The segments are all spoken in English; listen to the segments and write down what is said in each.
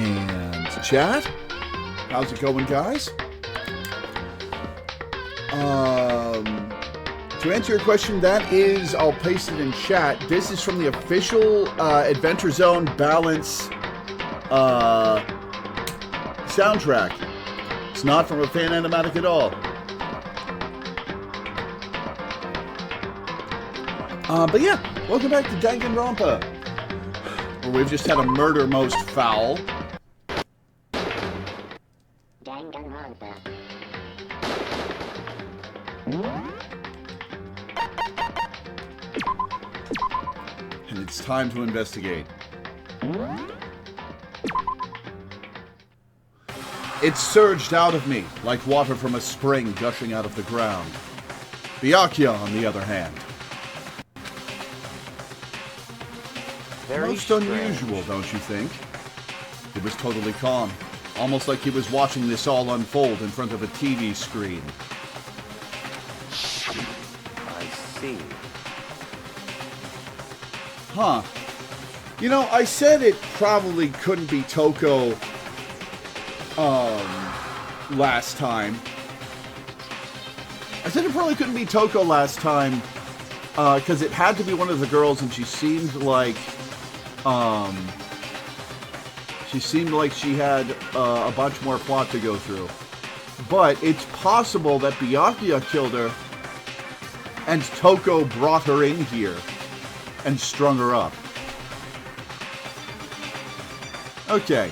And chat? How's it going, guys? To answer your question, that is, I'll paste it in chat. This is from the official Adventure Zone Balance soundtrack. It's not from a fan animatic at all. But yeah, welcome back to Danganronpa, where we've just had a murder most foul. Danganronpa. And it's time to investigate. It surged out of me like water from a spring gushing out of the ground. Byakuya, on the other hand. Most unusual, don't you think? He was totally calm, almost like he was watching this all unfold in front of a TV screen. I see. Huh. You know, I said it probably couldn't be Toko, last time. I said it probably couldn't be Toko last time, because it had to be one of the girls, and she seemed like she had a bunch more plot to go through. But it's possible that Byakuya killed her, and Toko brought her in here and strung her up. Okay.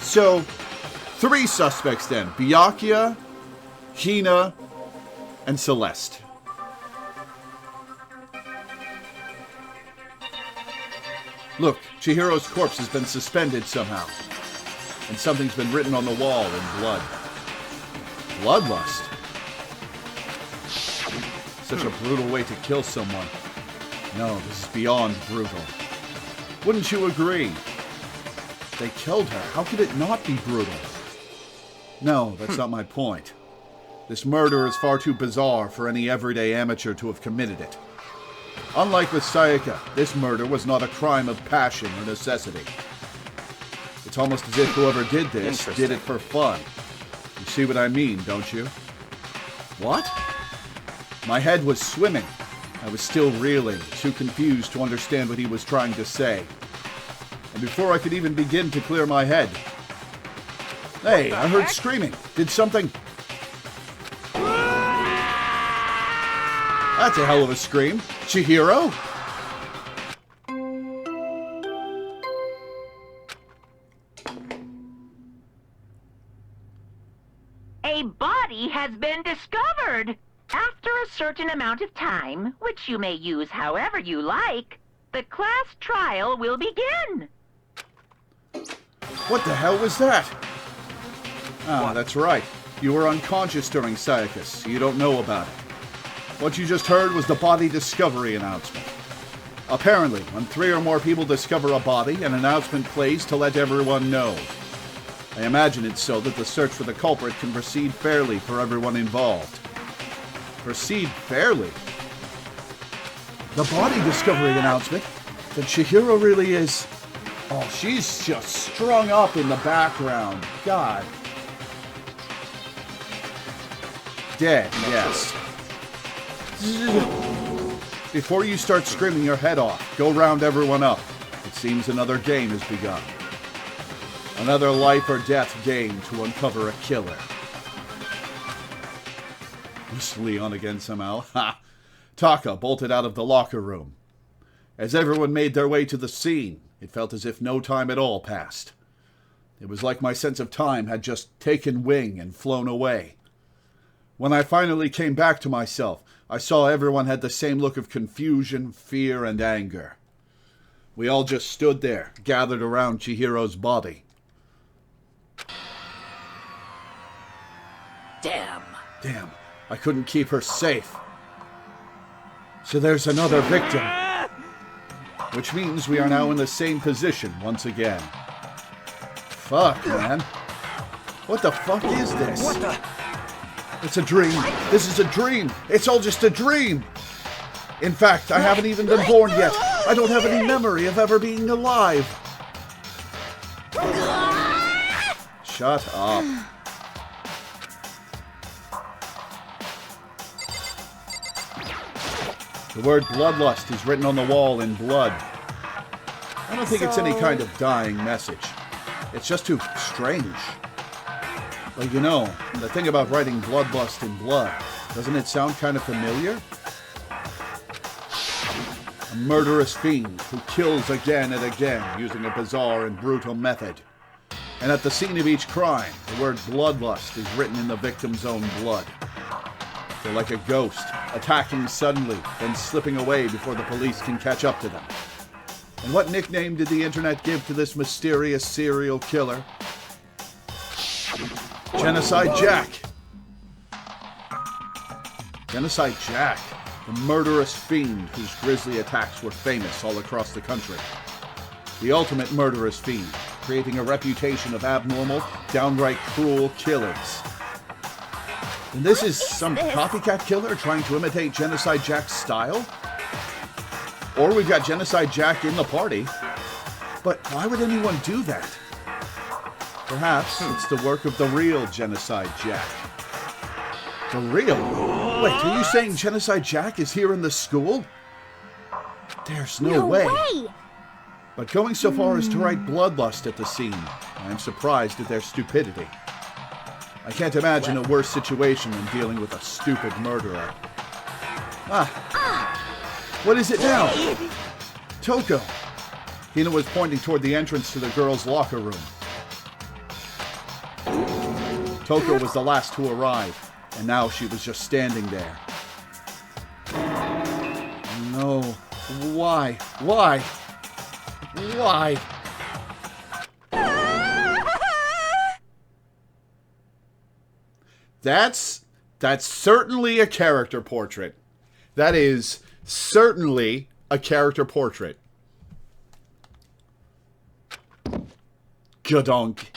So, 3 suspects then. Byakuya, Hina, and Celeste. Look, Chihiro's corpse has been suspended somehow. And something's been written on the wall in blood. Bloodlust. Such a brutal way to kill someone. No, this is beyond brutal. Wouldn't you agree? They killed her. How could it not be brutal? No, that's not my point. This murder is far too bizarre for any everyday amateur to have committed it. Unlike with Sayaka, this murder was not a crime of passion or necessity. It's almost as if whoever did this did it for fun. You see what I mean, don't you? What? My head was swimming. I was still reeling, too confused to understand what he was trying to say. And before I could even begin to clear my head... Hey, I heard screaming. Did something... That's a hell of a scream. Chihiro? A body has been discovered. After a certain amount of time, which you may use however you like, the class trial will begin. What the hell was that? Ah, that's right. You were unconscious during Sayaka's, so you don't know about it. What you just heard was the body discovery announcement. Apparently, when 3 or more people discover a body, an announcement plays to let everyone know. I imagine it's so that the search for the culprit can proceed fairly for everyone involved. Proceed fairly? The body discovery announcement? That Chihiro really is... Oh, she's just strung up in the background. God. Dead, yes. Before you start screaming your head off, go round everyone up. It seems another game has begun. Another life or death game to uncover a killer. Was Leon again somehow? Ha! Taka bolted out of the locker room. As everyone made their way to the scene, it felt as if no time at all passed. It was like my sense of time had just taken wing and flown away. When I finally came back to myself, I saw everyone had the same look of confusion, fear, and anger. We all just stood there, gathered around Chihiro's body. Damn, I couldn't keep her safe. So there's another victim. Which means we are now in the same position once again. Fuck, man. What the fuck is this? What the... It's a dream. This is a dream. It's all just a dream. In fact, I haven't even been born yet. I don't have any memory of ever being alive. shut up. The word bloodlust is written on the wall in blood. I don't think it's any kind of dying message. It's just too strange. Well, you know, the thing about writing bloodlust in blood, doesn't it sound kind of familiar? A murderous fiend who kills again and again using a bizarre and brutal method. And at the scene of each crime, the word bloodlust is written in the victim's own blood. They're like a ghost, attacking suddenly, then slipping away before the police can catch up to them. And what nickname did the internet give to this mysterious serial killer? Genocide Jack. Genocide Jack, the murderous fiend whose grisly attacks were famous all across the country. The ultimate murderous fiend, creating a reputation of abnormal, downright cruel killings. And this is some copycat killer trying to imitate Genocide Jack's style? Or we've got Genocide Jack in the party. But why would anyone do that? Perhaps it's the work of the real Genocide Jack. The real? Wait, are you saying Genocide Jack is here in the school? There's no way. But going so far as to write bloodlust at the scene, I am surprised at their stupidity. I can't imagine a worse situation than dealing with a stupid murderer. What is it now? Toko. Hina was pointing toward the entrance to the girls' locker room. Toko was the last to arrive, and now she was just standing there. No. Why? Why? Why? That's certainly a character portrait. That is certainly a character portrait. Gadonk.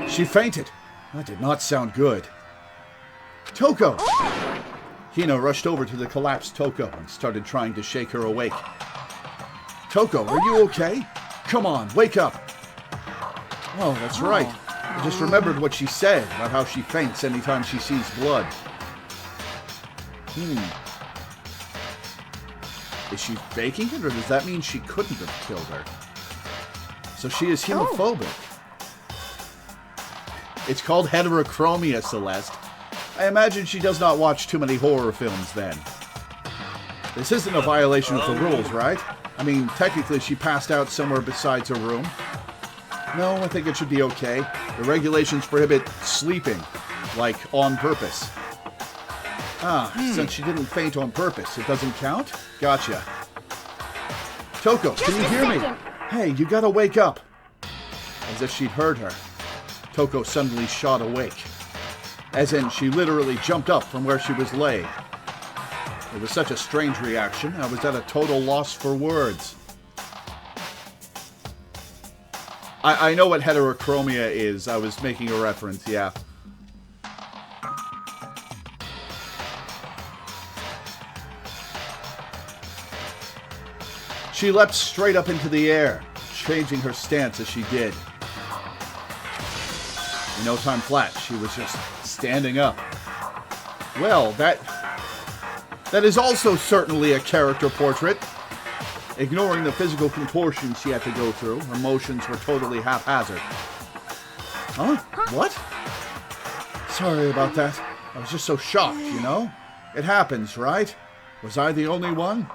She fainted. That did not sound good. Toko! Hina rushed over to the collapsed Toko and started trying to shake her awake. Toko, are you okay? Come on, wake up. Oh, that's right. I just remembered what she said about how she faints anytime she sees blood. Is she faking it, or does that mean she couldn't have killed her? So she is hemophobic. It's called heterochromia, Celeste. I imagine she does not watch too many horror films then. This isn't a violation of the rules, right? I mean, technically she passed out somewhere besides her room. No, I think it should be okay. The regulations prohibit sleeping, like on purpose. Since she didn't faint on purpose, it doesn't count? Gotcha. Toko, can you hear me? Hey, you gotta wake up. As if she'd heard her, Toko suddenly shot awake. As in, she literally jumped up from where she was laying. It was such a strange reaction, I was at a total loss for words. I know what heterochromia is. I was making a reference, yeah. She leapt straight up into the air, changing her stance as she did. In no time flat, she was just standing up. Well, that is also certainly a character portrait. Ignoring the physical contortions she had to go through, her motions were totally haphazard. Huh? What? Sorry about that. I was just so shocked, you know? It happens, right? Was I the only one?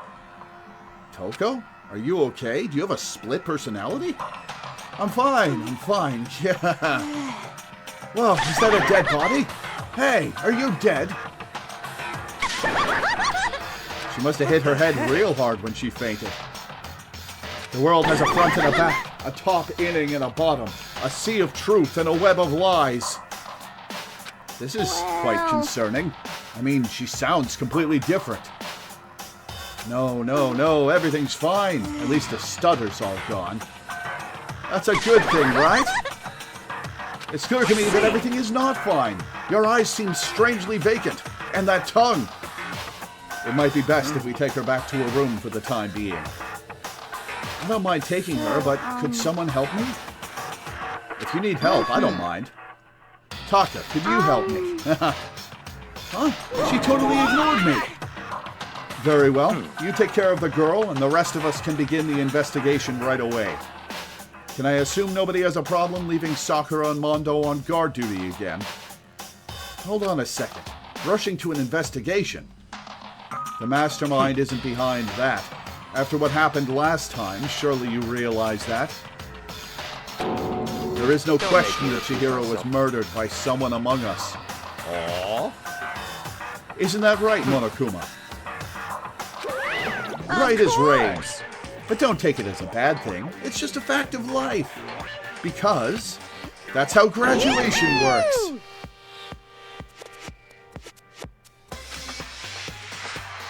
Toko? Are you okay? Do you have a split personality? I'm fine, yeah. Well, is that a dead body? Hey, are you dead? She must have hit her head real hard when she fainted. The world has a front and a back, a top inning and a bottom, a sea of truth and a web of lies. This is quite concerning. I mean, she sounds completely different. No, everything's fine. At least the stutter's all gone. That's a good thing, right? It's clear to me that everything is not fine. Your eyes seem strangely vacant, and that tongue. It might be best if we take her back to her room for the time being. I don't mind taking her, but could someone help me? If you need help, I don't mind. Taka, could you help me? Huh? She totally ignored me. Very well. You take care of the girl, and the rest of us can begin the investigation right away. Can I assume nobody has a problem leaving Sakura and Mondo on guard duty again? Hold on a second. Rushing to an investigation? The mastermind isn't behind that. After what happened last time, surely you realize that. There is no question that Chihiro was murdered by someone among us. Aww. Isn't that right, Monokuma? Right as rain. But don't take it as a bad thing. It's just a fact of life. Because that's how graduation works.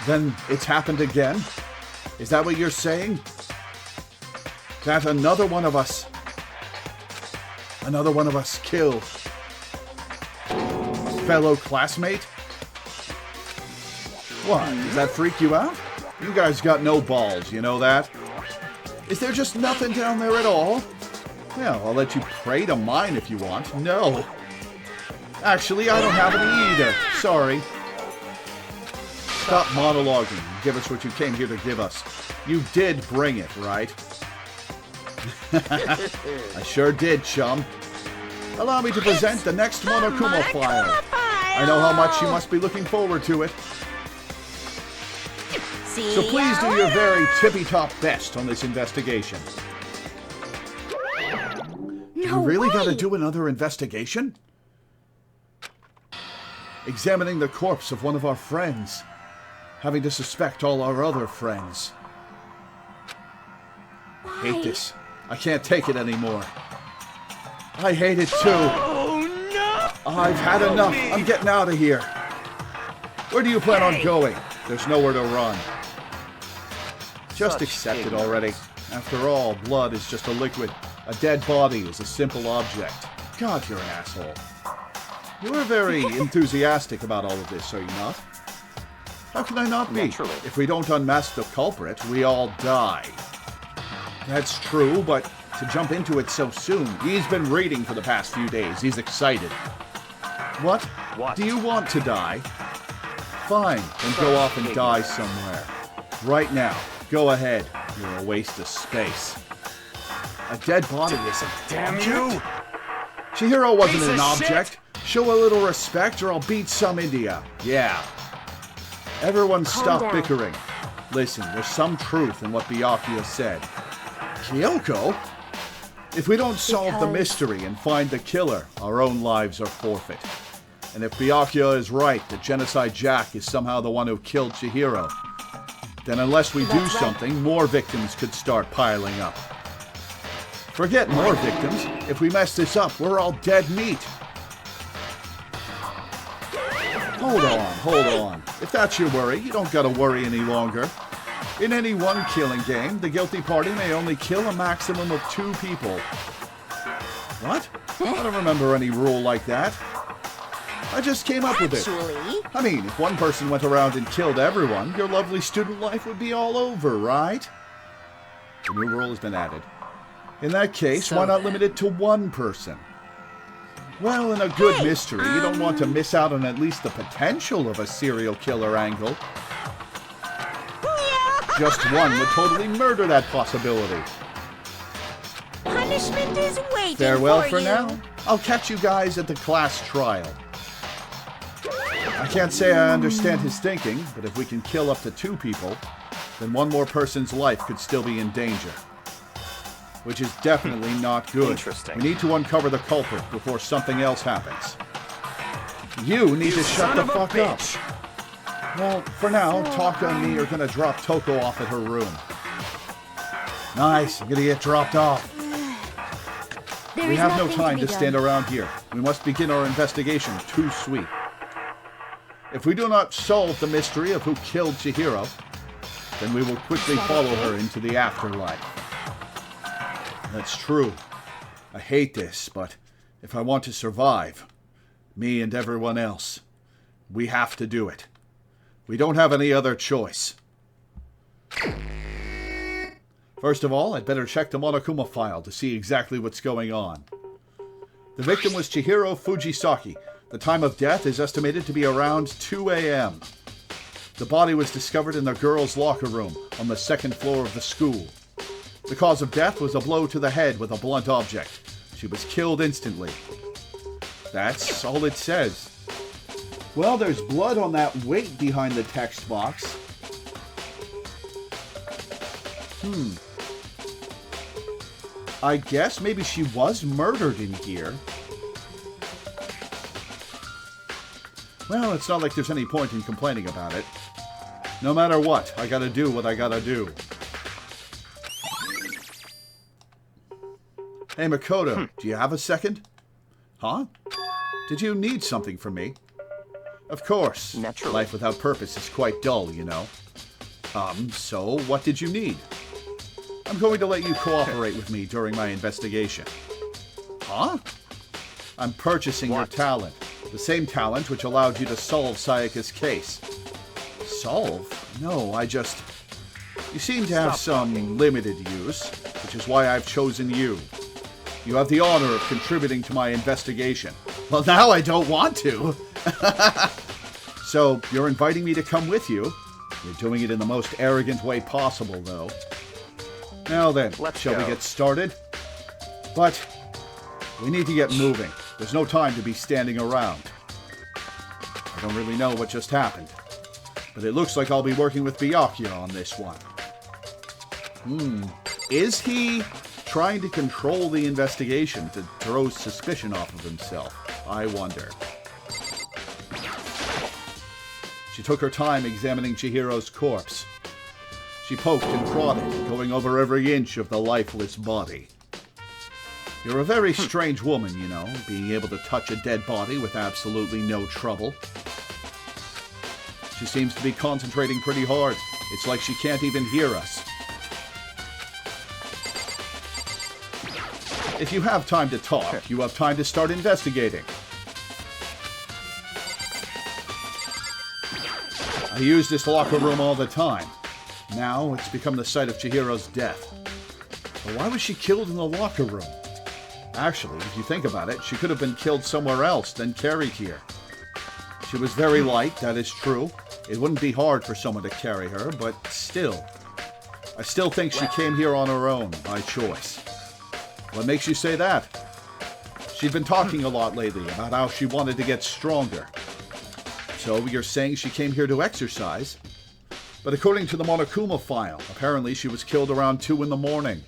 Then it's happened again? Is that what you're saying? That another one of us killed a fellow classmate? What, does that freak you out? You guys got no balls, you know that? Is there just nothing down there at all? Well, I'll let you pray to mine if you want. No. Actually, I don't have any either. Sorry. Stop monologuing and give us what you came here to give us. You did bring it, right? I sure did, chum. Allow me to present the next Monokuma file. I know how much you must be looking forward to it. So please do your very tippy-top best on this investigation. You really gotta do another investigation? Examining the corpse of one of our friends. Having to suspect all our other friends. I hate this. I can't take it anymore. I hate it too. Oh, no! I've had enough. I'm getting out of here. Where do you plan on going? There's nowhere to run. Just accept it already. After all, blood is just a liquid. A dead body is a simple object. God, you're an asshole. You are very enthusiastic about all of this, are you not? How can I not be? Naturally. If we don't unmask the culprit, we all die. That's true, but to jump into it so soon, he's been reading for the past few days. He's excited. What? What? Do you want to die? Fine, then go off and die somewhere. Right now. Go ahead. You're a waste of space. A dead body is a Damn you! Chihiro wasn't Piece an of object. Show a little respect or I'll beat some into ya. Yeah. Everyone stop down. bickering. Listen, there's some truth in what Byakuya said. Kyoko? If we don't solve the mystery and find the killer, our own lives are forfeit. And if Byakuya is right that Genocide Jack is somehow the one who killed Chihiro, then unless we do something, more victims could start piling up. Forget more victims. If we mess this up, we're all dead meat. Hold on. If that's your worry, you don't gotta worry any longer. In any one killing game, the guilty party may only kill a maximum of 2 people. What? I don't remember any rule like that. I just came up with it. I mean, if one person went around and killed everyone, your lovely student life would be all over, right? The new rule has been added. In that case, why not limit it to 1 person? Well, in a good mystery, you don't want to miss out on at least the potential of a serial killer angle. Just one would totally murder that possibility. Punishment is waiting Farewell for you. now. I'll catch you guys at the class trial. I can't say I understand his thinking, but if we can kill up to 2 people, then 1 more person's life could still be in danger. Which is definitely not good. Interesting. We need to uncover the culprit before something else happens. You need to shut the fuck up. Well, for now, Taka and me are gonna drop Toko off at her room. Nice, I'm gonna get dropped off. We have no time to stand around here. We must begin our investigation too sweet. If we do not solve the mystery of who killed Chihiro, then we will quickly follow her into the afterlife. That's true. I hate this, but if I want to survive, me and everyone else, we have to do it. We don't have any other choice. First of all, I'd better check the Monokuma file to see exactly what's going on. The victim was Chihiro Fujisaki. The time of death is estimated to be around 2 a.m. The body was discovered in the girls' locker room on the 2nd floor of the school. The cause of death was a blow to the head with a blunt object. She was killed instantly. That's all it says. Well, there's blood on that weight behind the text box. I guess maybe she was murdered in here. Well, it's not like there's any point in complaining about it. No matter what, I gotta do what I gotta do. Hey, Makoto, do you have a second? Huh? Did you need something from me? Of course. Naturally. Life without purpose is quite dull, you know. So what did you need? I'm going to let you cooperate with me during my investigation. Huh? I'm purchasing your talent. The same talent which allowed you to solve Sayaka's case. Solve? No, You seem to have some limited use, which is why I've chosen you. You have the honor of contributing to my investigation. Well, now I don't want to. So, you're inviting me to come with you? You're doing it in the most arrogant way possible, though. Now then, shall we get started? But we need to get moving. There's no time to be standing around. I don't really know what just happened, but it looks like I'll be working with Byakuya on this one. Is he trying to control the investigation to throw suspicion off of himself? I wonder. She took her time examining Chihiro's corpse. She poked and prodded, going over every inch of the lifeless body. You're a very strange woman, you know, being able to touch a dead body with absolutely no trouble. She seems to be concentrating pretty hard. It's like she can't even hear us. If you have time to talk, you have time to start investigating. I use this locker room all the time. Now it's become the site of Chihiro's death. But why was she killed in the locker room? Actually, if you think about it, she could have been killed somewhere else, then carried here. She was very light, that is true. It wouldn't be hard for someone to carry her, but still. I still think she came here on her own, by choice. What makes you say that? She'd been talking a lot lately about how she wanted to get stronger. So you're saying she came here to exercise? But according to the Monokuma file, apparently she was killed around 2 in the morning.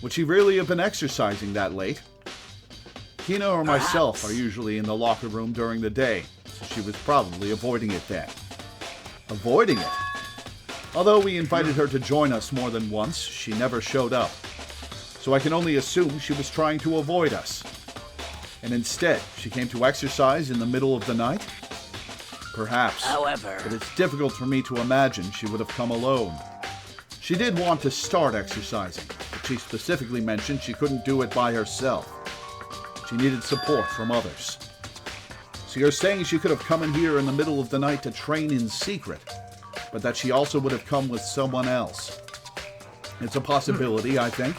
Would she really have been exercising that late? Hina or myself are usually in the locker room during the day, so she was probably avoiding it then. Avoiding it? Although we invited her to join us more than once, she never showed up. So I can only assume she was trying to avoid us. And instead, she came to exercise in the middle of the night? Perhaps. However, but it's difficult for me to imagine she would have come alone. She did want to start exercising, but she specifically mentioned she couldn't do it by herself. She needed support from others. So you're saying she could have come in here in the middle of the night to train in secret, but that she also would have come with someone else. It's a possibility, I think.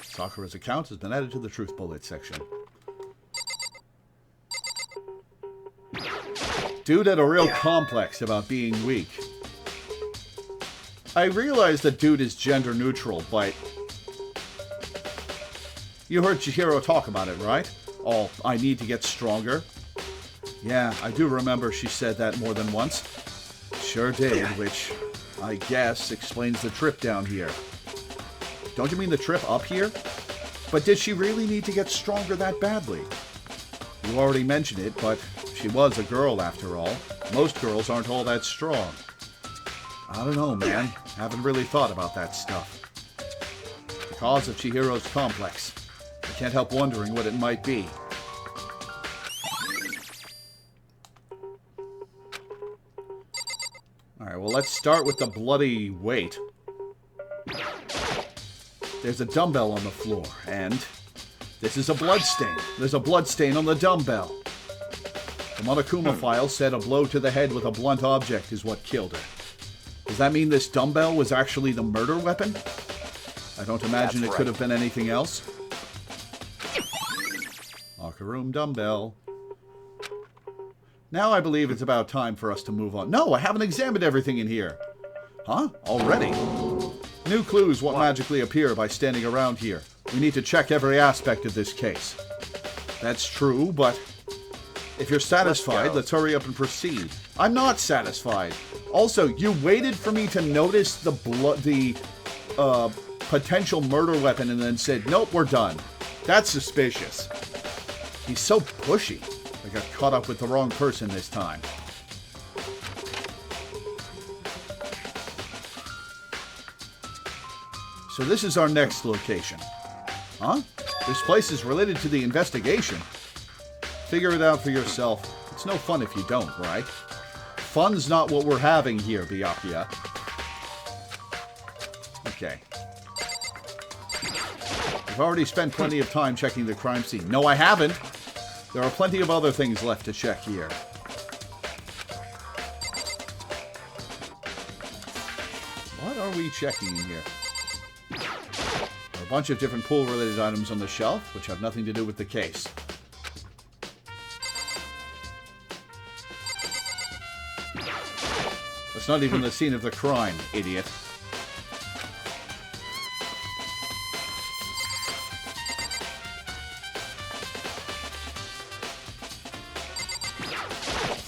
Sakura's account has been added to the Truth Bullet section. Dude had a real complex about being weak. I realize that dude is gender neutral, but... You heard Chihiro talk about it, right? Oh, I need to get stronger. Yeah, I do remember she said that more than once. Sure did, which, I guess, explains the trip down here. Don't you mean the trip up here? But did she really need to get stronger that badly? You already mentioned it, but she was a girl after all. Most girls aren't all that strong. I don't know, man. Haven't really thought about that stuff. The cause of Chihiro's complex. I can't help wondering what it might be. Alright, well, let's start with the bloody weight. There's a dumbbell on the floor, and this is a blood stain. There's a blood stain on the dumbbell. The Monokuma file said a blow to the head with a blunt object is what killed her. Does that mean this dumbbell was actually the murder weapon? I don't imagine it could have been anything else. Locker room dumbbell. Now I believe it's about time for us to move on. No, I haven't examined everything in here. Huh? Already? New clues won't magically appear by standing around here. We need to check every aspect of this case. That's true, but if you're satisfied, let's hurry up and proceed. I'm not satisfied. Also, you waited for me to notice the potential murder weapon and then said, nope, we're done. That's suspicious. He's so pushy. I got caught up with the wrong person this time. So this is our next location. Huh? This place is related to the investigation. Figure it out for yourself. It's no fun if you don't, right? Fun's not what we're having here, Byakuya. Okay. I've already spent plenty of time checking the crime scene. No, I haven't. There are plenty of other things left to check here. What are we checking in here? There are a bunch of different pool-related items on the shelf, which have nothing to do with the case. That's not even the scene of the crime, idiot.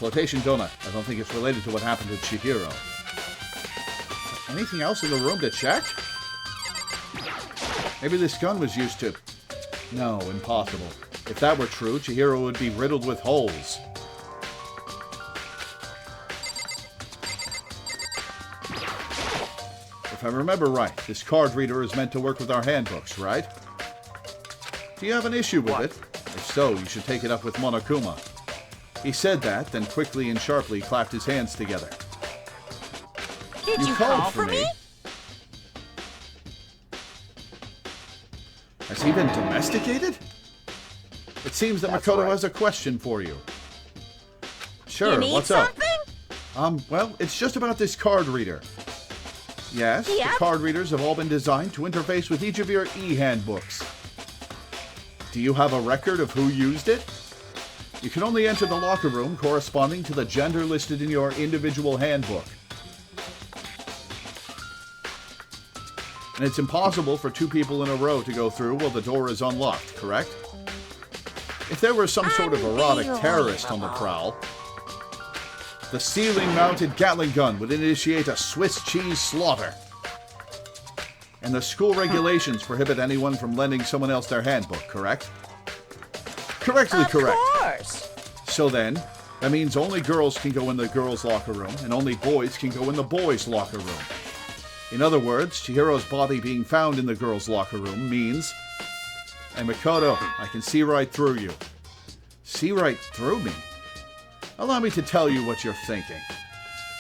Flotation donut. I don't think it's related to what happened to Chihiro. Anything else in the room to check? Maybe this gun was used to... No, impossible. If that were true, Chihiro would be riddled with holes. If I remember right, this card reader is meant to work with our handbooks, right? Do you have an issue with it? If so, you should take it up with Monokuma. He said that, then quickly and sharply clapped his hands together. Did you call for me? Has he been domesticated? It seems that Makoto has a question for you. Sure, You need what's something? up? Well, it's just about this card reader. Yes, Yep. the card readers have all been designed to interface with each of your e-handbooks. Do you have a record of who used it? You can only enter the locker room corresponding to the gender listed in your individual handbook. And it's impossible for two people in a row to go through while the door is unlocked, correct? If there were some sort of erotic terrorist on the prowl, the ceiling-mounted Gatling gun would initiate a Swiss cheese slaughter. And the school regulations prohibit anyone from lending someone else their handbook, correct? Correctly correct. Of course. So then, that means only girls can go in the girls' locker room, and only boys can go in the boys' locker room. In other words, Chihiro's body being found in the girls' locker room means... Hey, Makoto, I can see right through you. See right through me? Allow me to tell you what you're thinking.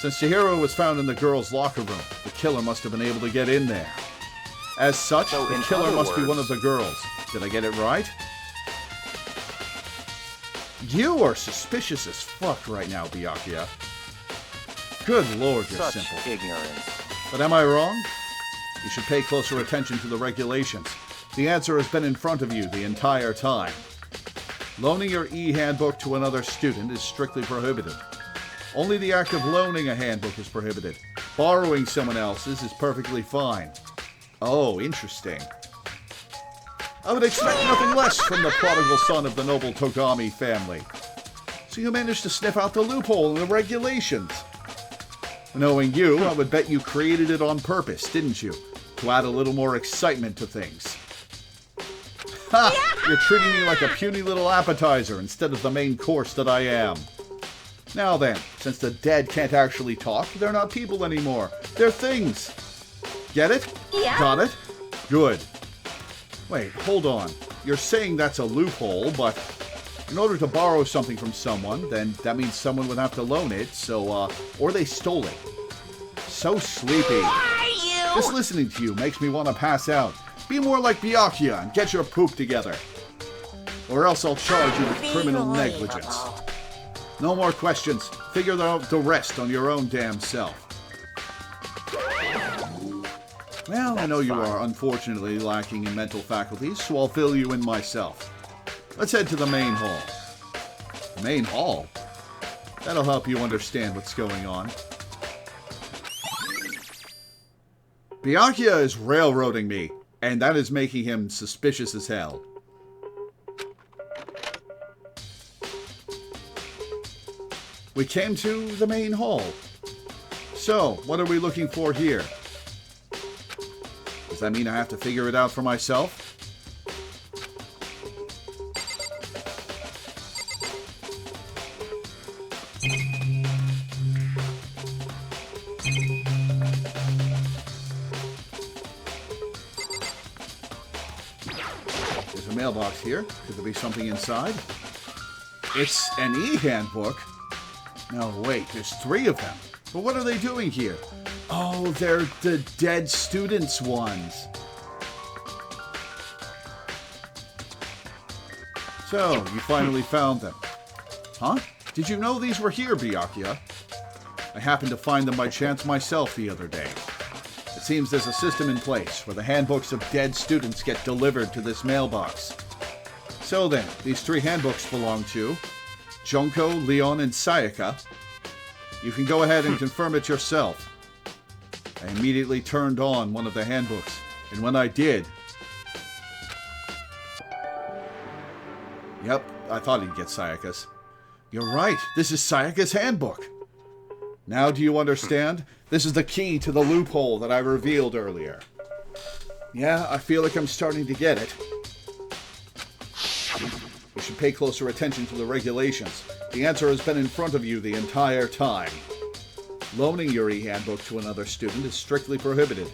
Since Chihiro was found in the girls' locker room, the killer must have been able to get in there. As such, So the in killer other must be one of words- the girls. Did I get it right? You are suspicious as fuck right now, Byakuya. Good lord, you're Such simple. ignorance. But am I wrong? You should pay closer attention to the regulations. The answer has been in front of you the entire time. Loaning your e-handbook to another student is strictly prohibited. Only the act of loaning a handbook is prohibited. Borrowing someone else's is perfectly fine. Oh, interesting. I would expect nothing less from the prodigal son of the noble Togami family. So you managed to sniff out the loophole in the regulations. Knowing you, I would bet you created it on purpose, didn't you? To add a little more excitement to things. Ha! You're treating me like a puny little appetizer instead of the main course that I am. Now then, since the dead can't actually talk, they're not people anymore. They're things. Get it? Yeah. Got it? Good. Wait, hold on. You're saying that's a loophole, but in order to borrow something from someone, then that means someone would have to loan it, so, or they stole it. So sleepy. Are you? Just listening to you makes me want to pass out. Be more like Byakuya and get your poop together. Or else I'll charge you with criminal negligence. No more questions. Figure out the rest on your own damn self. Well, I know you are unfortunately lacking in mental faculties, so I'll fill you in myself. Let's head to the main hall. The main hall? That'll help you understand what's going on. Byakuya is railroading me, and that is making him suspicious as hell. We came to the main hall. So, what are we looking for here? Does that mean I have to figure it out for myself? There's a mailbox here. Could there be something inside? It's an e-handbook. No, wait, there's 3 of them. But what are they doing here? Oh, they're the dead students ones. So, you finally found them. Huh? Did you know these were here, Byakuya? I happened to find them by chance myself the other day. It seems there's a system in place where the handbooks of dead students get delivered to this mailbox. So then, these 3 handbooks belong to Junko, Leon, and Sayaka. You can go ahead and confirm it yourself. I immediately turned on one of the handbooks, and when I did... Yep, I thought he'd get Sayaka's. You're right, this is Sayaka's handbook. Now do you understand? This is the key to the loophole that I revealed earlier. Yeah, I feel like I'm starting to get it. You should pay closer attention to the regulations. The answer has been in front of you the entire time. Loaning your e-handbook to another student is strictly prohibited.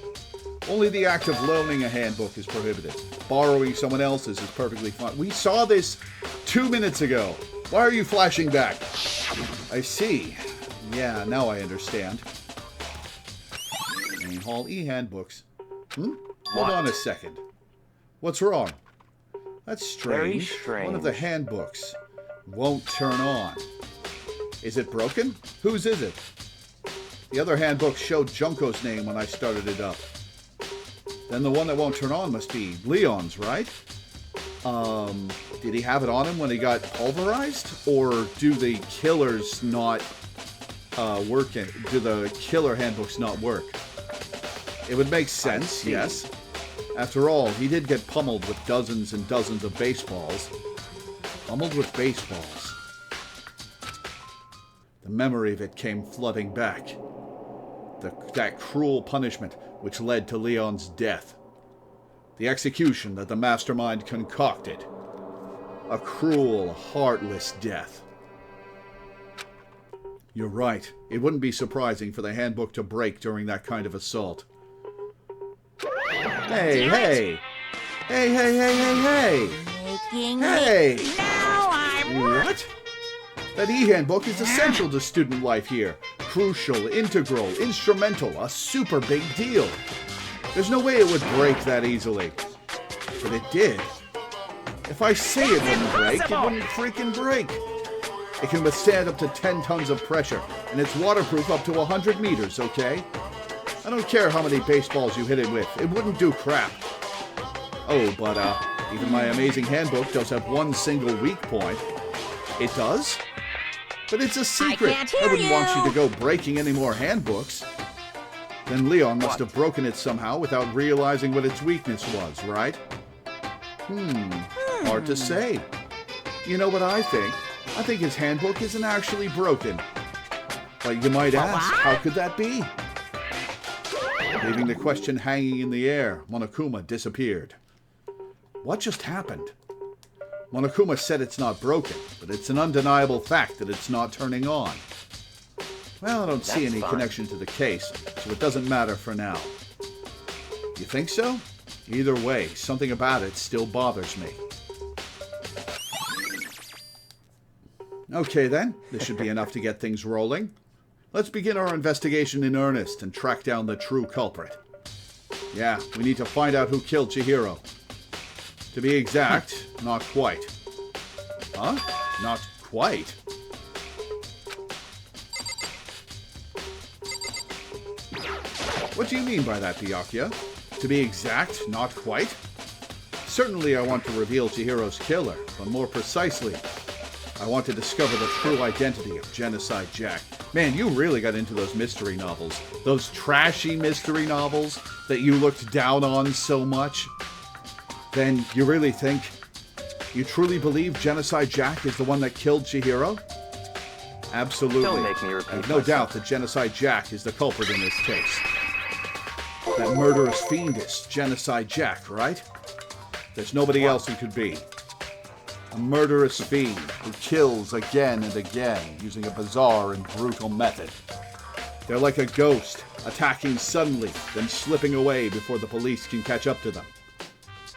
Only the act of loaning a handbook is prohibited. Borrowing someone else's is perfectly fine. We saw this 2 minutes ago. Why are you flashing back? I see. Yeah, now I understand. Main hall e-handbooks. Hold on a second. What's wrong? That's strange. Very strange. One of the handbooks won't turn on. Is it broken? Whose is it? The other handbook showed Junko's name when I started it up. Then the one that won't turn on must be Leon's, right? Did he have it on him when he got pulverized? Or do the killers not work? Do the killer handbooks not work? It would make sense, yes. After all, he did get pummeled with dozens and dozens of baseballs. Pummeled with baseballs. The memory of it came flooding back. That cruel punishment which led to Leon's death. The execution that the mastermind concocted. A cruel, heartless death. You're right. It wouldn't be surprising for the handbook to break during that kind of assault. Hey, hey! Hey, hey, hey, hey, hey! Making Hey! it. Now I'm What? That e-handbook is essential to student life here. Crucial, integral, instrumental, a super big deal. There's no way it would break that easily. But it did. If I say it wouldn't break, it wouldn't freaking break. It can withstand up to 10 tons of pressure, and it's waterproof up to 100 meters, okay? I don't care how many baseballs you hit it with, it wouldn't do crap. Oh, but even my amazing handbook does have one single weak point. It does? But it's a secret. can't hear I wouldn't want you you. to go breaking any more handbooks. Then Leon must have broken it somehow without realizing what its weakness was, right? Hard to say. You know what I think? I think his handbook isn't actually broken. But you might ask, how could that be? Leaving the question hanging in the air, Monokuma disappeared. What just happened? Monokuma said it's not broken, but it's an undeniable fact that it's not turning on. Well, I don't see That's any fine. connection to the case, so it doesn't matter for now. You think so? Either way, something about it still bothers me. Okay then, this should be enough to get things rolling. Let's begin our investigation in earnest and track down the true culprit. Yeah, we need to find out who killed Chihiro. To be exact, not quite. Huh? Not quite? What do you mean by that, Byakuya? To be exact, not quite? Certainly I want to reveal Chihiro's killer, but more precisely, I want to discover the true identity of Genocide Jack. Man, you really got into those mystery novels. Those trashy mystery novels that you looked down on so much. Then you really think, you truly believe Genocide Jack is the one that killed Chihiro? Absolutely. Don't make me repeat I have no myself. doubt that Genocide Jack is the culprit in this case. That murderous fiend is Genocide Jack, right? There's nobody else who could be. A murderous fiend who kills again and again using a bizarre and brutal method. They're like a ghost, attacking suddenly, then slipping away before the police can catch up to them.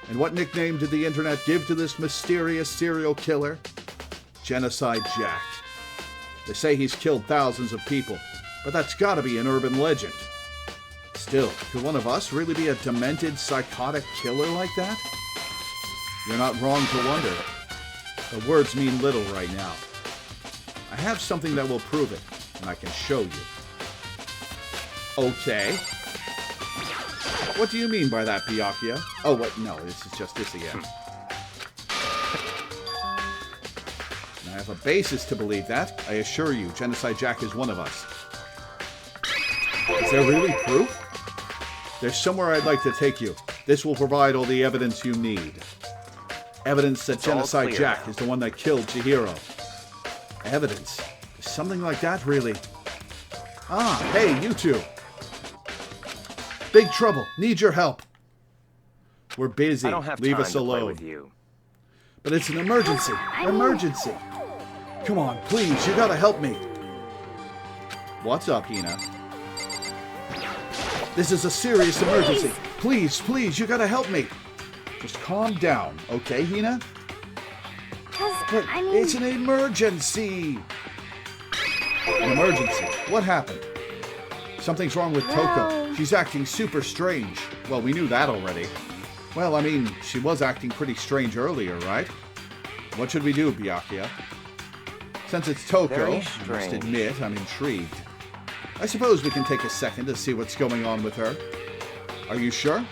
And what nickname did the internet give to this mysterious serial killer? Genocide Jack. They say he's killed thousands of people, but that's gotta be an urban legend. Still, could one of us really be a demented, psychotic killer like that? You're not wrong to wonder. The words mean little right now. I have something that will prove it, and I can show you. Okay. What do you mean by that, Byakuya? Oh, wait, no, this is just this again. I have a basis to believe that. I assure you, Genocide Jack is one of us. Is there really proof? There's somewhere I'd like to take you. This will provide all the evidence you need. Evidence that It's all Genocide clear Jack now. is the one that killed Chihiro. Evidence? Something like that, really? Ah, hey, you two. Big trouble. Need your help. We're busy. I don't have Leave time us to play alone. with you. But it's an emergency. Emergency. Come on, please. You gotta help me. What's up, Hina? This is a serious emergency. Please, please, you gotta help me. Just calm down, okay, Hina? But it's an emergency. An emergency? What happened? Something's wrong with Toko. She's acting super strange. Well, we knew that already. Well, I mean, she was acting pretty strange earlier, right? What should we do, Byakuya? Since it's Toko, Very I must strange. admit I'm intrigued. I suppose we can take a second to see what's going on with her. Are you sure?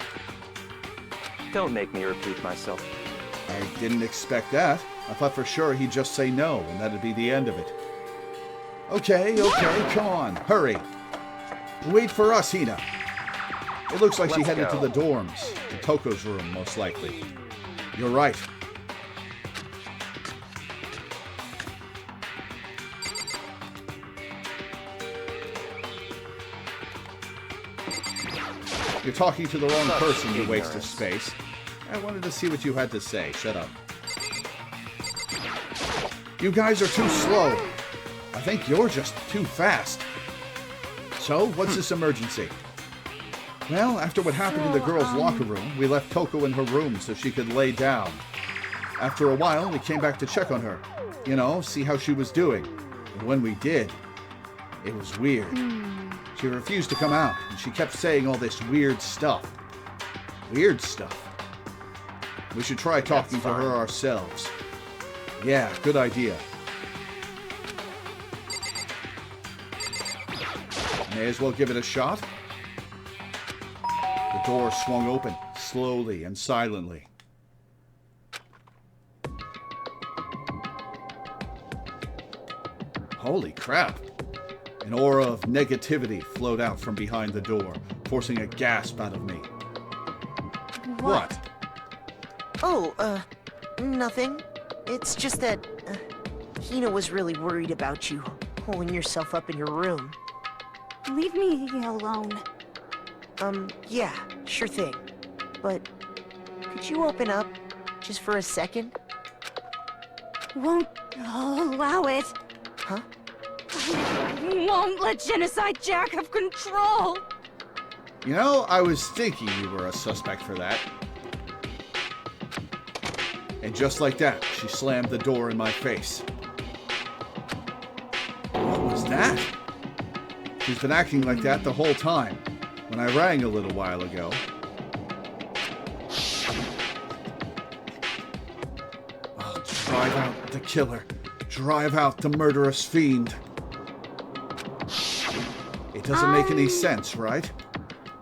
Don't make me repeat myself. I didn't expect that. I thought for sure he'd just say no, and that'd be the end of it. Okay, come on, hurry. Wait for us, Hina. It looks like she Let's headed go. to the dorms, to Toko's room, most likely. You're right. You're talking to the wrong Such person, you waste of ignorance. space. I wanted to see what you had to say. Shut up. You guys are too slow. I think you're just too fast. So, what's this emergency? Well, after what happened in the girls' locker room, we left Toko in her room so she could lay down. After a while, we came back to check on her. You know, see how she was doing. And when we did, it was weird. She refused to come out, and she kept saying all this weird stuff. Weird stuff. We should try talking to her ourselves. Yeah, good idea. May as well give it a shot. The door swung open, slowly and silently. Holy crap! An aura of negativity flowed out from behind the door, forcing a gasp out of me. What? Oh, nothing. It's just that, Hina was really worried about you, holding yourself up in your room. Leave me alone. Yeah, sure thing. But, could you open up, just for a second? Won't allow it. Huh? Won't let Genocide Jack have control. You know, I was thinking you were a suspect for that. And just like that, she slammed the door in my face. What was that? She's been acting like that the whole time. When I rang a little while ago. I'll drive out the killer. Drive out the murderous fiend. It doesn't make any sense, right?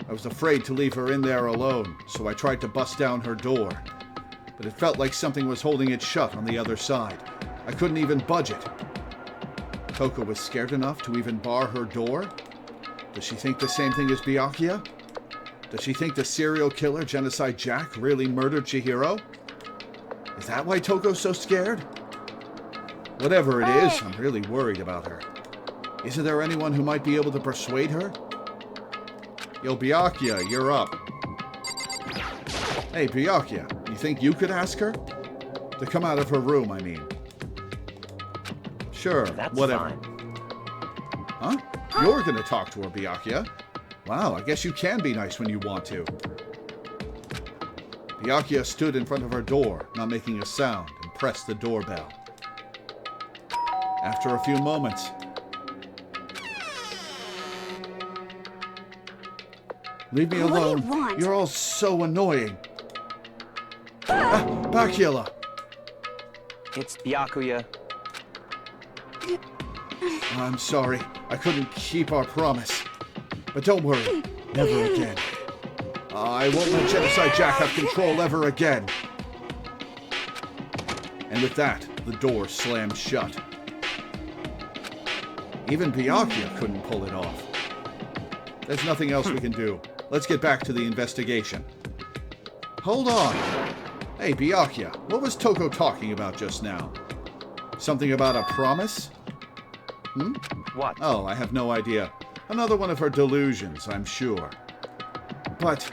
I was afraid to leave her in there alone, so I tried to bust down her door. but it felt like something was holding it shut on the other side. I couldn't even budge it. Toko was scared enough to even bar her door? Does she think the same thing as Byakuya? Does she think the serial killer, Genocide Jack, really murdered Chihiro? Is that why Toko's so scared? Whatever it is, I'm really worried about her. Isn't there anyone who might be able to persuade her? Yo, Byakuya, you're up. Hey, Byakuya, you think you could ask her? To come out of her room, I mean. Sure, That's whatever. fine. Huh? You're gonna talk to her, Byakuya. Wow, I guess you can be nice when you want to. Byakuya stood in front of her door, not making a sound, and pressed the doorbell. After a few moments... Leave me What do you alone. want? You're all so annoying. Ah, Byakuya! It's Byakuya. I'm sorry. I couldn't keep our promise. But don't worry. Never again. I won't let Genocide Jack have control ever again. And with that, the door slammed shut. Even Byakuya couldn't pull it off. There's nothing else we can do. Let's get back to the investigation. Hold on. Hey, Byakuya, what was Toko talking about just now? Something about a promise? What? Oh, I have no idea. Another one of her delusions, I'm sure. But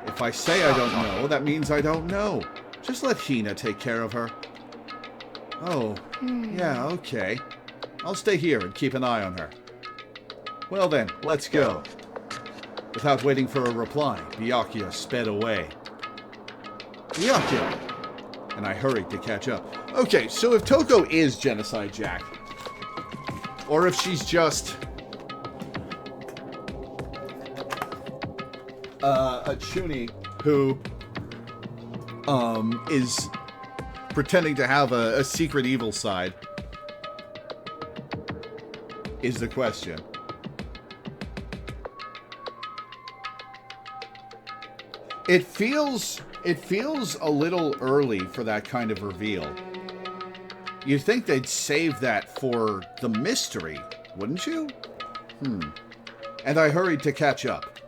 if I say I don't know, that means I don't know. Just let Hina take care of her. Oh, yeah, okay. I'll stay here and keep an eye on her. Well then, let's go. Without waiting for a reply, Byakuya sped away. Byakuya! And I hurried to catch up. Okay, so if Toko is Genocide Jack, or if she's just a Chuni who is pretending to have a secret evil side, is the question. It feels a little early for that kind of reveal. You'd think they'd save that for the mystery, wouldn't you? And I hurried to catch up.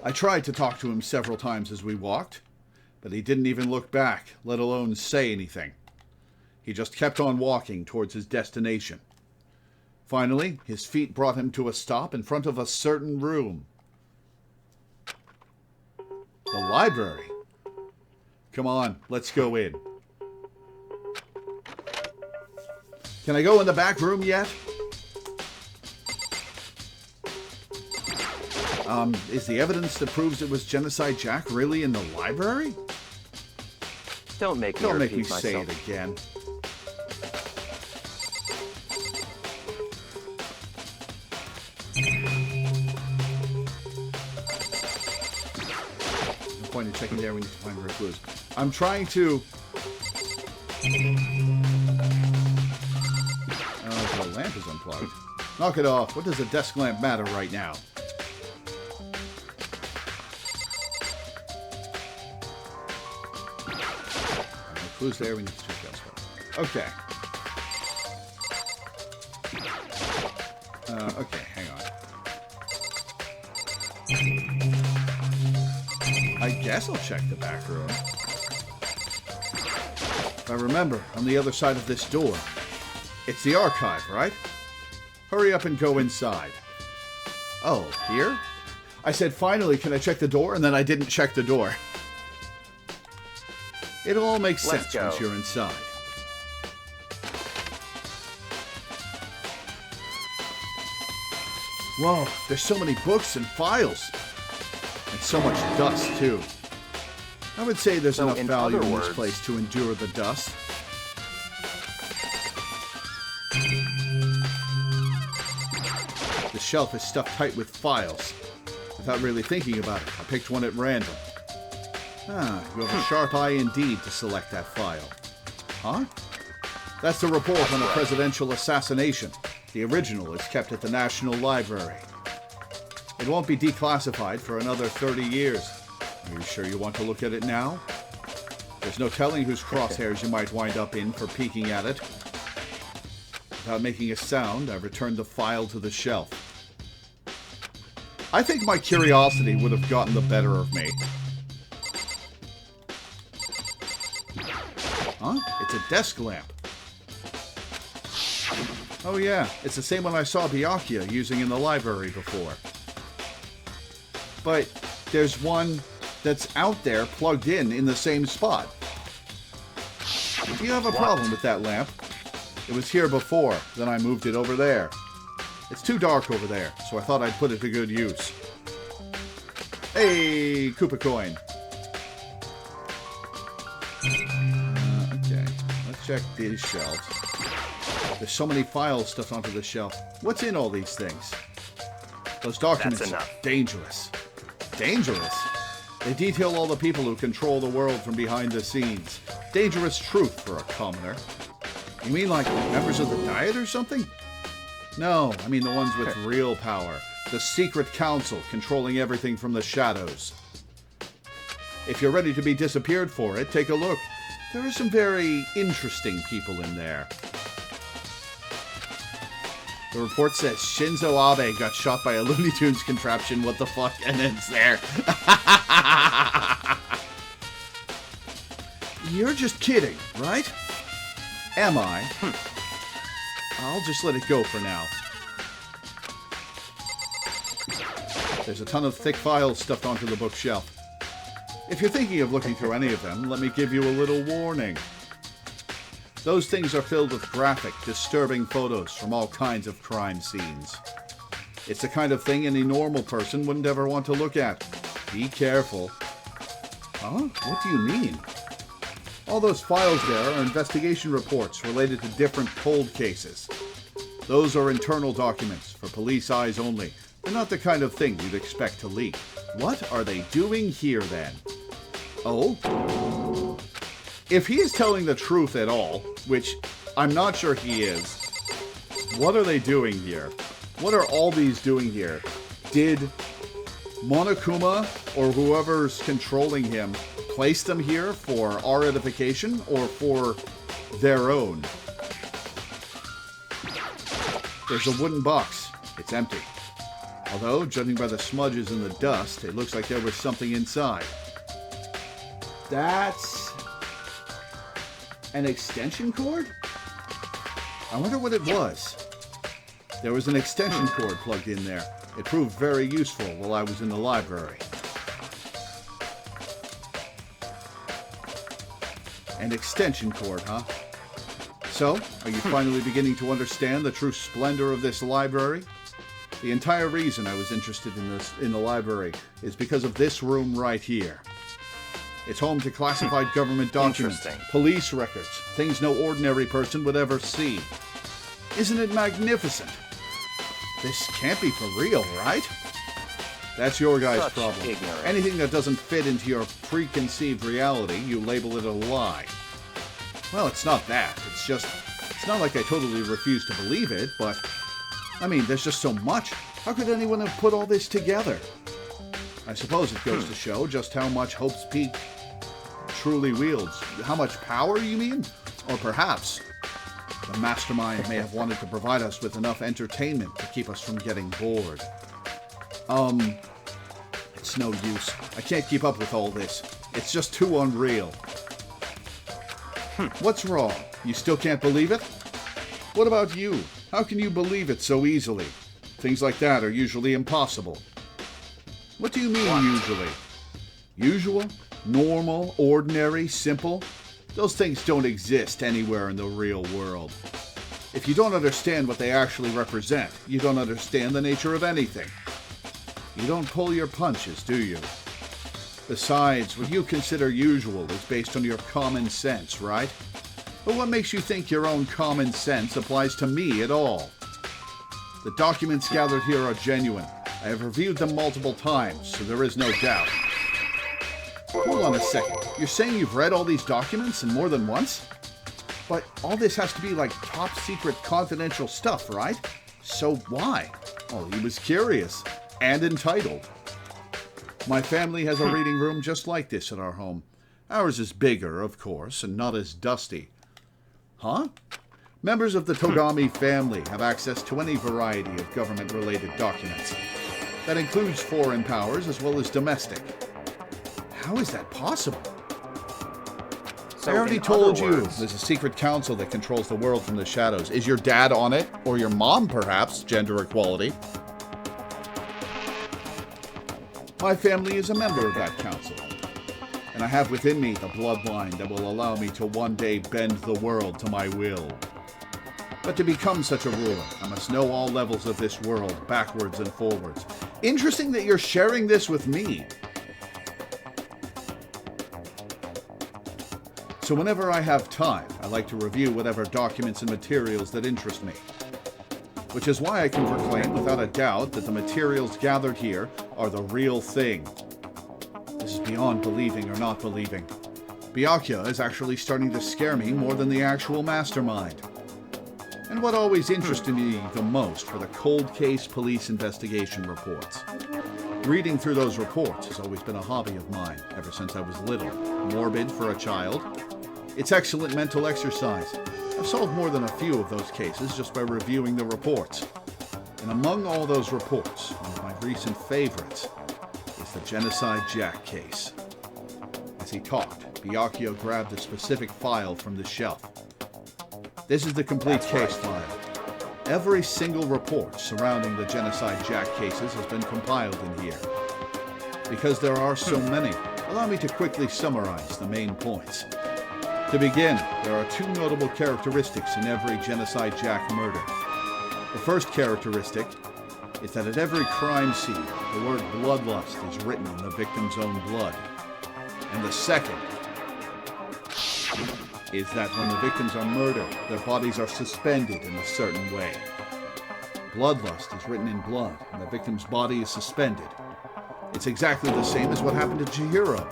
I tried to talk to him several times as we walked, but he didn't even look back, let alone say anything. He just kept on walking towards his destination. Finally, his feet brought him to a stop in front of a certain room. The library. Come on, let's go in. Can I go in the back room yet? Is the evidence that proves it was Genocide Jack really in the library? Don't make me Don't make me repeat say myself. it again. No point in checking there, we need to find rare clues. I'm trying to... Oh, the lamp is unplugged. Knock it off. What does a desk lamp matter right now? No clues there, we need to check elsewhere. Okay. Okay, hang on. I guess I'll check the back room. If I remember, on the other side of this door. It's the archive, right? Hurry up and go inside. Oh, here? I said, finally, can I check the door? And then I didn't check the door. It'll all make sense go. once you're inside. Whoa, there's so many books and files. And so much dust, too. I would say there's So enough in value other in this words- place to endure the dust. The shelf is stuffed tight with files. Without really thinking about it, I picked one at random. Ah, you have a sharp eye indeed to select that file. Huh? That's the report on a presidential assassination. The original is kept at the National Library. It won't be declassified for another 30 years. Are you sure you want to look at it now? There's no telling whose crosshairs you might wind up in for peeking at it. Without making a sound, I returned the file to the shelf. I think my curiosity would have gotten the better of me. Huh? It's a desk lamp. Oh yeah, it's the same one I saw Byakuya using in the library before. But there's one that's out there plugged in the same spot. Do you have a problem with that lamp? It was here before, then I moved it over there. It's too dark over there, so I thought I'd put it to good use. Hey, Koopa coin. Okay, let's check these shelves. There's so many files stuffed onto the shelf. What's in all these things? Those documents That's are enough. dangerous. Dangerous? They detail all the people who control the world from behind the scenes. Dangerous truth for a commoner. You mean like members of the Diet or something? No, I mean the ones with real power. The secret council controlling everything from the shadows. If you're ready to be disappeared for it, take a look. There are some very interesting people in there. The report says Shinzo Abe got shot by a Looney Tunes contraption. What the fuck? And it's there. You're just kidding, right? Am I? I'll just let it go for now. There's a ton of thick files stuffed onto the bookshelf. If you're thinking of looking through any of them, let me give you a little warning. Those things are filled with graphic, disturbing photos from all kinds of crime scenes. It's the kind of thing any normal person wouldn't ever want to look at. Be careful. Huh? What do you mean? All those files there are investigation reports related to different cold cases. Those are internal documents for police eyes only. They're not the kind of thing you'd expect to leak. What are they doing here then? Oh? If he is telling the truth at all, which I'm not sure he is, what are they doing here? What are all these doing here? Did Monokuma or whoever's controlling him place them here for our edification or for their own? There's a wooden box. It's empty. Although, judging by the smudges and the dust, it looks like there was something inside. That's an extension cord? I wonder what it was. There was an extension cord plugged in there. It proved very useful while I was in the library. An extension cord, huh? So, are you finally beginning to understand the true splendor of this library? The entire reason I was interested in the library is because of this room right here. It's home to classified government documents, Interesting. police records, things no ordinary person would ever see. Isn't it magnificent? This can't be for real, right? That's your guy's Such problem. ignorance. Anything that doesn't fit into your preconceived reality, you label it a lie. Well, it's not that. It's not like I totally refuse to believe it, but I mean, there's just so much. How could anyone have put all this together? I suppose it goes to show just how much Hope's Peak truly wields. How much power, you mean? Or perhaps the mastermind may have wanted to provide us with enough entertainment to keep us from getting bored. It's no use. I can't keep up with all this. It's just too unreal. What's wrong? You still can't believe it? What about you? How can you believe it so easily? Things like that are usually impossible. What do you mean, usually? Usual? Normal? Ordinary? Simple? Those things don't exist anywhere in the real world. If you don't understand what they actually represent, you don't understand the nature of anything. You don't pull your punches, do you? Besides, what you consider usual is based on your common sense, right? But what makes you think your own common sense applies to me at all? The documents gathered here are genuine. I have reviewed them multiple times, so there is no doubt. Hold on a second. You're saying you've read all these documents and more than once? But all this has to be like top secret confidential stuff, right? So why? Well, he was curious and entitled. My family has a reading room just like this at our home. Ours is bigger, of course, and not as dusty. Huh? Members of the Togami family have access to any variety of government-related documents. That includes foreign powers as well as domestic. How is that possible? So I already in told other you, words- there's a secret council that controls the world from the shadows. Is your dad on it? Or your mom, perhaps? Gender equality. My family is a member of that council. And I have within me the bloodline that will allow me to one day bend the world to my will. But to become such a ruler, I must know all levels of this world, backwards and forwards. Interesting that you're sharing this with me. So whenever I have time, I like to review whatever documents and materials that interest me. Which is why I can proclaim without a doubt that the materials gathered here are the real thing. This is beyond believing or not believing. Byakuya is actually starting to scare me more than the actual mastermind. And what always interested me the most were the cold case police investigation reports. Reading through those reports has always been a hobby of mine ever since I was little. Morbid for a child. It's excellent mental exercise. I've solved more than a few of those cases just by reviewing the reports. And among all those reports, one of my recent favorites is the Genocide Jack case. As he talked, Byakuya grabbed a specific file from the shelf. This is the complete case file. Every single report surrounding the Genocide Jack cases has been compiled in here. Because there are so many, allow me to quickly summarize the main points. To begin, there are two notable characteristics in every Genocide Jack murder. The first characteristic is that at every crime scene, the word bloodlust is written in the victim's own blood. And the second is that when the victims are murdered, their bodies are suspended in a certain way. Bloodlust is written in blood, and the victim's body is suspended. It's exactly the same as what happened to Chihiro.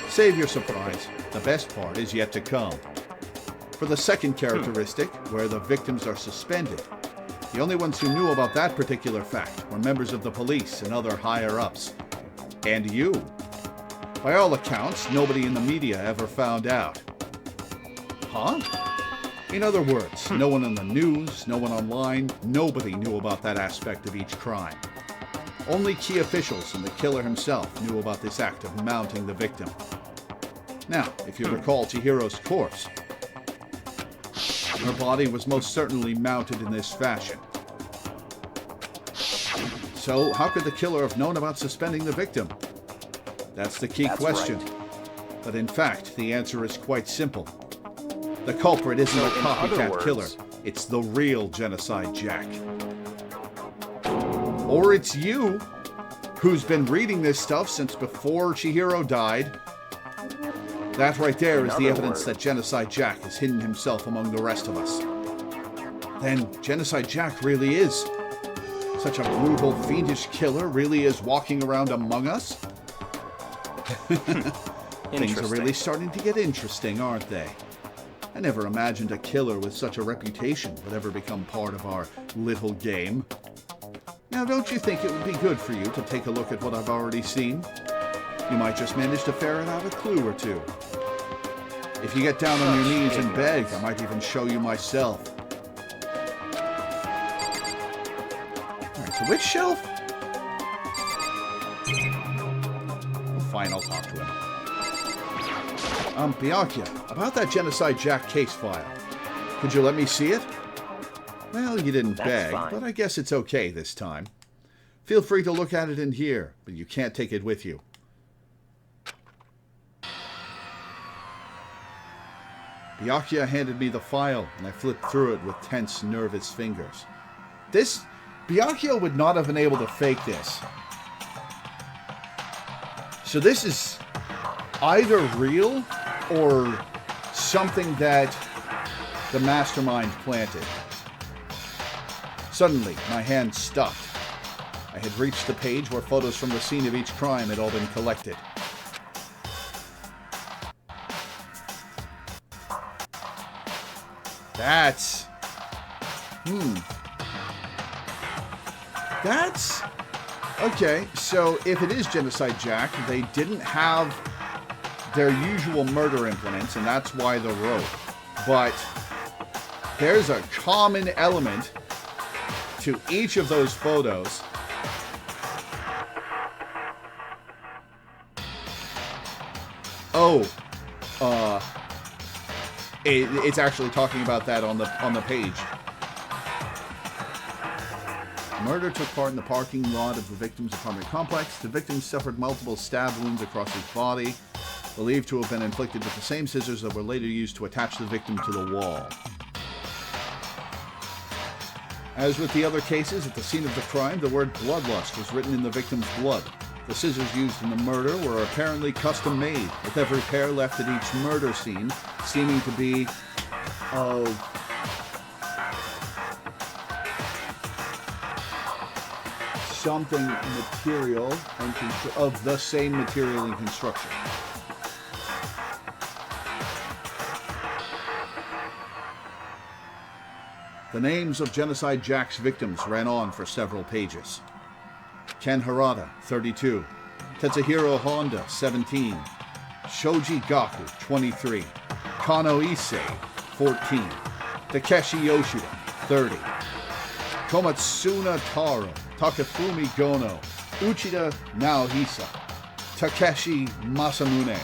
Save your surprise. The best part is yet to come. For the second characteristic, where the victims are suspended, the only ones who knew about that particular fact were members of the police and other higher-ups. And you. By all accounts, nobody in the media ever found out. Huh? In other words, no one on the news, no one online, nobody knew about that aspect of each crime. Only key officials and the killer himself knew about this act of mounting the victim. Now, if you recall Chihiro's corpse, her body was most certainly mounted in this fashion. So, how could the killer have known about suspending the victim? That's the key question. Right. But in fact, the answer is quite simple. The culprit isn't a In other copycat words- killer. It's the real Genocide Jack. Or it's you, who's been reading this stuff since before Chihiro died. That right there is the other evidence words- that Genocide Jack has hidden himself among the rest of us. Then Genocide Jack really is. Such a brutal, fiendish killer really is walking around among us? Things are really starting to get interesting, aren't they? I never imagined a killer with such a reputation would ever become part of our little game. Now, don't you think it would be good for you to take a look at what I've already seen? You might just manage to ferret out a clue or two. If you get down on your knees and beg, I might even show you myself. Alright, so which shelf? Fine, I'll talk to him. Byakuya, about that Genocide Jack case file. Could you let me see it? Well, you didn't That's beg, fine. but I guess it's okay this time. Feel free to look at it in here, but you can't take it with you. Byakuya handed me the file, and I flipped through it with tense, nervous fingers. Byakuya would not have been able to fake this. So this is either real or something that the mastermind planted. Suddenly, my hand stopped. I had reached the page where photos from the scene of each crime had all been collected. That's... That's Okay, so if it is Genocide Jack, they didn't have their usual murder implements, and that's why the rope. But there's a common element to each of those photos. Oh, it's actually talking about that on the page. Murder took part in the parking lot of the victim's apartment complex. The victim suffered multiple stab wounds across his body, believed to have been inflicted with the same scissors that were later used to attach the victim to the wall. As with the other cases, at the scene of the crime, the word bloodlust was written in the victim's blood. The scissors used in the murder were apparently custom-made, with every pair left at each murder scene seeming to be of something material and of the same material and construction. The names of Genocide Jack's victims ran on for several pages. Ken Harada, 32. Tetsuhiro Honda, 17. Shoji Gaku, 23. Kano Issei, 14. Takeshi Yoshida, 30. Komatsuna Taro, Takafumi Gono, Uchida Naohisa, Takeshi Masamune,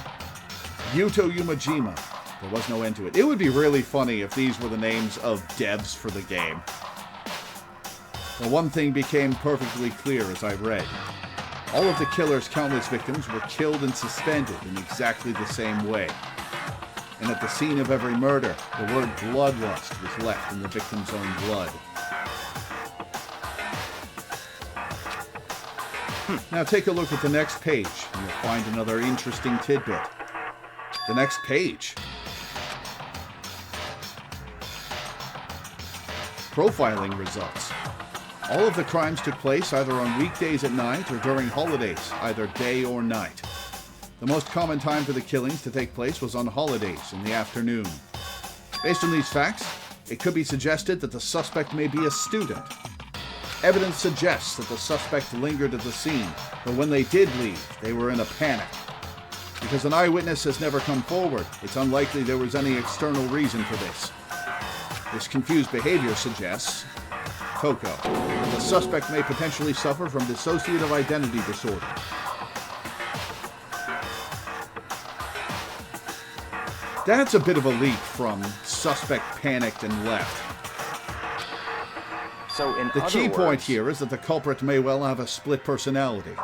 Yuto Yumajima. There was no end to it. It would be really funny if these were the names of devs for the game. Well, one thing became perfectly clear as I read. All of the killer's countless victims were killed and suspended in exactly the same way. And at the scene of every murder, the word bloodlust was left in the victim's own blood. Now take a look at the next page, and you'll find another interesting tidbit. The next page. Profiling results. All of the crimes took place either on weekdays at night or during holidays, either day or night. The most common time for the killings to take place was on holidays in the afternoon. Based on these facts, it could be suggested that the suspect may be a student. Evidence suggests that the suspect lingered at the scene, but when they did leave, they were in a panic. Because an eyewitness has never come forward, it's unlikely there was any external reason for this. This confused behavior suggests, Coco, that the suspect may potentially suffer from dissociative identity disorder. That's a bit of a leap from suspect panicked and left. So in The other key words, point here is that the culprit may well have a split personality.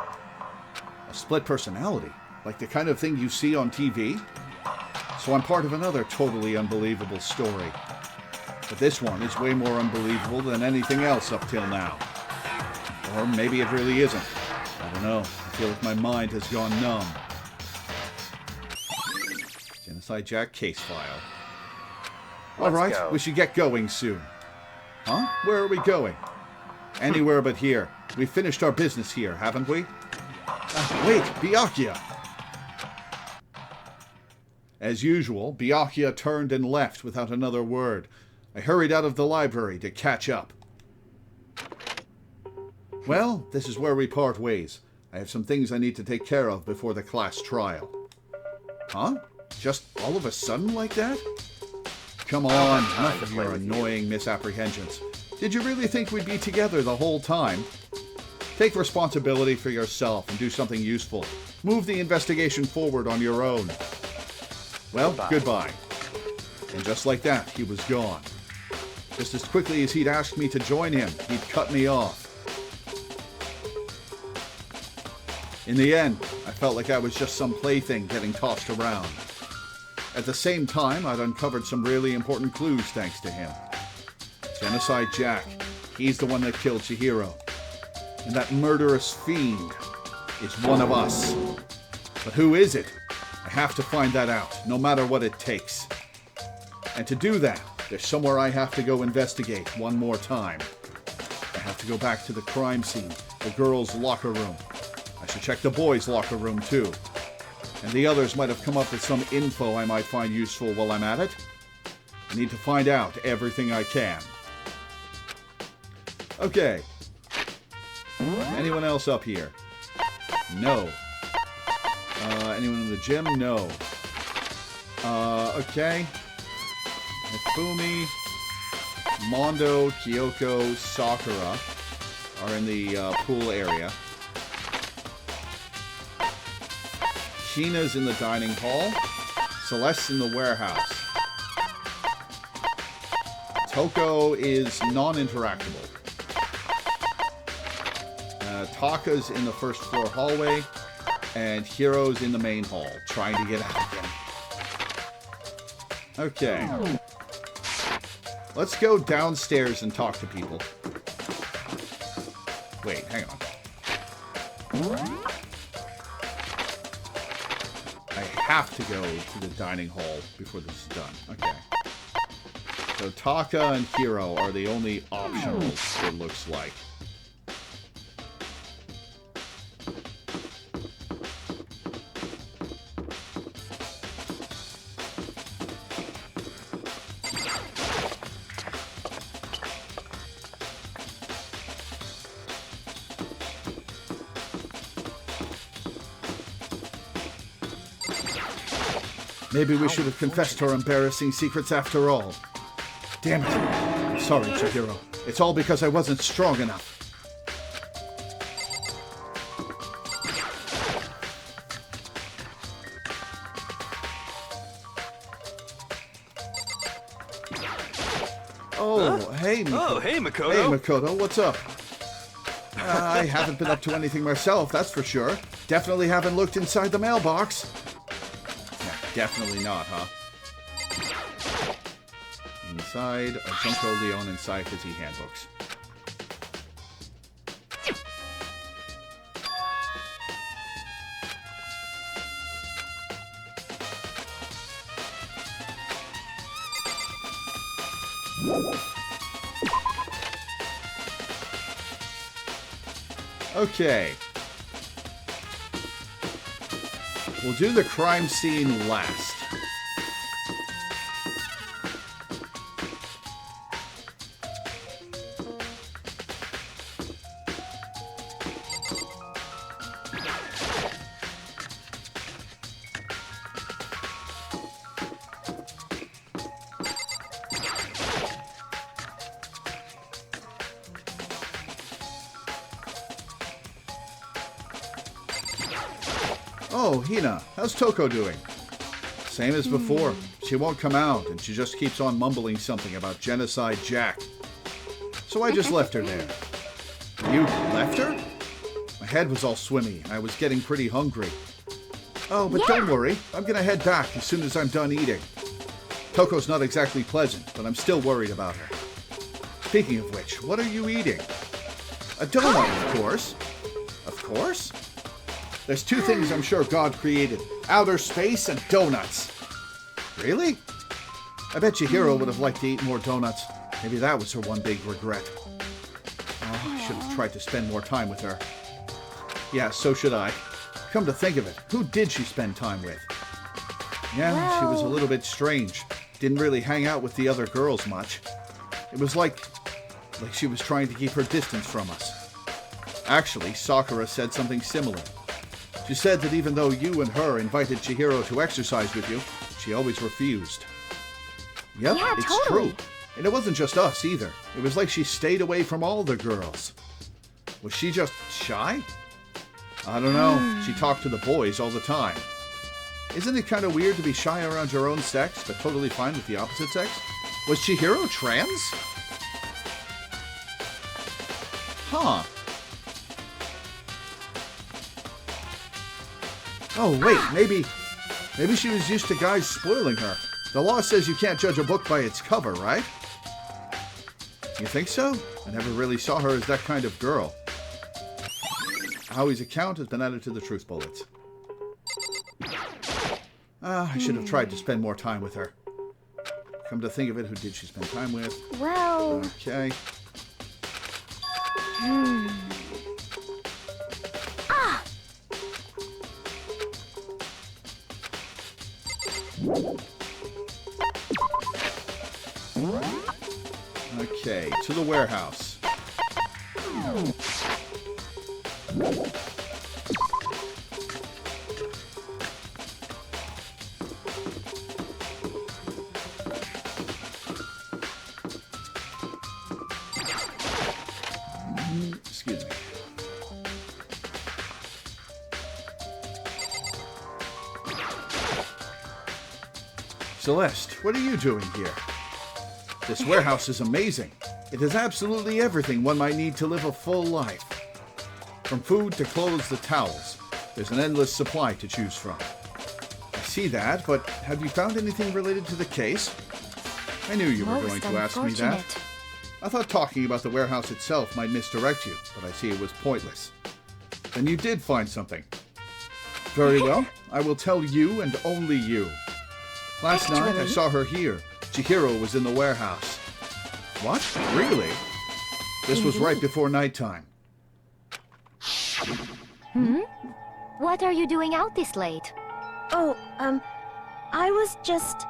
A split personality? Like the kind of thing you see on TV? So I'm part of another totally unbelievable story. But this one is way more unbelievable than anything else up till now. Or maybe it really isn't. I don't know. I feel like my mind has gone numb. Genocide Jack case file. Alright, go. we should get going soon. Huh? Where are we going? Anywhere but here. We finished our business here, haven't we? Wait, Byakuya! As usual, Byakuya turned and left without another word. I hurried out of the library to catch up. Well, this is where we part ways. I have some things I need to take care of before the class trial. Huh? Just all of a sudden like that? Come on, enough of your annoying misapprehensions. Did you really think we'd be together the whole time? Take responsibility for yourself and do something useful. Move the investigation forward on your own. Well, goodbye. And just like that, he was gone. Just as quickly as he'd asked me to join him, he'd cut me off. In the end, I felt like I was just some plaything getting tossed around. At the same time, I'd uncovered some really important clues thanks to him. Genocide Jack, he's the one that killed Chihiro. And that murderous fiend is one of us. But who is it? I have to find that out, no matter what it takes. And to do that, there's somewhere I have to go investigate one more time. I have to go back to the crime scene, the girls' locker room. I should check the boys' locker room too. And the others might have come up with some info I might find useful while I'm at it. I need to find out everything I can. Okay. Anyone else up here? No. Anyone in the gym? No. Okay. Hifumi, Mondo, Kyoko, Sakura are in the pool area. Hina's in the dining hall. Celeste's in the warehouse. Toko is non-interactable. Taka's in the first floor hallway. And Hiro's in the main hall, trying to get out again. Okay. Let's go downstairs and talk to people. Wait, hang on. I have to go to the dining hall before this is done. Okay. So Taka and Hiro are the only optionals, it looks like. Maybe we should have confessed our embarrassing secrets after all. Damn it. I'm sorry, Chihiro. It's all because I wasn't strong enough. Oh, hey, Makoto. Oh, hey, Makoto. Hey, Makoto, what's up? I haven't been up to anything myself, that's for sure. Definitely haven't looked inside the mailbox. Yeah, definitely not, huh? Inside, a Junko Leon and Psychizy handbooks. Okay. We'll do the crime scene last. Oh, Hina, how's Toko doing? Same as before. She won't come out, and she just keeps on mumbling something about Genocide Jack. So I just left her there. You left her? My head was all swimmy, and I was getting pretty hungry. Oh, but don't worry. I'm gonna head back as soon as I'm done eating. Toko's not exactly pleasant, but I'm still worried about her. Speaking of which, what are you eating? A donut, of course. Of course? There's two things I'm sure God created. Outer space and donuts. Really? I bet Chihiro would have liked to eat more donuts. Maybe that was her one big regret. Oh, I should have tried to spend more time with her. Yeah, so should I. Come to think of it, who did she spend time with? Yeah, she was a little bit strange. Didn't really hang out with the other girls much. It was like she was trying to keep her distance from us. Actually, Sakura said something similar. She said that even though you and her invited Chihiro to exercise with you, she always refused. Yep, Yeah, it's totally. true. And it wasn't just us either. It was like she stayed away from all the girls. Was she just shy? I don't know. She talked to the boys all the time. Isn't it kind of weird to be shy around your own sex, but totally fine with the opposite sex? Was Chihiro trans? Huh. Oh, wait, maybe she was used to guys spoiling her. The law says you can't judge a book by its cover, right? You think so? I never really saw her as that kind of girl. Howie's account has been added to the truth bullets. I should have tried to spend more time with her. Come to think of it, who did she spend time with? Well... Okay. Okay, to the warehouse. Excuse me. Celeste, what are you doing here? This warehouse is amazing. It has absolutely everything one might need to live a full life. From food to clothes to towels, there's an endless supply to choose from. I see that, but have you found anything related to the case? I knew you were going to ask me that. I thought talking about the warehouse itself might misdirect you, but I see it was pointless. Then you did find something. Very well, I will tell you and only you. Last night I saw her here. Chihiro was in the warehouse. What? Really? This was right before nighttime. What are you doing out this late? Oh, I was just...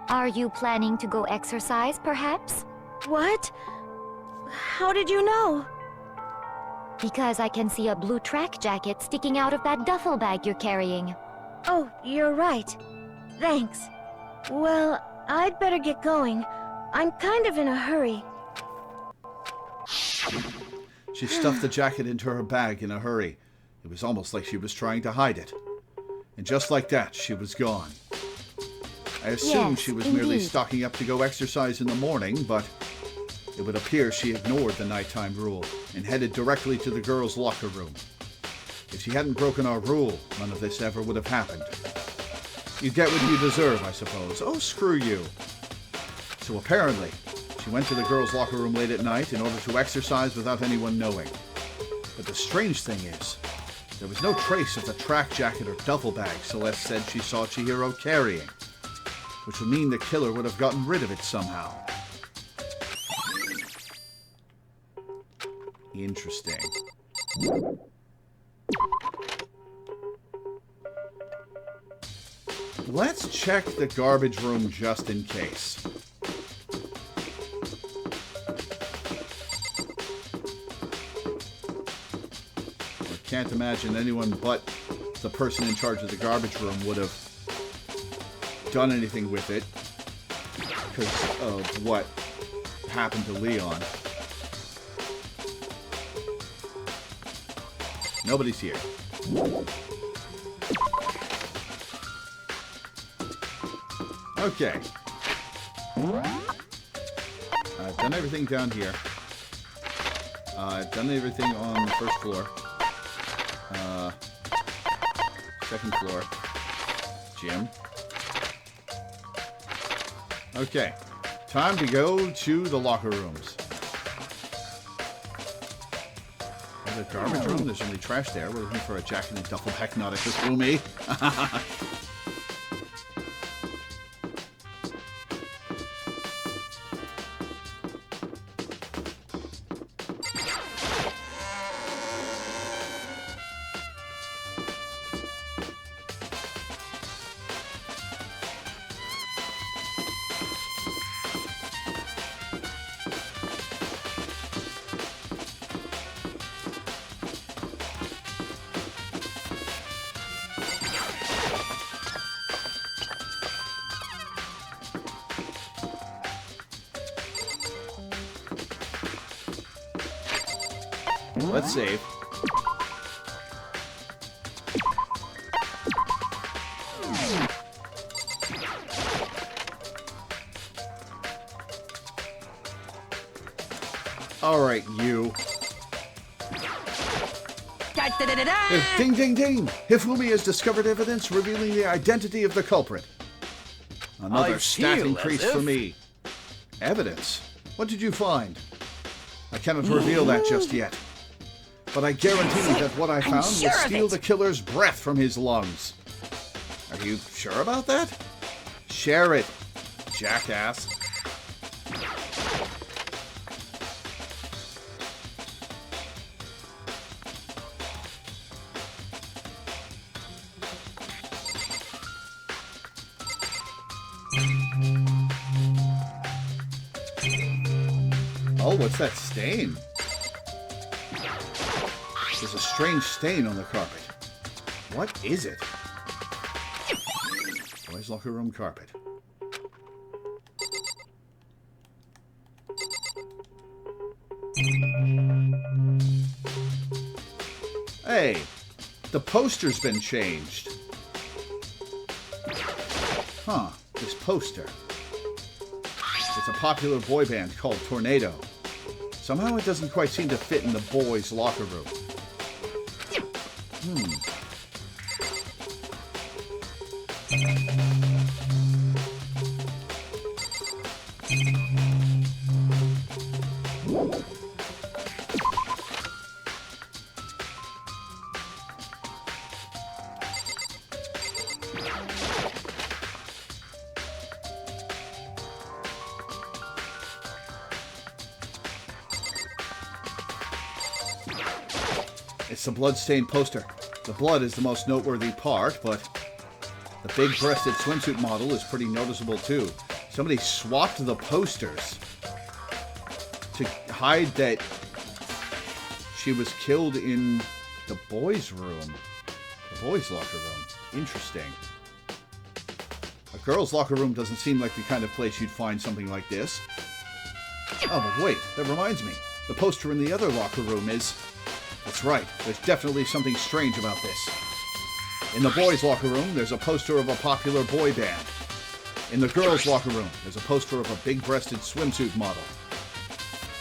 Are you planning to go exercise, perhaps? What? How did you know? Because I can see a blue track jacket sticking out of that duffel bag you're carrying. Oh, you're right. Thanks. Well, I'd better get going. I'm kind of in a hurry. She stuffed the jacket into her bag in a hurry. It was almost like she was trying to hide it. And just like that, she was gone. I assumed Yes, she was merely indeed. stocking up to go exercise in the morning, but it would appear she ignored the nighttime rule and headed directly to the girls' locker room. If she hadn't broken our rule, none of this ever would have happened. You get what you deserve, I suppose. Oh, screw you. So apparently, she went to the girls' locker room late at night in order to exercise without anyone knowing. But the strange thing is, there was no trace of the track jacket or duffel bag Celeste said she saw Chihiro carrying, which would mean the killer would have gotten rid of it somehow. Interesting. Let's check the garbage room just in case. I can't imagine anyone but the person in charge of the garbage room would have done anything with it because of what happened to Leon. Nobody's here. Okay. I've done everything down here. I've done everything on the first floor. Second floor. Gym. Okay. Time to go to the locker rooms. The garbage room, there's only trash there. We're looking for a jacket and duffel bag, not a Kasumi. Let's save. Alright, you. Ding, ding, ding! Hifumi has discovered evidence revealing the identity of the culprit. Another stat increase for me. Evidence? What did you find? I cannot reveal that just yet. But I guarantee that what I found will steal the killer's breath from his lungs. Are you sure about that? Share it, jackass. Oh, what's that stain? There's a strange stain on the carpet. What is it? Boys' locker room carpet. Hey, the poster's been changed. Huh, this poster. It's a popular boy band called Tornado. Somehow it doesn't quite seem to fit in the boys' locker room. It's the blood-stained poster. The blood is the most noteworthy part, but the big-breasted swimsuit model is pretty noticeable too. Somebody swapped the posters to hide that she was killed in the boys' room. The boys' locker room. Interesting. A girls' locker room doesn't seem like the kind of place you'd find something like this. Oh, but wait, that reminds me. The poster in the other locker room is... That's right, there's definitely something strange about this. In the boys' locker room, there's a poster of a popular boy band. In the girls' locker room, there's a poster of a big-breasted swimsuit model.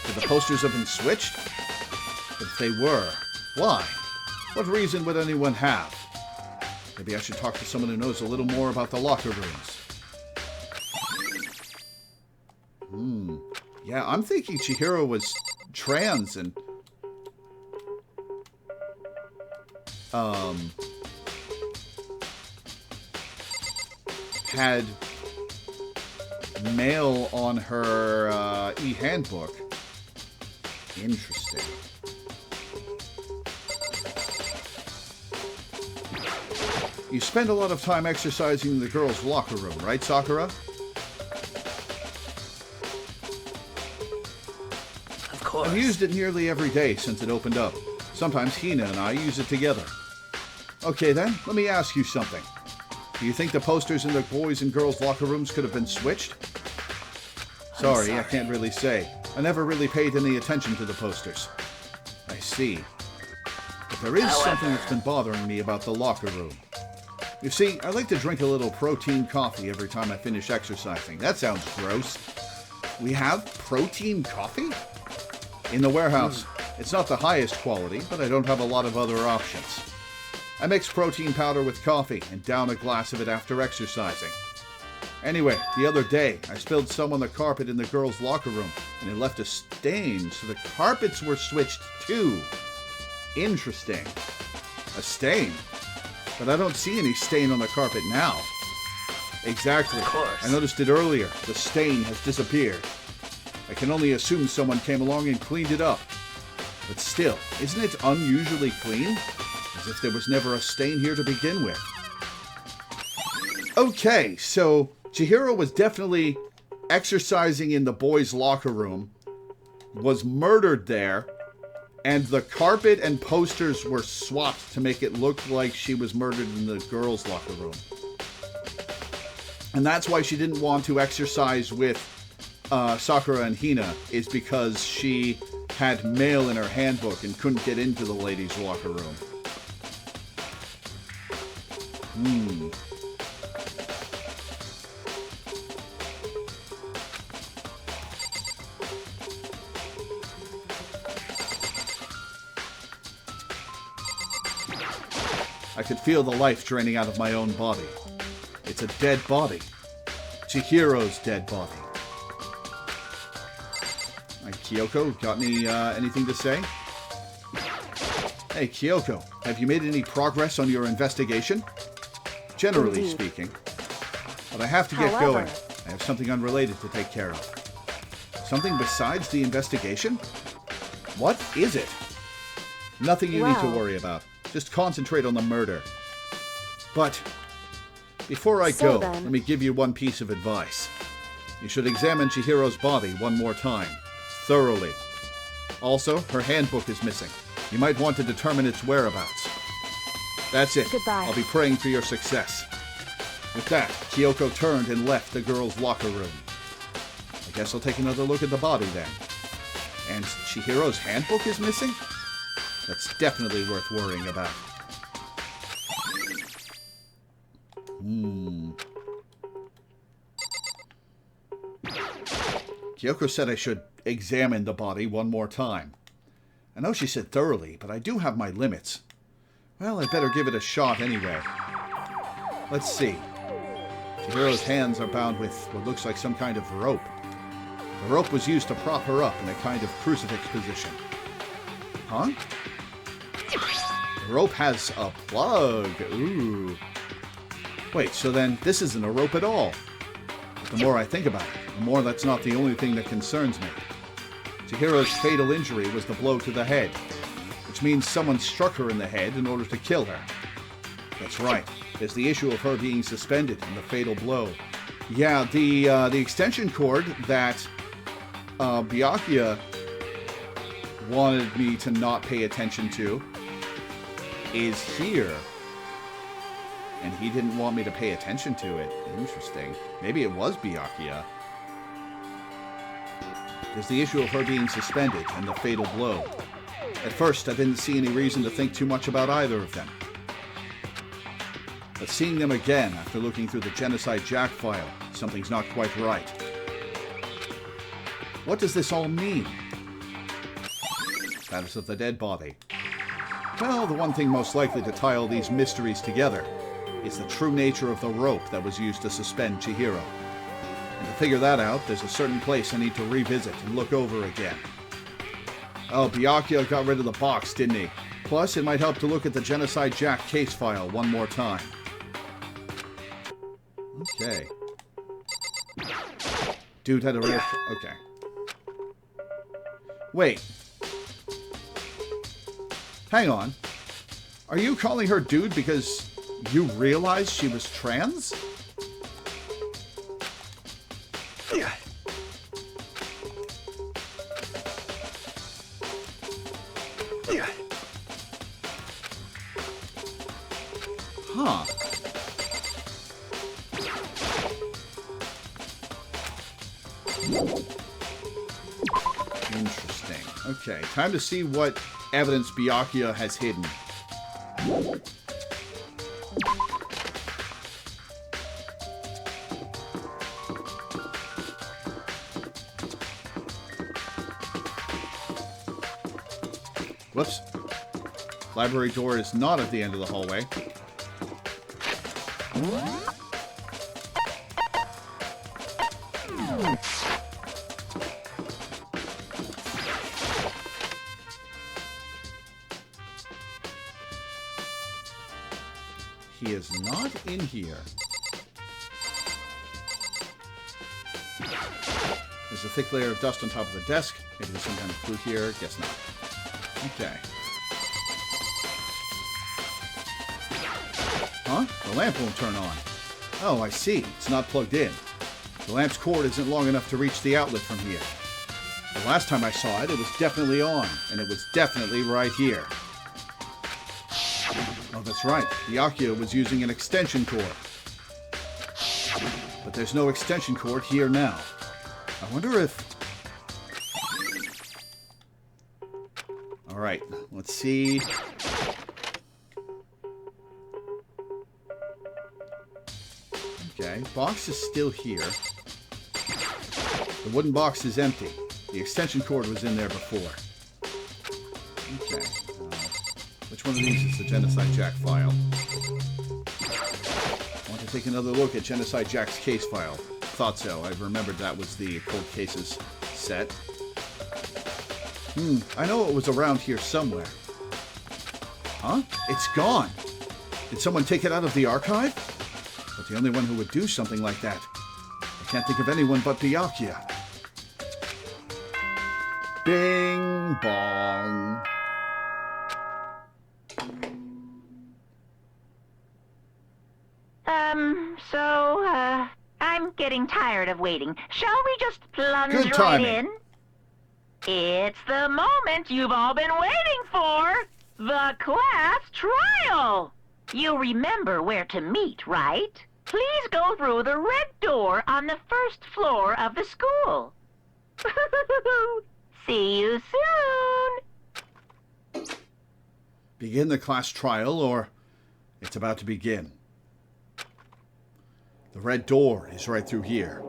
Could the posters have been switched? But if they were, why? What reason would anyone have? Maybe I should talk to someone who knows a little more about the locker rooms. Yeah, I'm thinking Chihiro was trans and... had mail on her e-handbook. Interesting. You spend a lot of time exercising in the girls' locker room, right, Sakura? Of course. I've used it nearly every day since it opened up. Sometimes Hina and I use it together. Okay then, let me ask you something. Do you think the posters in the boys' and girls' locker rooms could have been switched? Sorry, I can't really say. I never really paid any attention to the posters. I see. But there is something that's been bothering me about the locker room. You see, I like to drink a little protein coffee every time I finish exercising. That sounds gross. We have protein coffee? In the warehouse. It's not the highest quality, but I don't have a lot of other options. I mix protein powder with coffee and down a glass of it after exercising. Anyway, the other day, I spilled some on the carpet in the girls' locker room, and it left a stain, so the carpets were switched too. Interesting. A stain? But I don't see any stain on the carpet now. Exactly. Of course. I noticed it earlier. The stain has disappeared. I can only assume someone came along and cleaned it up. But still, isn't it unusually clean? As if there was never a stain here to begin with. Okay, so Chihiro was definitely exercising in the boys' locker room, was murdered there, and the carpet and posters were swapped to make it look like she was murdered in the girls' locker room. And that's why she didn't want to exercise with Sakura and Hina, is because she had mail in her handbook and couldn't get into the ladies' locker room. I could feel the life draining out of my own body. It's a dead body. Chihiro's dead body. Kyoko, got anything to say? Hey, Kyoko, have you made any progress on your investigation? Generally speaking. But I have to get going. I have something unrelated to take care of. Something besides the investigation? What is it? Nothing you need to worry about. Just concentrate on the murder. But before I go, let me give you one piece of advice. You should examine Chihiro's body one more time. Thoroughly. Also, her handbook is missing. You might want to determine its whereabouts. That's it. Goodbye. I'll be praying for your success. With that, Kyoko turned and left the girls' locker room. I guess I'll take another look at the body then. And Chihiro's handbook is missing? That's definitely worth worrying about. Kyoko said I should examine the body one more time. I know she said thoroughly, but I do have my limits. Well, I'd better give it a shot anyway. Let's see. Chihiro's hands are bound with what looks like some kind of rope. The rope was used to prop her up in a kind of crucifix position. Huh? The rope has a plug. Ooh. Wait, so then this isn't a rope at all. But the more I think about it, the more that's not the only thing that concerns me. Chihiro's fatal injury was the blow to the head, which means someone struck her in the head in order to kill her. That's right. There's the issue of her being suspended in the fatal blow. Yeah, the extension cord that Byakuya wanted me to not pay attention to is here. And he didn't want me to pay attention to it. Interesting. Maybe it was Byakuya. There's the issue of her being suspended and the fatal blow. At first, I didn't see any reason to think too much about either of them. But seeing them again after looking through the Genocide Jack file, something's not quite right. What does this all mean? Status of the dead body. Well, the one thing most likely to tie all these mysteries together is the true nature of the rope that was used to suspend Chihiro. And to figure that out, there's a certain place I need to revisit and look over again. Oh, Byakuya got rid of the box, didn't he? Plus, it might help to look at the Genocide Jack case file one more time. Okay. Dude had a real... Okay. Wait. Hang on. Are you calling her dude because you realized she was trans? Huh. Interesting. Okay, time to see what evidence Byakuya has hidden. Whoops. Library door is not at the end of the hallway. He is not in here. There's a thick layer of dust on top of the desk. Maybe there's some kind of clue here. Guess not. Okay. Huh? The lamp won't turn on. Oh, I see. It's not plugged in. The lamp's cord isn't long enough to reach the outlet from here. The last time I saw it, it was definitely on, and it was definitely right here. Oh, that's right. Byakuya was using an extension cord. But there's no extension cord here now. I wonder if... Alright, let's see... Okay, box is still here. The wooden box is empty. The extension cord was in there before. Okay. Which one of these is the Genocide Jack file? I want to take another look at Genocide Jack's case file. Thought so. I remembered that was the Cold Cases set. I know it was around here somewhere. Huh? It's gone! Did someone take it out of the archive? But the only one who would do something like that. I can't think of anyone but Byakuya. Bing bong. I'm getting tired of waiting. Shall we just plunge Good right timing. in? It's the moment you've all been waiting for. The class trial. You remember where to meet, right? Please go through the red door on the first floor of the school. See you soon. Begin the class trial, or it's about to begin. The red door is right through here.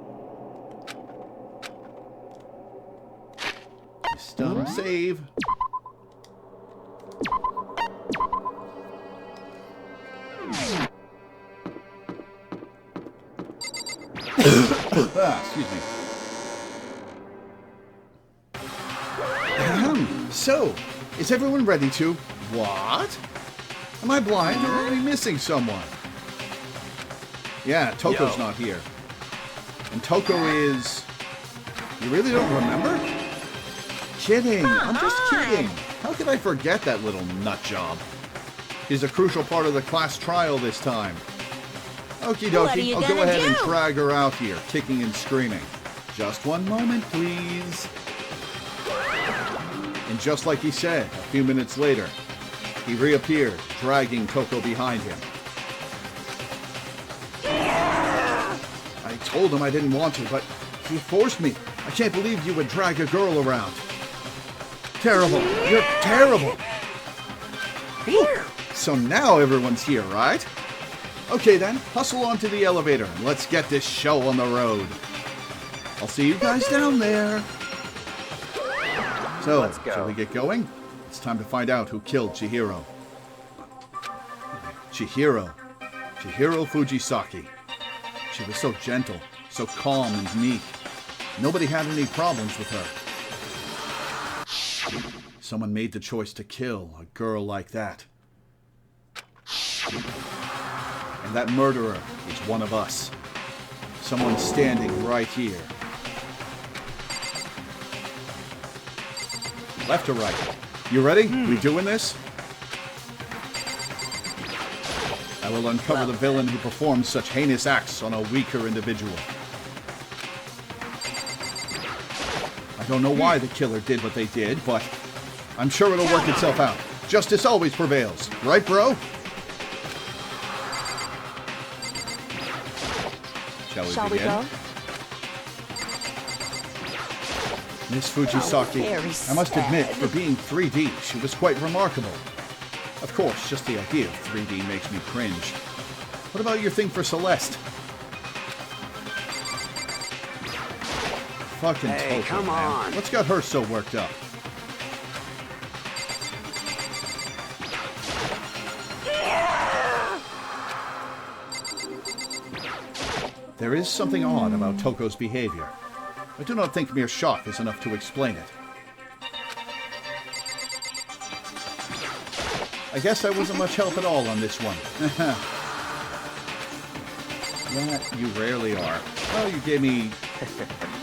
System save. Excuse me. So, is everyone ready to... What? Am I blind or are we missing someone? Yeah, Toko's not here. And Toko is... You really don't remember? Kidding. I'm just kidding. How could I forget that little nut job? She's a crucial part of the class trial this time. Okie dokie, I'll go ahead and drag her out here, kicking and screaming. Just one moment, please. And just like he said, a few minutes later, he reappeared, dragging Toko behind him. I told him I didn't want to, but he forced me. I can't believe you would drag a girl around. Terrible. You're terrible. So now everyone's here, right? Okay then, hustle onto the elevator and let's get this show on the road. I'll see you guys down there. So, Let's go. shall we get going? It's time to find out who killed Chihiro. Chihiro Fujisaki. She was so gentle, so calm and meek. Nobody had any problems with her. Someone made the choice to kill a girl like that. And that murderer is one of us. Someone standing right here. Left or right? You ready? We doing this? I will uncover the villain who performs such heinous acts on a weaker individual. I don't know why the killer did what they did, but I'm sure it'll work itself out. Justice always prevails. Right, bro? Shall we begin? Miss Fujisaki, I must admit, for being 3D, she was quite remarkable. Of course, just the idea of 3D makes me cringe. What about your thing for Celeste? Fucking Toko, come man. on. What's got her so worked up? There is something odd about Toko's behavior. I do not think mere shock is enough to explain it. I guess I wasn't much help at all on this one. That you rarely are. Well, you gave me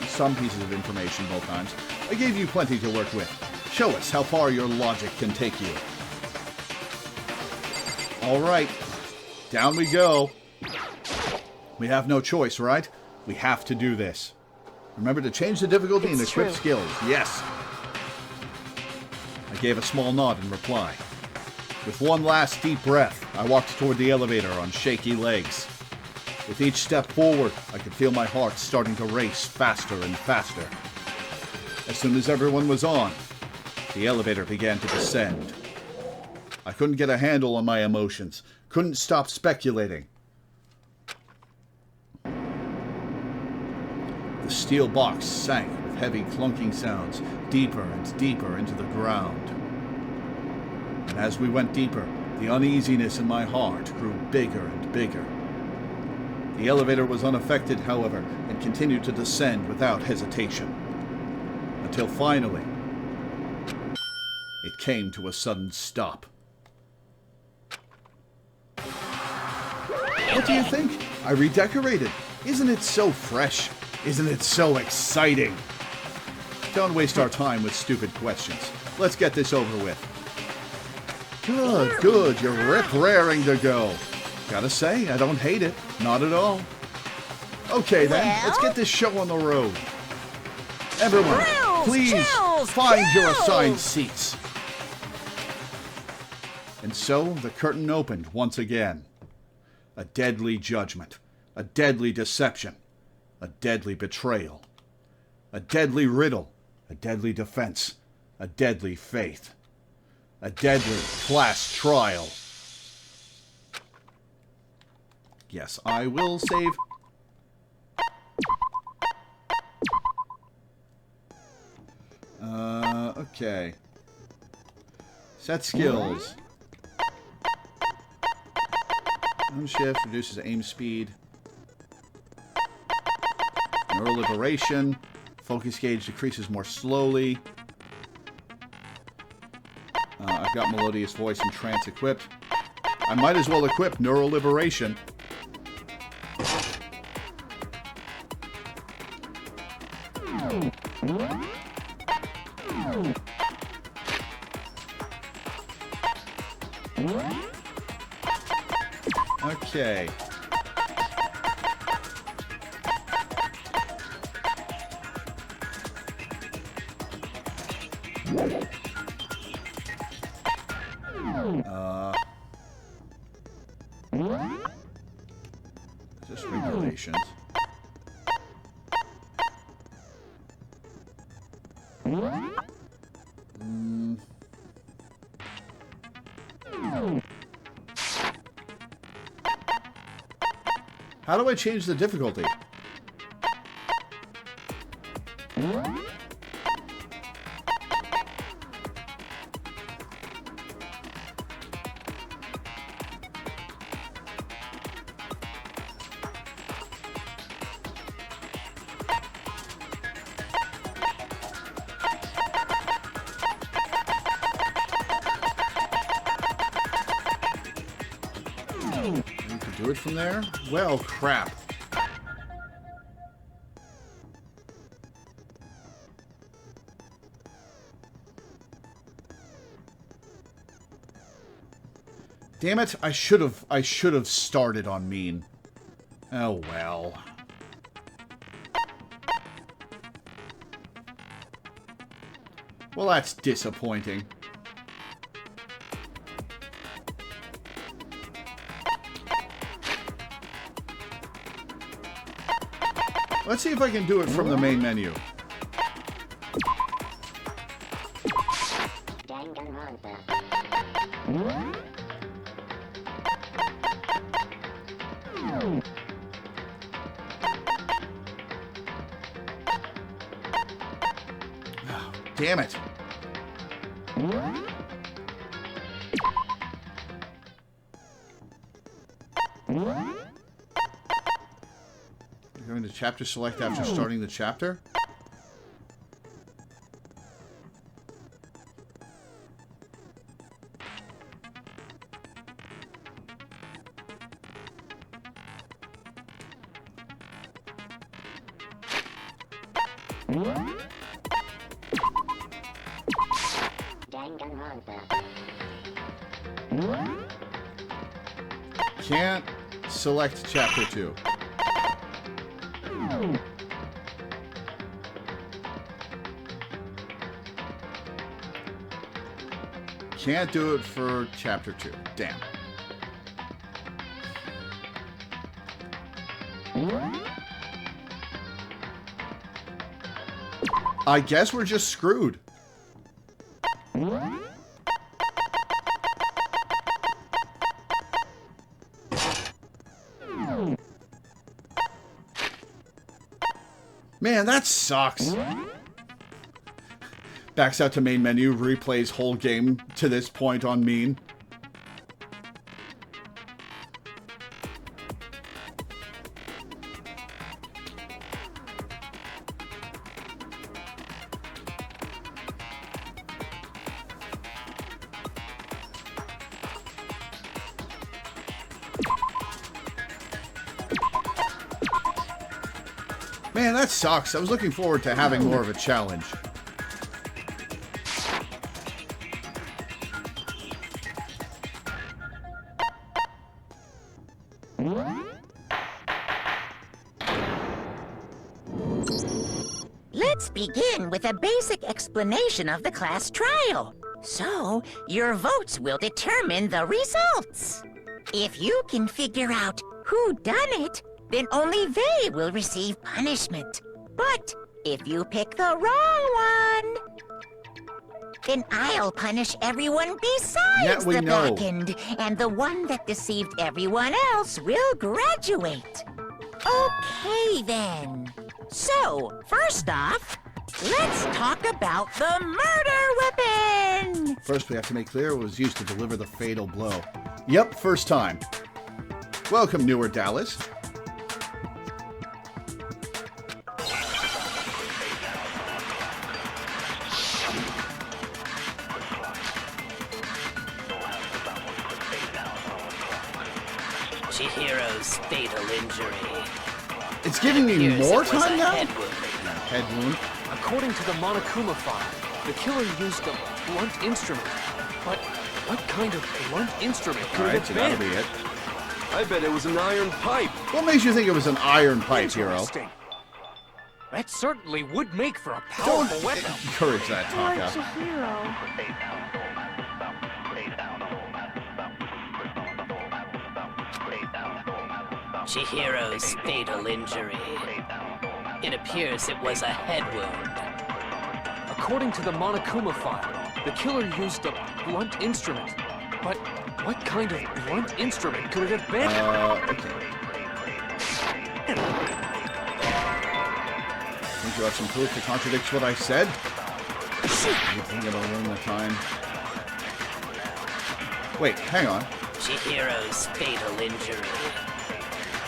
some pieces of information both times. I gave you plenty to work with. Show us how far your logic can take you. All right. Down we go. We have no choice, right? We have to do this. Remember to change the difficulty and equip skills. Yes. I gave a small nod in reply. With one last deep breath, I walked toward the elevator on shaky legs. With each step forward, I could feel my heart starting to race faster and faster. As soon as everyone was on, the elevator began to descend. I couldn't get a handle on my emotions, couldn't stop speculating. The steel box sank with heavy clunking sounds, deeper and deeper into the ground. And as we went deeper, the uneasiness in my heart grew bigger and bigger. The elevator was unaffected, however, and continued to descend without hesitation. Until finally, it came to a sudden stop. What do you think? I redecorated. Isn't it so fresh? Isn't it so exciting? Don't waste our time with stupid questions. Let's get this over with. Good, good. You're rip-raring to go. Gotta say, I don't hate it. Not at all. Okay then, let's get this show on the road. Everyone, Please find your assigned seats. And so the curtain opened once again. A deadly judgment, a deadly deception, a deadly betrayal, a deadly riddle, a deadly defense, a deadly faith, a deadly class trial. Yes, I will save. Okay. Set skills. Shift reduces aim speed. Neural liberation. Focus gauge decreases more slowly. I've got melodious voice and trance equipped. I might as well equip neural liberation. Okay. Just regulations. How do I change the difficulty? You can do it from there? Well, crap. Damn it, I should have started on mean. Oh well. Well, that's disappointing. Let's see if I can do it from the main menu. Danganronpa. Oh, damn it. You're going to chapter select after starting the chapter? Danganronpa. Can't select chapter 2. Can't do it for chapter 2. Damn. I guess we're just screwed. Man, that sucks. Backs out to main menu, replays whole game to this point on mean. Man, that sucks. I was looking forward to having more of a challenge. Let's begin with a basic explanation of the class trial. So, your votes will determine the results. If you can figure out who done it, then only they will receive punishment. But if you pick the wrong one, then I'll punish everyone besides we the know. blackened, and the one that deceived everyone else will graduate. Okay, then. So, first off, let's talk about the murder weapon! First, we have to make clear it was used to deliver the fatal blow. Yep, first time. Welcome, newer Dallas. Chihiro's fatal injury. It's giving me Appears more it was time a now? head wound. Head wound. According to the Monokuma file, the killer used a blunt instrument. But what kind of blunt instrument could Alright, it so have that'll been? be it. I bet it was an iron pipe. What makes you think it was an iron pipe, hero? Interesting. That certainly would make for a Don't powerful weapon. encourage that Poor talk. Chihiro. Chihiro's fatal injury. It appears it was a head wound. According to the Monokuma file, the killer used a blunt instrument. But what kind of blunt instrument could it have been? Okay. Think you have some proof that contradicts what I said? You think it'll win the time? Wait, hang on. Chihiro's fatal injury.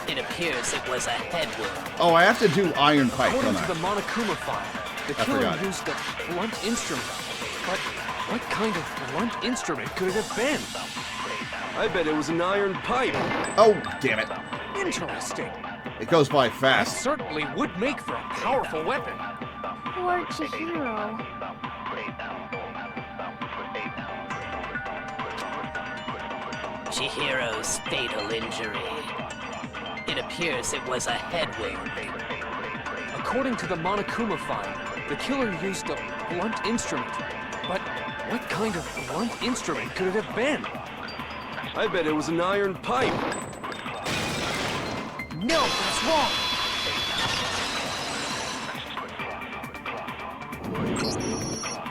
It appears it was a head wound. Oh, I have to do iron pipe, According don't to the I? Monokuma file, the I killer forgot. used a blunt instrument. But what kind of blunt instrument could it have been? I bet it was an iron pipe. Oh, damn it. Interesting. It goes by That fast. certainly would make for a powerful weapon. Poor Chihiro. Chihiro's fatal injury. It appears it was a head wound. According to the Monokuma file, the killer used a blunt instrument. But what kind of blunt instrument could it have been? I bet it was an iron pipe. No, that's wrong.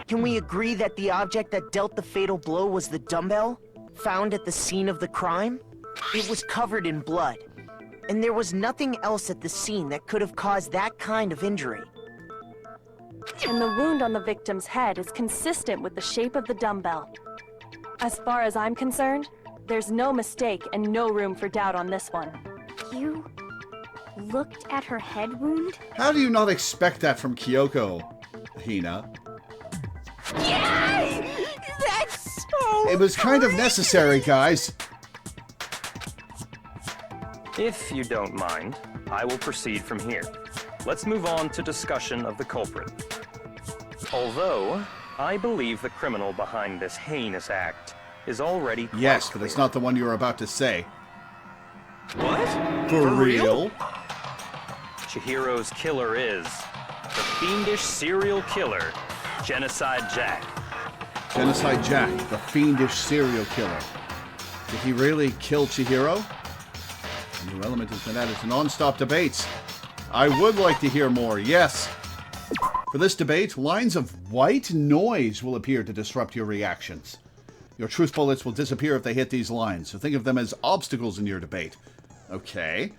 Can we agree that the object that dealt the fatal blow was the dumbbell, found at the scene of the crime? It was covered in blood, and there was nothing else at the scene that could have caused that kind of injury. And the wound on the victim's head is consistent with the shape of the dumbbell. As far as I'm concerned, there's no mistake and no room for doubt on this one. You looked at her head wound? How do you not expect that from Kyoko, Hina? Yay! That's so It was kind of necessary, guys. If you don't mind, I will proceed from here. Let's move on to discussion of the culprit. Although, I believe the criminal behind this heinous act is already quite Yes, but it's clear. not the one you were about to say. What? For real? Chihiro's killer is the fiendish serial killer, Genocide Jack. Genocide Jack, the fiendish serial killer. Did he really kill Chihiro? A new element has been added to non-stop debates. I would like to hear more, yes. For this debate, lines of white noise will appear to disrupt your reactions. Your truth bullets will disappear if they hit these lines, so think of them as obstacles in your debate. Okay,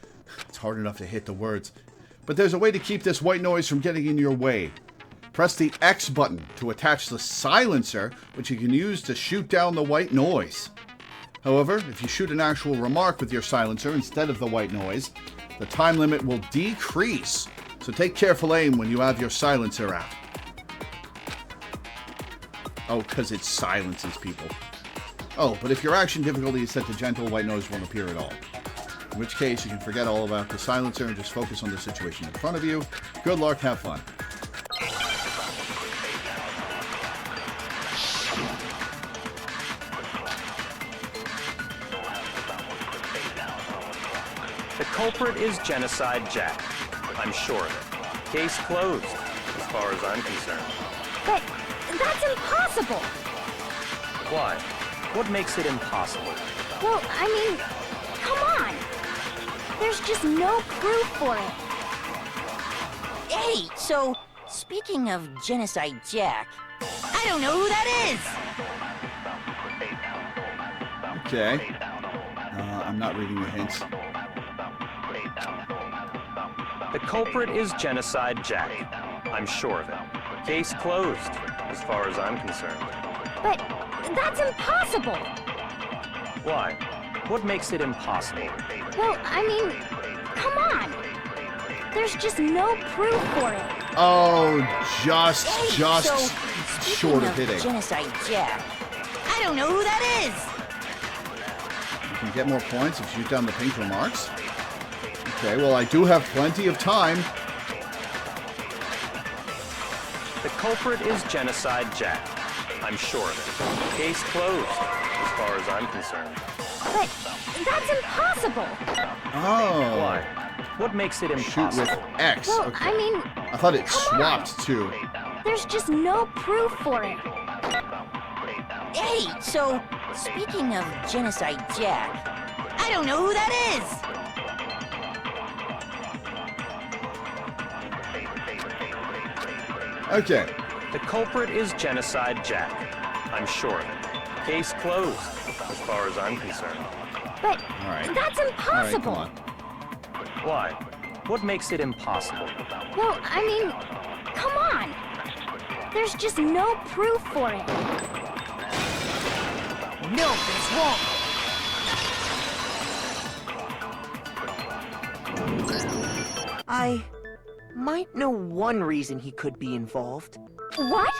it's hard enough to hit the words, but there's a way to keep this white noise from getting in your way. Press the X button to attach the silencer, which you can use to shoot down the white noise. However, if you shoot an actual remark with your silencer instead of the white noise, the time limit will decrease. So take careful aim when you have your silencer out. Oh, because it silences people. Oh, but if your action difficulty is set to gentle, white noise won't appear at all. In which case, you can forget all about the silencer and just focus on the situation in front of you. Good luck, have fun. The culprit is Genocide Jack. I'm sure of it. Case closed. far as I'm concerned. But that's impossible! Why? What makes it impossible? Well, I mean, come on! There's just no proof for it. Hey, so, speaking of Genocide Jack, I don't know who that is! Okay. I'm not reading the hints. The culprit is Genocide Jack. I'm sure of it. Case closed, as far as I'm concerned. But that's impossible! Why? What makes it impossible? Well, I mean, come on! There's just no proof for it. Oh, just So, short of speaking hitting. Genocide Jack, I don't know who that is! You can get more points if you shoot down the pink remarks. Okay, well, I do have plenty of time. The culprit is Genocide Jack. I'm sure of it. Case closed, as far as I'm concerned. But that's impossible! Oh. Why? What makes it Shoot impossible? with X. Well, Okay. I mean, I thought it come on. swapped to. there's just no proof for it. Hey, so, speaking of Genocide Jack, I don't know who that is! Okay. The culprit is Genocide Jack. I'm sure of it. Case closed, as far as I'm concerned. But All right. that's All right, impossible! come on. Why? What makes it impossible? Well, I mean, come on! There's just no proof for it. No, that's wrong! I might know one reason he could be involved. What?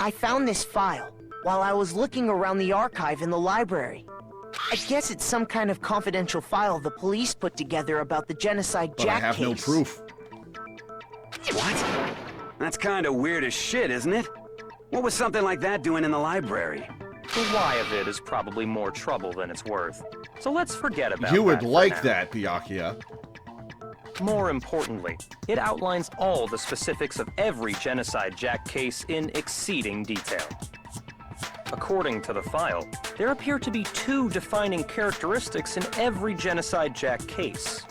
I found this file while I was looking around the archive in the library. I guess it's some kind of confidential file the police put together about the Genocide But Jack I have case. no proof. What? That's kind of weird as shit, isn't it? What was something like that doing in the library? The why of it is probably more trouble than it's worth. So let's forget about You would that for like now. that, Byakuya. More importantly, it outlines all the specifics of every Genocide Jack case in exceeding detail. According to the file, there appear to be two defining characteristics in every Genocide Jack case.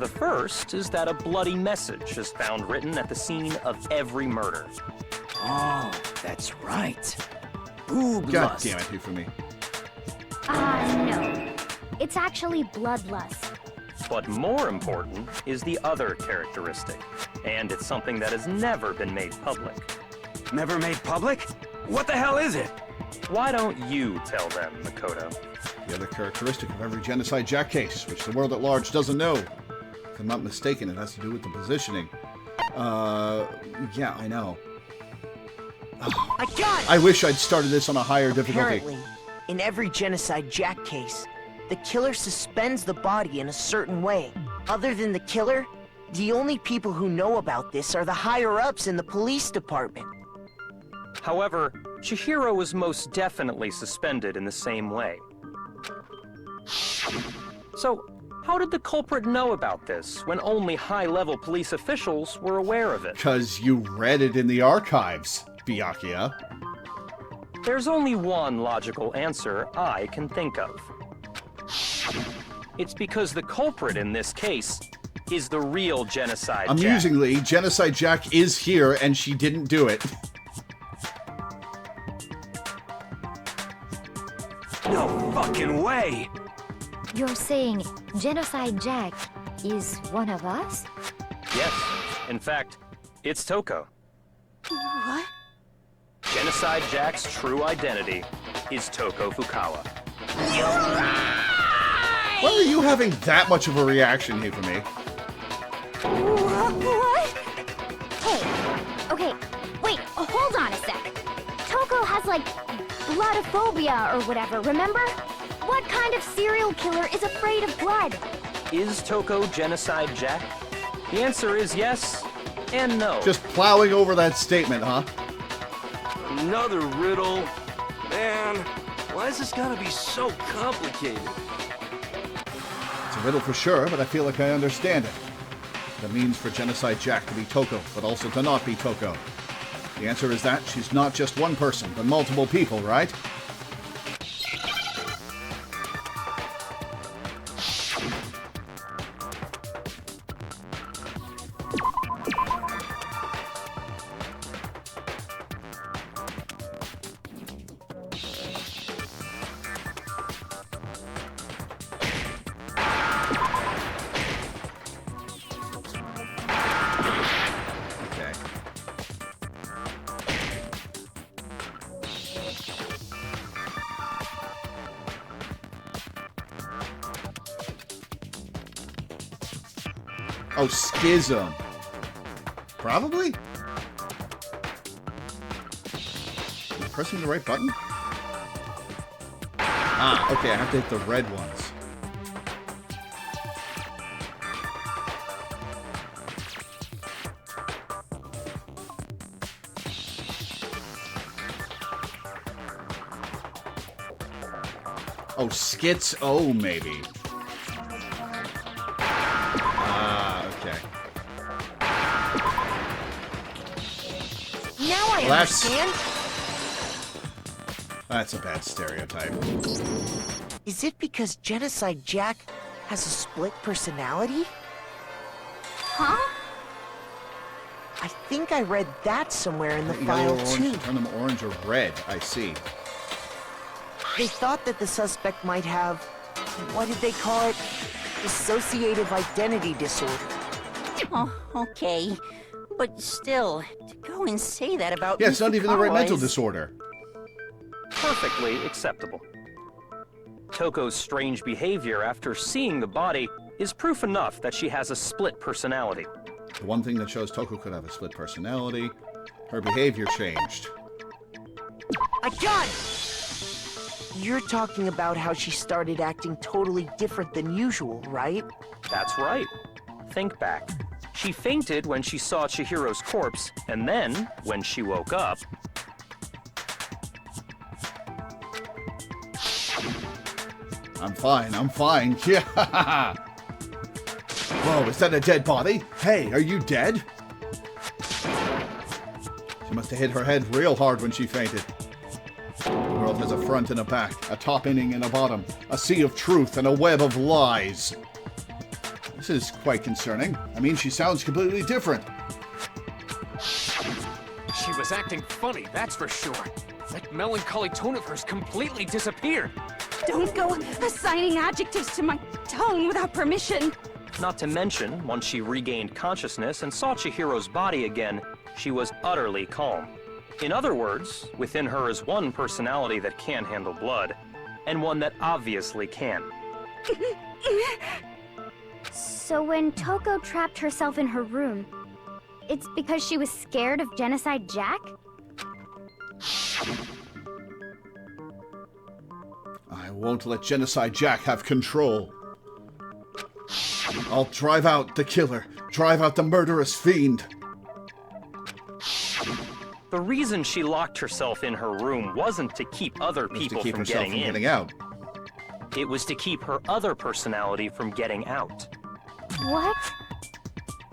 The first is that a bloody message is found written at the scene of every murder. Oh, that's right. Boob God lust. damn it, Hifumi. No. It's actually bloodlust. But more important is the other characteristic, and it's something that has never been made public. Never made public? What the hell is it? Why don't you tell them, Makoto? The other characteristic of every Genocide Jack case, which the world at large doesn't know. If I'm not mistaken, it has to do with the positioning. Yeah, I know. I got it! I wish I'd started this on a higher difficulty. Apparently, in every Genocide Jack case, the killer suspends the body in a certain way. Other than the killer, the only people who know about this are the higher-ups in the police department. However, Chihiro was most definitely suspended in the same way. So, how did the culprit know about this when only high-level police officials were aware of it? Because you read it in the archives, Byakuya. There's only one logical answer I can think of. It's because the culprit in this case is the real Genocide Jack. Amusingly, Genocide Jack is here and she didn't do it. No fucking way! You're saying Genocide Jack is one of us? Yes, in fact, it's Toko. What? Genocide Jack's true identity is Toko Fukawa. Why are you having that much of a reaction here for me? What? Hey, okay, wait, hold on a sec. Toko has, like, bloodophobia or whatever, remember? What kind of serial killer is afraid of blood? Is Toko Genocide Jack? The answer is yes and no. Just plowing over that statement, huh? Another riddle. Man, why is this gotta be so complicated? It's a riddle for sure, but I feel like I understand it. That means for Genocide Jack to be Toko, but also to not be Toko. The answer is that she's not just one person, but multiple people, right? Oh, Schism. Probably? Am I pressing the right button? Ah, okay, I have to hit the red ones. Oh, Schizo, maybe. Now I understand. That's a bad stereotype. Is it because Genocide Jack has a split personality? Huh? I think I read that somewhere in the Yellow file or orange too. to turn them orange or red. I see. They thought that the suspect might have, what did they call it? Dissociative identity disorder. Oh, okay. But still, to go and say that about Yeah, it's Mr. not even the right mental Carlisle disorder. Perfectly acceptable. Toko's strange behavior after seeing the body is proof enough that she has a split personality. The one thing that shows Toko could have a split personality, her behavior changed. I got it! You're talking about how she started acting totally different than usual, right? That's right. Think back. She fainted when she saw Chihiro's corpse, and then, when she woke up... I'm fine. Yeah! Whoa, is that a dead body? Hey, are you dead? She must have hit her head real hard when she fainted. The world has a front and a back, a top inning and a bottom, a sea of truth and a web of lies. This is quite concerning. I mean, she sounds completely different. She was acting funny, that's for sure. That melancholy tone of hers completely disappeared. Don't go assigning adjectives to my tongue without permission. Not to mention, once she regained consciousness and saw Chihiro's body again, she was utterly calm. In other words, within her is one personality that can handle blood, and one that obviously can. So when Toko trapped herself in her room, it's because she was scared of Genocide Jack? I won't let Genocide Jack have control. I'll drive out the killer, drive out the murderous fiend. The reason she locked herself in her room wasn't to keep other people to keep from herself getting from in. getting out. It was to keep her other personality from getting out. What?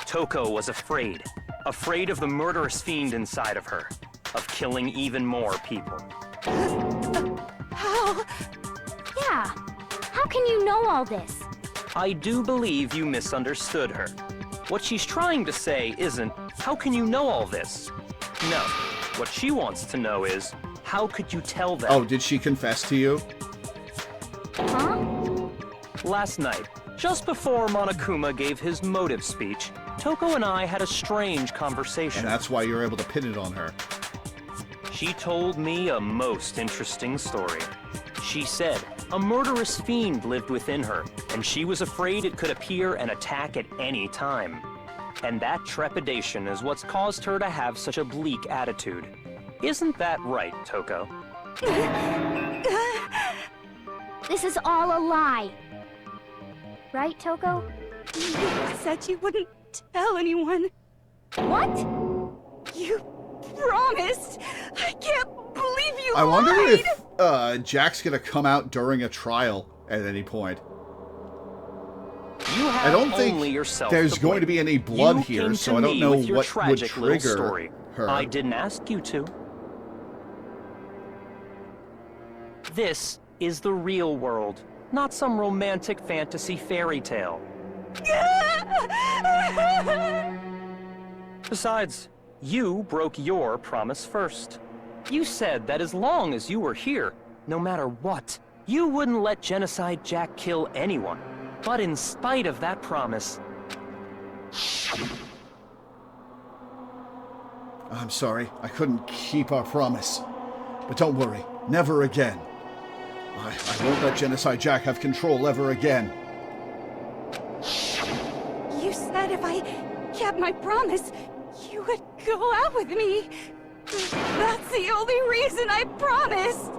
Toko was afraid. Afraid of the murderous fiend inside of her. Of killing even more people. How? Yeah. How can you know all this? I do believe you misunderstood her. What she's trying to say isn't, how can you know all this? No. What she wants to know is, how could you tell them? Oh, did she confess to you? Huh? Last night, just before Monokuma gave his motive speech, Toko and I had a strange conversation. And that's why you're able to pin it on her. She told me a most interesting story. She said a murderous fiend lived within her, and she was afraid it could appear and attack at any time. And that trepidation is what's caused her to have such a bleak attitude. Isn't that right, Toko? This is all a lie. Right, Toko? You said you wouldn't tell anyone. What? You promised. I can't believe you I wonder lied. if Jack's gonna come out during a trial at any point. You have I don't only think yourself there's to going to blame. be any blood You here, came so to I don't me know with your what would tragic little trigger story. her. I didn't ask you to. This is the real world, not some romantic fantasy fairy tale. Besides, you broke your promise first. You said that as long as you were here, no matter what, you wouldn't let Genocide Jack kill anyone. But in spite of that promise... I'm sorry, I couldn't keep our promise. But don't worry, never again. I won't let Genocide Jack have control ever again. You said if I kept my promise, you would go out with me. That's the only reason I promised.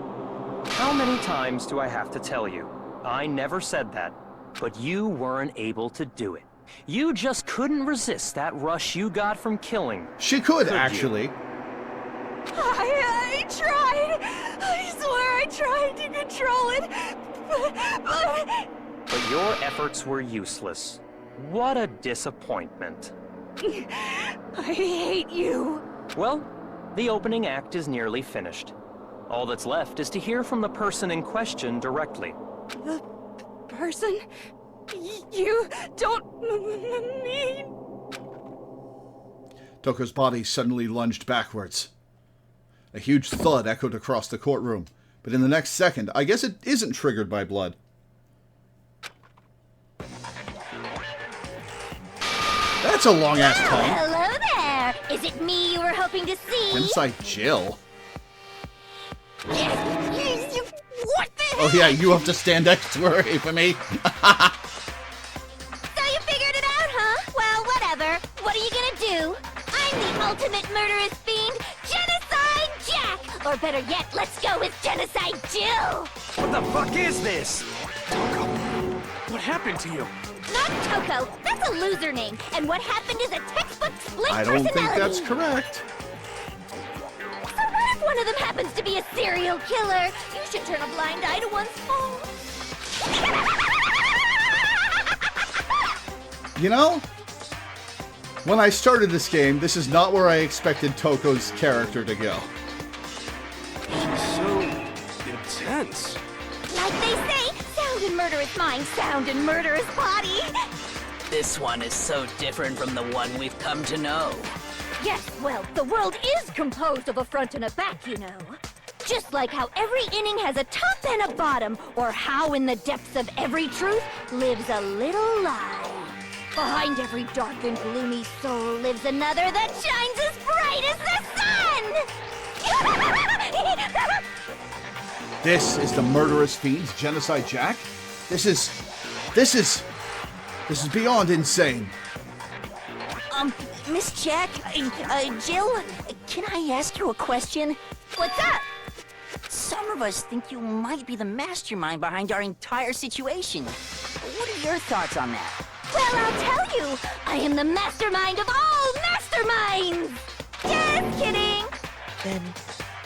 How many times do I have to tell you? I never said that, but you weren't able to do it. You just couldn't resist that rush you got from killing. She could actually. I tried. I swear I tried to control it, But your efforts were useless. What a disappointment. I hate you. Well, the opening act is nearly finished. All that's left is to hear from the person in question directly. The person you don't mean. Toko's body suddenly lunged backwards. A huge thud echoed across the courtroom, but in the next second, I guess it isn't triggered by blood. That's a long-ass tongue. Hello there! Is it me you were hoping to see? Inside Jill. What the Oh yeah, you have to stand next to her, for me. So you figured it out, huh? Well, whatever. What are you gonna do? I'm the ultimate murderous fiend, Genocide Jack! Or better yet, let's go with Genocide Jill! What the fuck is this? What happened to you? Not Toko, that's a loser name. And what happened is a textbook split I don't personality. think that's correct. So what if one of them happens to be a serial killer? You should turn a blind eye to one's fault. You know, when I started this game, this is not where I expected Toko's character to go. So intense. Like they say, sound in murderous mind, sound in murderous body. This one is so different from the one we've come to know. Yes, well, the world is composed of a front and a back, you know. Just like how every inning has a top and a bottom, or how in the depths of every truth lives a little lie. Behind every dark and gloomy soul lives another that shines as bright as the sun! This is the murderous fiend's Genocide Jack? This is beyond insane. Miss Jack, Jill, can I ask you a question? What's up? Some of us think you might be the mastermind behind our entire situation. What are your thoughts on that? Well, I'll tell you. I am the mastermind of all masterminds! Just kidding! Then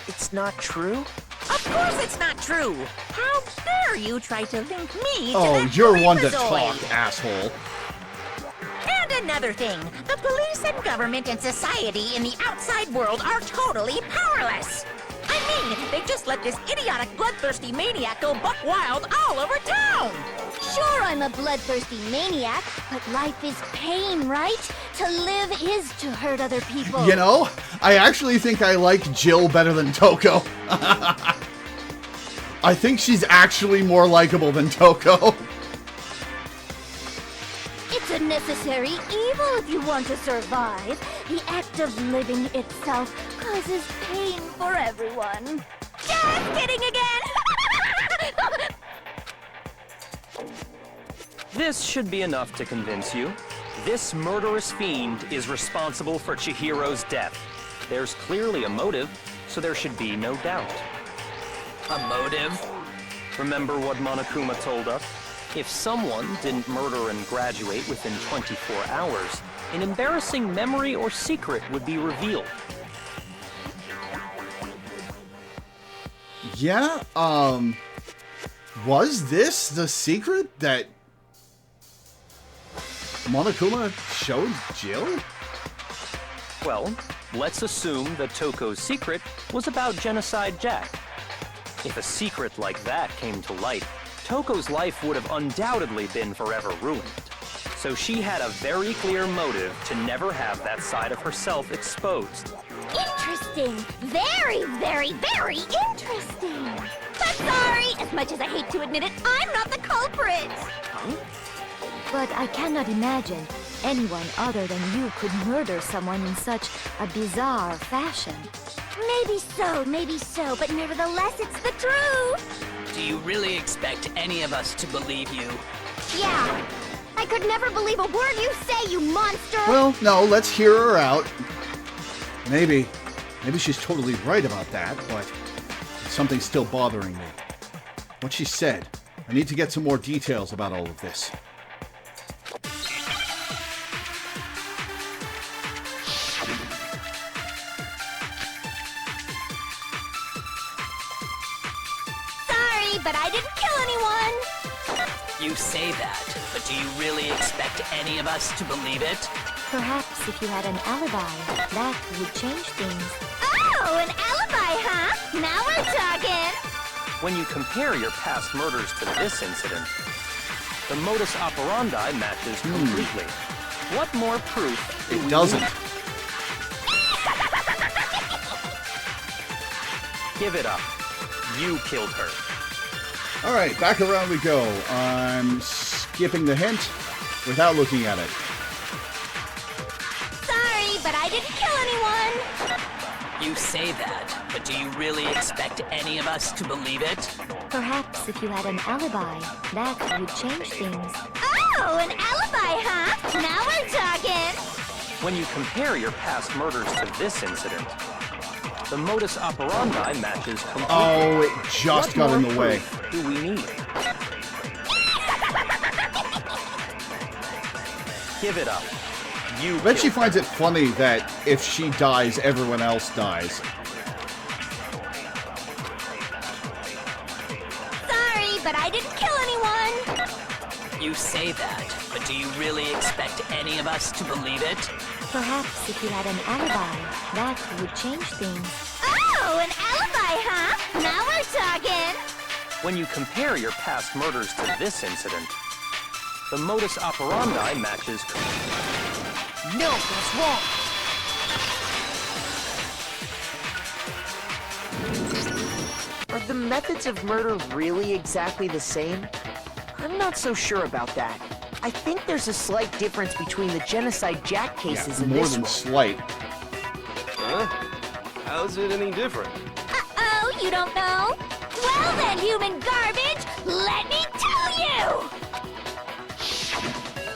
it's not true? Of course it's not true. How dare you try to link me to Oh, that you're one to freakazoid? talk, asshole. And another thing, the police and government and society in the outside world are totally powerless. I mean, they just let this idiotic, bloodthirsty maniac go buck wild all over town. Sure, I'm a bloodthirsty maniac, but life is pain, right? To live is to hurt other people. You know, I actually think I like Jill better than Toko. I think she's actually more likable than Toko. It's a necessary evil if you want to survive. The act of living itself causes pain for everyone. Just kidding again! This should be enough to convince you. This murderous fiend is responsible for Chihiro's death. There's clearly a motive, so there should be no doubt. A motive? Remember what Monokuma told us? If someone didn't murder and graduate within 24 hours, an embarrassing memory or secret would be revealed. Yeah, was this the secret that Monokuma showed Jill? Well, let's assume that Toko's secret was about Genocide Jack. If a secret like that came to light, Toko's life would have undoubtedly been forever ruined. So she had a very clear motive to never have that side of herself exposed. Interesting. Very, very, very interesting. But sorry, as much as I hate to admit it, I'm not the culprit. But I cannot imagine anyone other than you could murder someone in such a bizarre fashion. Maybe so, but nevertheless, it's the truth. Do you really expect any of us to believe you? Yeah. I could never believe a word you say, you monster! Well, no, let's hear her out. Maybe she's totally right about that, but something's still bothering me. What she said. I need to get some more details about all of this. Sorry, but I didn't kill anyone! You say that, but do you really expect any of us to believe it? Perhaps if you had an alibi, that would change things. Oh, an alibi, huh? Now we're talking! When you compare your past murders to this incident, the modus operandi matches completely. What more proof do we doesn't. need? Give it up. You killed her. Alright, back around we go. I'm skipping the hint without looking at it. Sorry, but I didn't kill anyone! You say that, but do you really expect any of us to believe it? Perhaps if you had an alibi, that would change things. Oh, an alibi, huh? Now we're talking! When you compare your past murders to this incident, the modus operandi matches completely. Oh, it just got in the way. What do we need? Give it up. You I bet she killed finds it funny that if she dies, everyone else dies. Sorry, but I didn't kill anyone! You say that, but do you really expect any of us to believe it? Perhaps if you had an alibi, that would change things. Oh, an alibi, huh? Now we're talking! When you compare your past murders to this incident, the modus operandi matches. No, that's wrong. Are the methods of murder really exactly the same? I'm not so sure about that. I think there's a slight difference between the Genocide Jack cases and more this than one. slight. Huh? How's it any different? Uh-oh, you don't know? Well then, human garbage, let me tell you!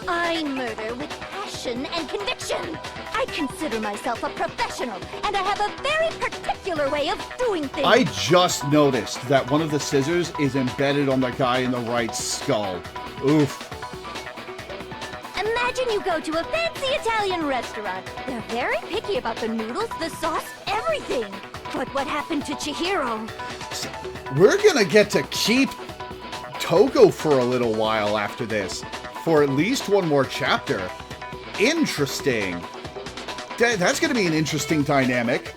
I murder with passion and conviction. I consider myself a professional, and I have a very particular way of doing things. I just noticed that one of the scissors is embedded on the guy in the right skull. Oof. Imagine you go to a fancy Italian restaurant. They're very picky about the noodles, the sauce, everything. But what happened to Chihiro? We're gonna get to keep Toko for a little while after this. For at least one more chapter. Interesting. That's gonna be an interesting dynamic.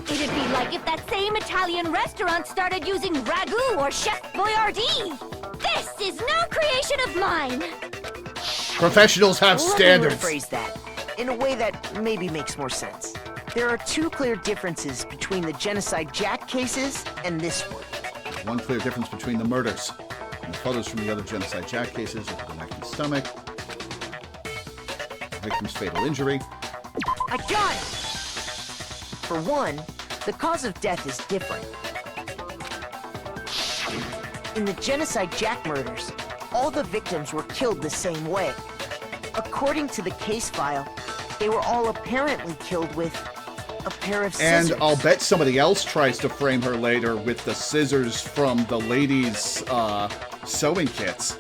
It'd be like if that same Italian restaurant started using ragu or Chef Boyardee. This is no creation of mine. Professionals have standards. Let me rephrase that in a way that maybe makes more sense. There are two clear differences between the Genocide Jack cases and this one. One clear difference between the murders. And the photos from the other Genocide Jack cases look at the neck and stomach. Victim's fatal injury. I got it! For one, the cause of death is different. In the Genocide Jack murders, all the victims were killed the same way. According to the case file, they were all apparently killed with a pair of scissors. And I'll bet somebody else tries to frame her later with the scissors from the ladies' sewing kits.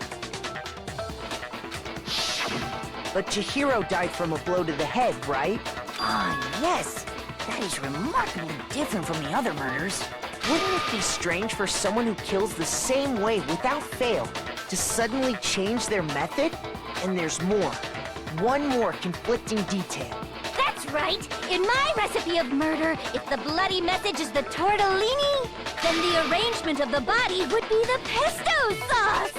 But Chihiro died from a blow to the head, right? Ah, yes. That is remarkably different from the other murders. Wouldn't it be strange for someone who kills the same way without fail to to suddenly change their method? And there's more. One more conflicting detail. That's right! In my recipe of murder, if the bloody message is the tortellini, then the arrangement of the body would be the pesto sauce!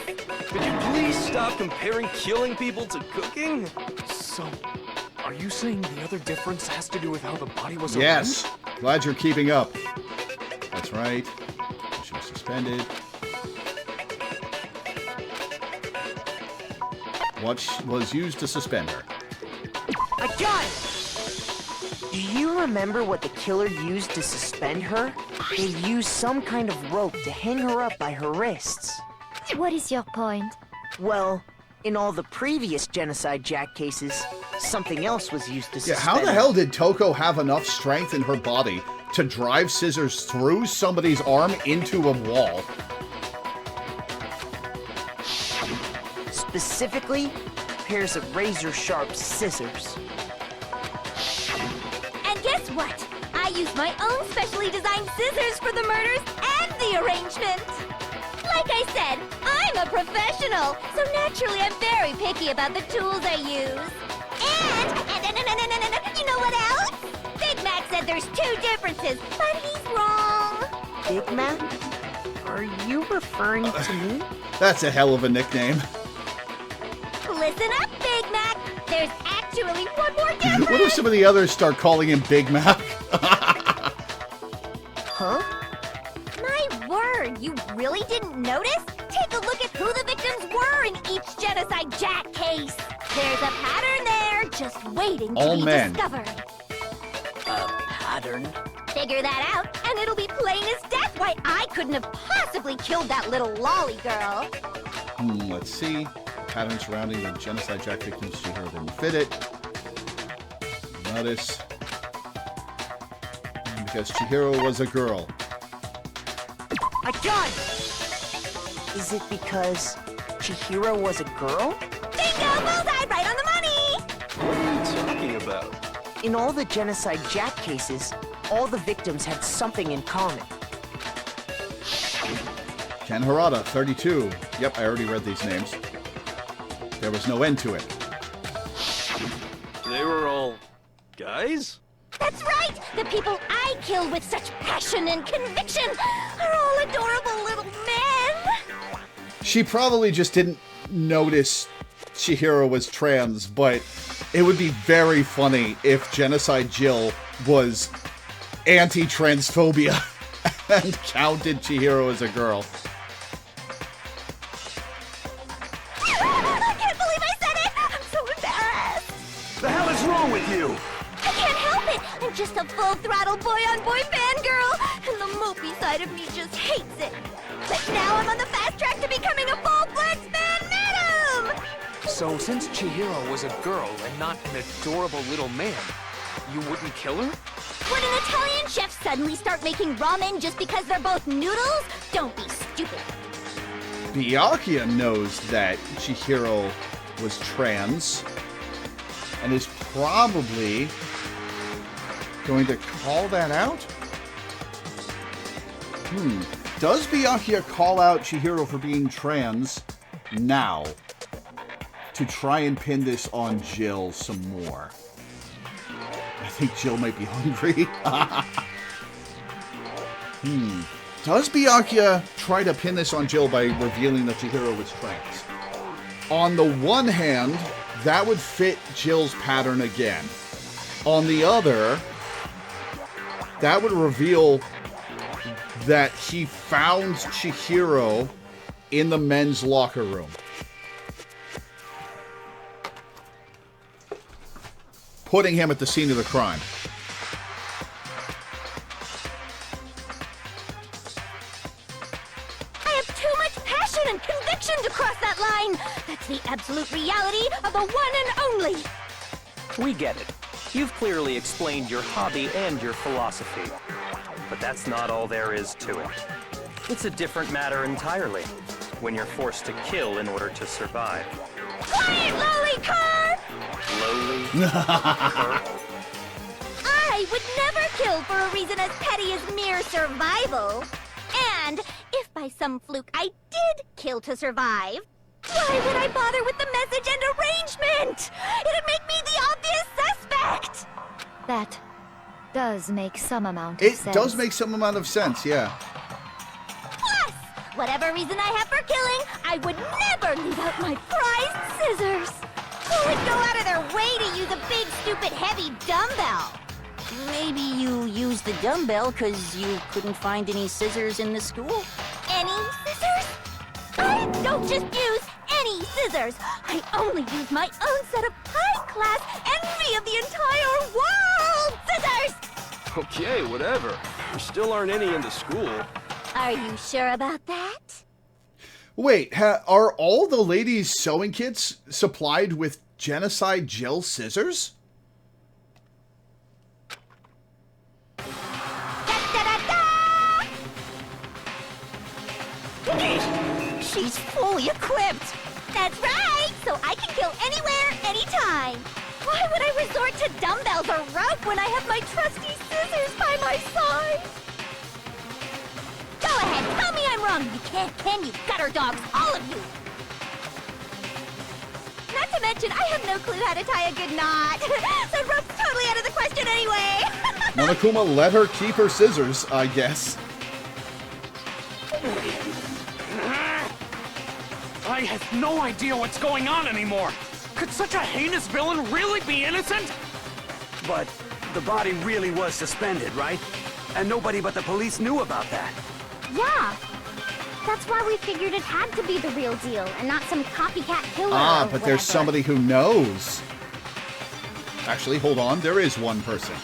Could you please stop comparing killing people to cooking? So, are you saying the other difference has to do with how the body was Yes. Glad you're keeping up. That's right. She was suspended. What was used to suspend her? I got it! Do you remember what the killer used to suspend her? They used some kind of rope to hang her up by her wrists. What is your point? Well, in all the previous Genocide Jack cases, something else was used to Yeah, suspend how the her. hell did Toko have enough strength in her body to drive scissors through somebody's arm into a wall? Specifically, pairs of razor-sharp scissors. And guess what? I used my own specially designed scissors for the murders and the arrangement! Like I said, I'm a professional, so naturally I'm very picky about the tools I use. And you know what else? Big Mac said there's 2 differences, but he's wrong. Big Mac? Are you referring to me? That's a hell of a nickname. Listen up, Big Mac. There's actually one more difference. What if some of the others start calling him Big Mac? Huh? My word, you really didn't notice? Take a look at who the victims were in each Genocide Jack case. There's a pattern there, just waiting to All be men. discovered. A pattern? Figure that out, and it'll be plain as death why I couldn't have possibly killed that little lolly girl. Let's see. Pattern surrounding the Genocide Jack victims. Chihiro didn't fit it. Notice. Because Chihiro was a girl. I got it! Is it because Chihiro was a girl? Bingo! Bullseye! Right on the money! What are you talking about? In all the Genocide Jack cases, all the victims had something in common. Ken Harada, 32. Yep, I already read these names. There was no end to it. They were all guys? That's right! The people I kill with such passion and conviction are all adorable little men! She probably just didn't notice Chihiro was trans, but it would be very funny if Genocide Jill was anti-transphobia and counted Chihiro as a girl. I can't believe I said it! I'm so embarrassed! The hell is wrong with you? I can't help it! I'm just a full-throttle boy-on-boy fangirl, and the mopey side of me just hates it. But now I'm on the fast track to becoming a full-fledged fan madam! So, since Chihiro was a girl and not an adorable little man, you wouldn't kill her? Would an Italian chef suddenly start making ramen just because they're both noodles? Don't be stupid. Byakuya knows that Chihiro was trans and is probably going to call that out? Does Byakuya call out Chihiro for being trans now to try and pin this on Jill some more? I think Jill might be hungry. Does Byakuya try to pin this on Jill by revealing that Chihiro was trans? On the one hand, that would fit Jill's pattern again. On the other, that would reveal that he found Chihiro in the men's locker room. Putting him at the scene of the crime. I have too much passion and conviction to cross that line. That's the absolute reality of the one and only. We get it. You've clearly explained your hobby and your philosophy. But that's not all there is to it. It's a different matter entirely, when you're forced to kill in order to survive. Quiet, lowly cur! Lowly? I would never kill for a reason as petty as mere survival. And if by some fluke I did kill to survive, Why would I bother with the message and arrangement? It'd make me the obvious suspect! That does make some amount of sense. It does make some amount of sense, yeah. Plus, whatever reason I have for killing, I would never leave out my prized scissors! Who would go out of their way to use a big, stupid, heavy dumbbell? Maybe you used the dumbbell because you couldn't find any scissors in the school? Any scissors? I don't just use any scissors. I only use my own set of high-class envy of the entire world scissors! Okay, whatever. There still aren't any in the school. Are you sure about that? Wait, are all the ladies' sewing kits supplied with genocide gel scissors? She's fully equipped! That's right! So I can kill anywhere, anytime! Why would I resort to dumbbells or rope when I have my trusty scissors by my side? Go ahead, tell me I'm wrong! You can't, can you, gutter dogs, all of you! Not to mention, I have no clue how to tie a good knot. So rope's totally out of the question anyway! Monokuma let her keep her scissors, I guess. I have no idea what's going on anymore. Could such a heinous villain really be innocent? But the body really was suspended, right? And nobody but the police knew about that. Yeah. That's why we figured it had to be the real deal and not some copycat killer. Ah, or but there's whatever. somebody who knows. Actually, hold on. There is one person.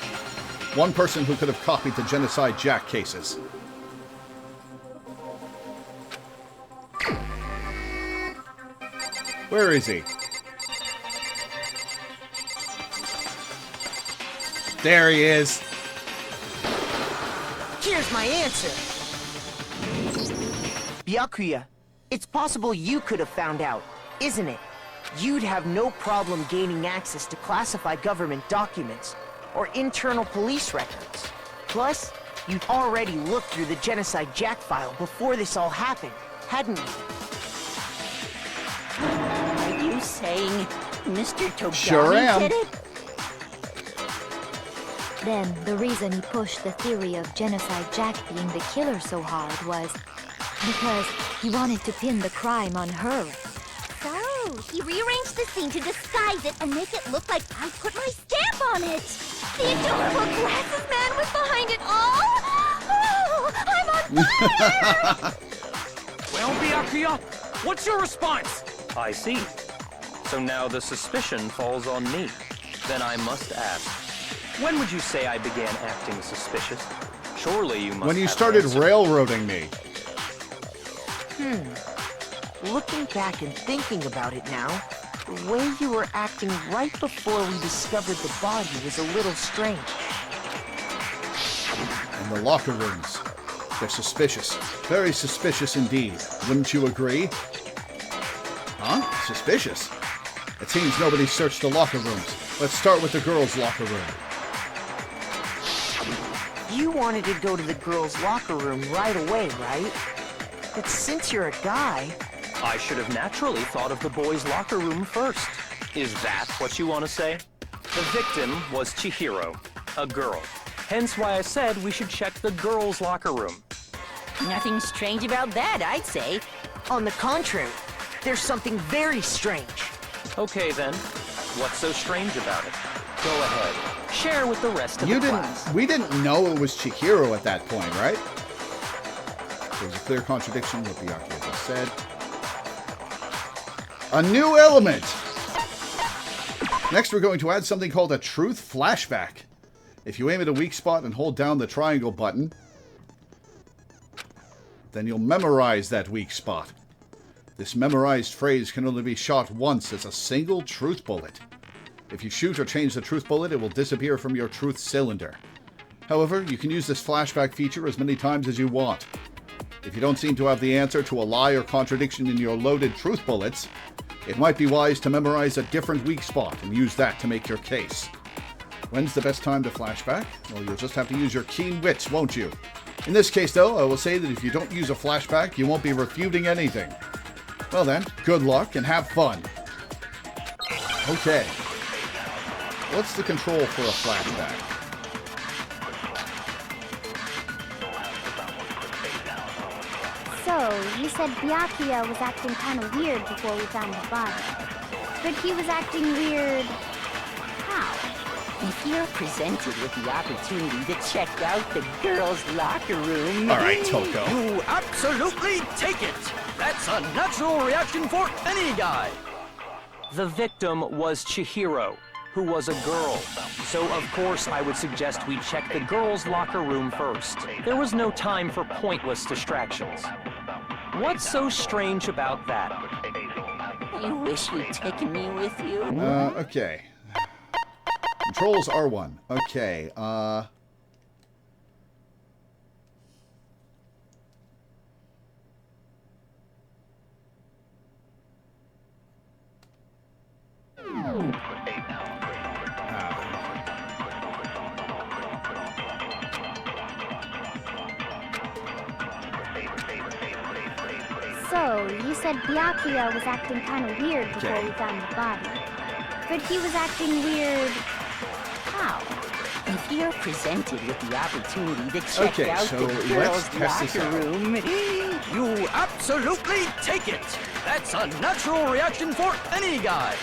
One person who could have copied the Genocide Jack cases. Where is he? There he is. Here's my answer. Byakuya, it's possible you could have found out, isn't it? You'd have no problem gaining access to classified government documents or internal police records. Plus, you'd already looked through the Genocide Jack file before this all happened, hadn't you? Are you saying Mr. Togami Sure am. did it? Then the reason he pushed the theory of Genocide Jack being the killer so hard was because he wanted to pin the crime on her. So, he rearranged the scene to disguise it and make it look like I put my stamp on it. The adorable glasses man was behind it all. Oh, I'm on fire! Well, Byakuya, what's your response? I see. So now the suspicion falls on me. Then I must ask, when would you say I began acting suspicious? Surely you must When you have started an answer. railroading me. Looking back and thinking about it now, the way you were acting right before we discovered the body was a little strange. In the locker rooms. They're suspicious. Very suspicious indeed. Wouldn't you agree? Huh? Suspicious? It seems nobody searched the locker rooms. Let's start with the girls' locker room. You wanted to go to the girls' locker room right away, right? But since you're a guy... I should have naturally thought of the boys' locker room first. Is that what you want to say? The victim was Chihiro, a girl. Hence why I said we should check the girls' locker room. Nothing strange about that, I'd say. On the contrary, there's something very strange. Okay then, what's so strange about it? Go ahead, share with the rest of the class. We didn't know it was Chihiro at that point, right? There was a clear contradiction with what Byakuya just said. A new element! Next, we're going to add something called a truth flashback. If you aim at a weak spot and hold down the triangle button, then you'll memorize that weak spot. This memorized phrase can only be shot once as a single truth bullet. If you shoot or change the truth bullet, it will disappear from your truth cylinder. However, you can use this flashback feature as many times as you want. If you don't seem to have the answer to a lie or contradiction in your loaded truth bullets, it might be wise to memorize a different weak spot and use that to make your case. When's the best time to flashback? Well, you'll just have to use your keen wits, won't you? In this case, though, I will say that if you don't use a flashback, you won't be refuting anything. Well then, good luck and have fun. Okay. What's the control for a flashback? So, you said Byakuya was acting kind of weird before we found the body. But he was acting weird... how? If you're presented with the opportunity to check out the girls' locker room... All right, Toko. You absolutely take it! That's a natural reaction for any guy! The victim was Chihiro, who was a girl. So of course I would suggest we check the girls' locker room first. There was no time for pointless distractions. What's so strange about that? I wish you'd taken me with you. Okay. Controls R1. Okay, So, you said Byakuya was acting kind of weird before we found the body. But he was acting weird... how? If you're presented with the opportunity to check out so the let's girls' test this locker out. room... You absolutely take it! That's a natural reaction for any guy!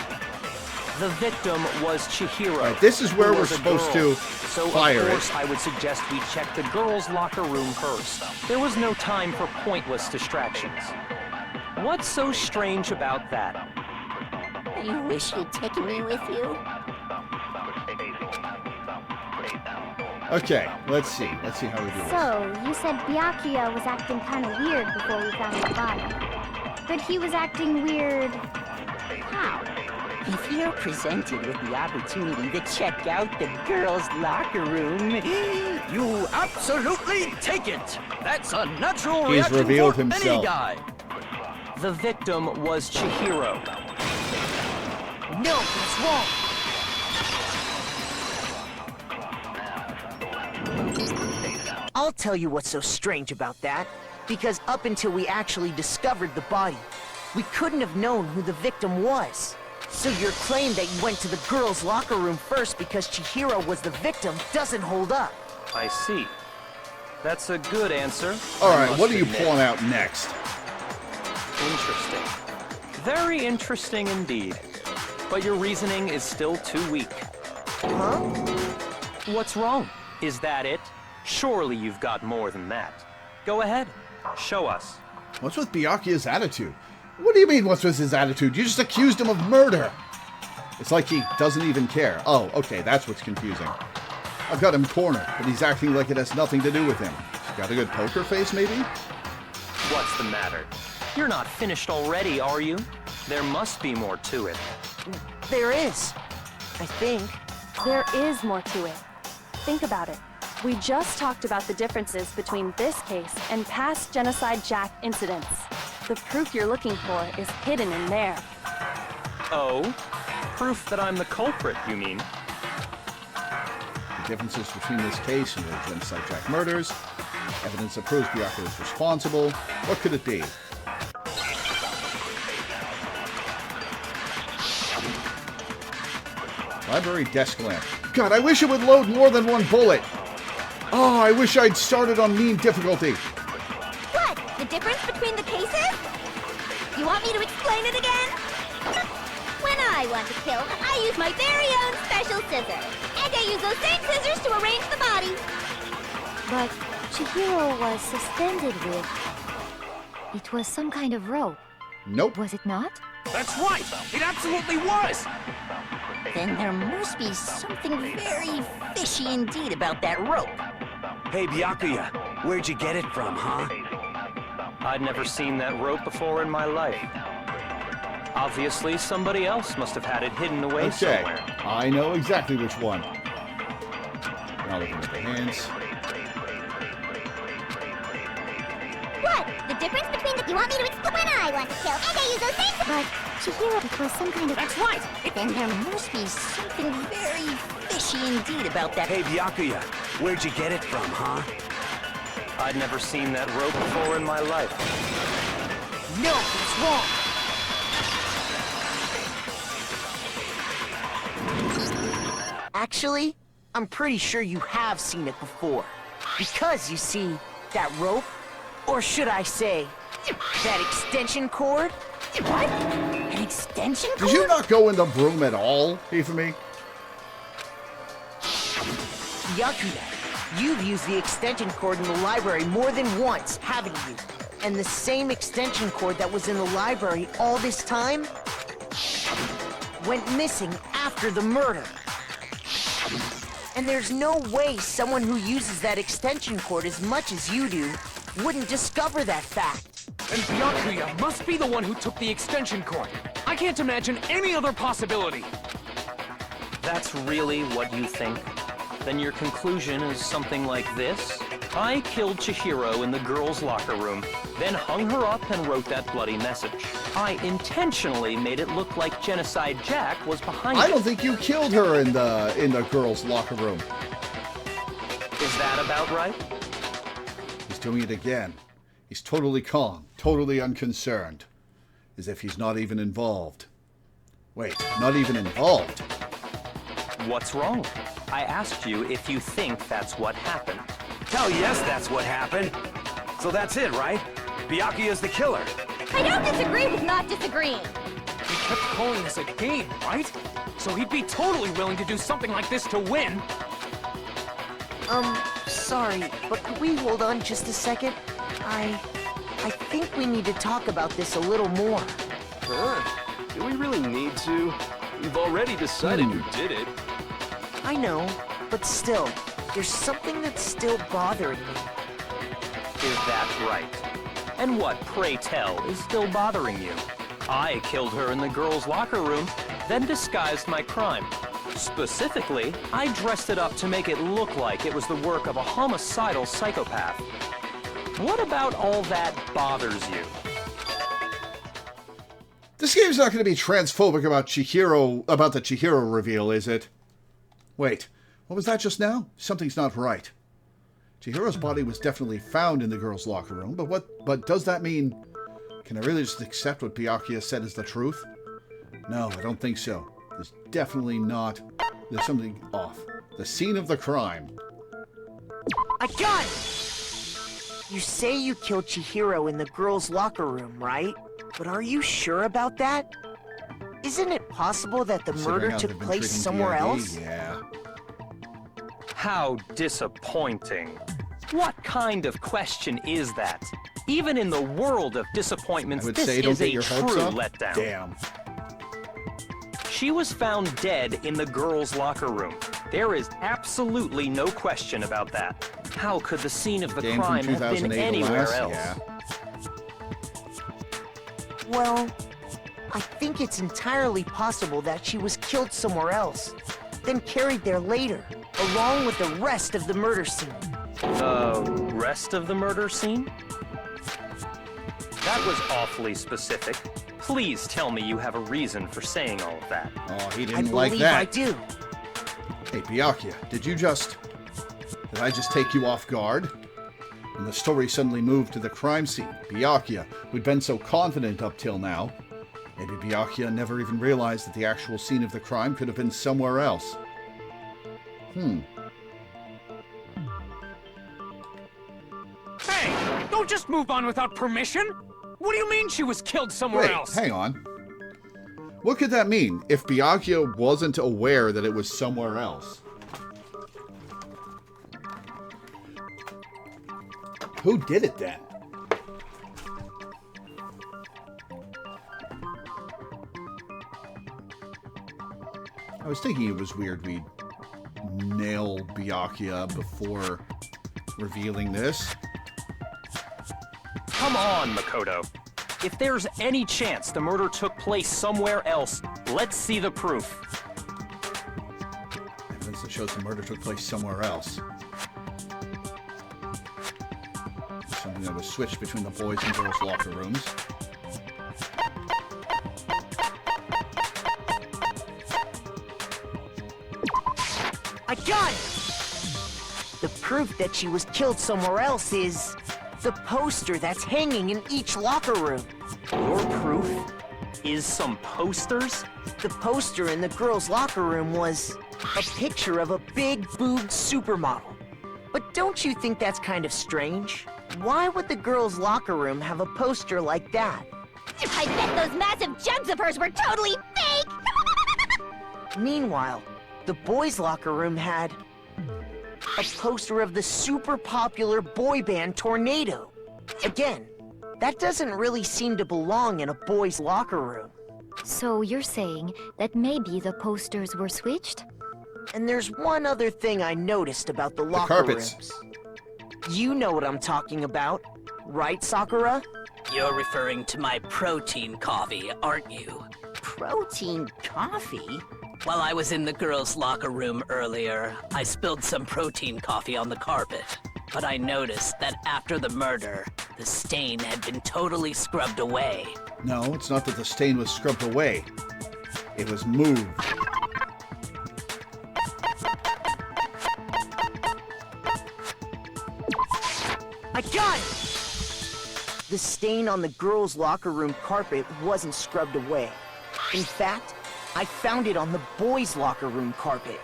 The victim was Chihiro. All right, this is where who we're was a supposed girl. to So fire of course it. I would suggest we check the girls' locker room first. There was no time for pointless distractions. What's so strange about that? I wish you'd taken me with you. okay, let's see. Let's see how we do this. So, you said Byakuya was acting kind of weird before we found the body. But he was acting weird... how? If you're presented with the opportunity to check out the girls' locker room... You absolutely take it! That's a natural He's reaction revealed for himself. any guy! The victim was Chihiro. No, he's wrong. I'll tell you what's so strange about that. Because up until we actually discovered the body, we couldn't have known who the victim was. So your claim that you went to the girls' locker room first because Chihiro was the victim doesn't hold up. I see. That's a good answer. All I right, must what are you admit. pulling out next? Interesting. Very interesting indeed. But your reasoning is still too weak. Huh? What's wrong? Is that it? Surely you've got more than that. Go ahead. Show us. What's with Byakuya's attitude? What do you mean, what's with his attitude? You just accused him of murder! It's like he doesn't even care. Oh, okay, that's what's confusing. I've got him cornered, but he's acting like it has nothing to do with him. Got a good poker face, maybe? What's the matter? You're not finished already, are you? There must be more to it. There is. I think. There is more to it. Think about it. We just talked about the differences between this case and past Genocide Jack incidents. The proof you're looking for is hidden in there. Oh? Proof that I'm the culprit, you mean? The differences between this case and the Genocide Jack murders. Evidence that proves Byakuya is responsible. What could it be? Library desk lamp. God, I wish it would load more than one bullet. Oh, I wish I'd started on mean difficulty. What? The difference between the cases? You want me to explain it again? When I want to kill, I use my very own special scissors. And I use those same scissors to arrange the body. But Chihiro was suspended with... It was some kind of rope, Nope. was it not? That's right! It absolutely was! Then there must be something very fishy indeed about that rope. Hey, Byakuya, where'd you get it from, huh? I'd never seen that rope before in my life. Obviously, somebody else must have had it hidden away Okay, somewhere. I know exactly which one. Now looking at the hands. What? The difference between the... You want me to explain? When I want to kill, and I use those same... But Chihiro, it was some kind of... That's right! Then there must be something very fishy indeed about that. Hey, Byakuya, where'd you get it from, huh? I'd never seen that rope before in my life. No, he's wrong. Actually, I'm pretty sure you have seen it before. Because, you see, that rope, or should I say, that extension cord? What? An extension cord? Did you not go in the room at all, Hifumi? Byakuya, you've used the extension cord in the library more than once, haven't you? And the same extension cord that was in the library all this time went missing after the murder. And there's no way someone who uses that extension cord as much as you do wouldn't discover that fact. And Byakuya must be the one who took the extension cord. I can't imagine any other possibility. That's really what you think? Then your conclusion is something like this? I killed Chihiro in the girls' locker room, then hung her up and wrote that bloody message. I intentionally made it look like Genocide Jack was behind it. I don't think you killed her in the girls' locker room. Is that about right? He's doing it again. He's totally calm, totally unconcerned. As if he's not even involved. Wait, not even involved? What's wrong? I asked you if you think that's what happened. Hell yes, that's what happened. So that's it, right? Byakuya's the killer. I don't disagree with not disagreeing. He kept calling this a game, right? So he'd be totally willing to do something like this to win. Sorry, but could we hold on just a second? I think we need to talk about this a little more. Sure. Do we really need to? We've already decided who did it. I know, but still, there's something that's still bothering me. Is that right? And what, pray tell, is still bothering you? I killed her in the girls' locker room, then disguised my crime. Specifically, I dressed it up to make it look like it was the work of a homicidal psychopath. What about all that bothers you? This game's not going to be transphobic about the Chihiro reveal, is it? Wait, what was that just now? Something's not right. Chihiro's body was definitely found in the girls' locker room, but does that mean... Can I really just accept what Byakuya said is the truth? No, I don't think so. There's definitely not... There's something off. The scene of the crime. I got it! You say you killed Chihiro in the girls' locker room, right? But are you sure about that? Isn't it possible that the murder took place somewhere else? Yeah. How disappointing. What kind of question is that? Even in the world of disappointments, this is a true letdown. Damn. She was found dead in the girls' locker room. There is absolutely no question about that. How could the scene of the crime have been anywhere else? Yeah. Well, I think it's entirely possible that she was killed somewhere else, then carried there later, along with the rest of the murder scene. The rest of the murder scene? That was awfully specific. Please tell me you have a reason for saying all of that. Oh, he didn't like that. I do. Hey, Byakuya, did I just take you off guard? When the story suddenly moved to the crime scene, Byakuya, who'd been so confident up till now, maybe Byakuya never even realized that the actual scene of the crime could have been somewhere else. Hey, don't just move on without permission! What do you mean she was killed somewhere else? Hang on. What could that mean if Byakuya wasn't aware that it was somewhere else? Who did it then? I was thinking it was weird we'd nail Byakuya before revealing this. Come on, Makoto. If there's any chance the murder took place somewhere else, let's see the proof. Evidence that shows the murder took place somewhere else. Something that was switched between the boys' and girls' locker rooms. I got it! The proof that she was killed somewhere else is... the poster that's hanging in each locker room. Your proof is some posters? The poster in the girls' locker room was A picture of a big-boobed supermodel. But don't you think that's kind of strange? Why would the girls' locker room have a poster like that? I bet those massive jugs of hers were totally fake! Meanwhile, the boys' locker room had a poster of the super popular boy band Tornado. Again, that doesn't really seem to belong in a boys' locker room. So you're saying that maybe the posters were switched? And there's one other thing I noticed about the locker carpets. rooms. You know what I'm talking about, right, Sakura? You're referring to my protein coffee, aren't you? Protein coffee? While I was in the girls' locker room earlier, I spilled some protein coffee on the carpet. But I noticed that after the murder, the stain had been totally scrubbed away. No, it's not that the stain was scrubbed away. It was moved. I got it! The stain on the girls' locker room carpet wasn't scrubbed away. In fact, I found it on the boys' locker room carpet.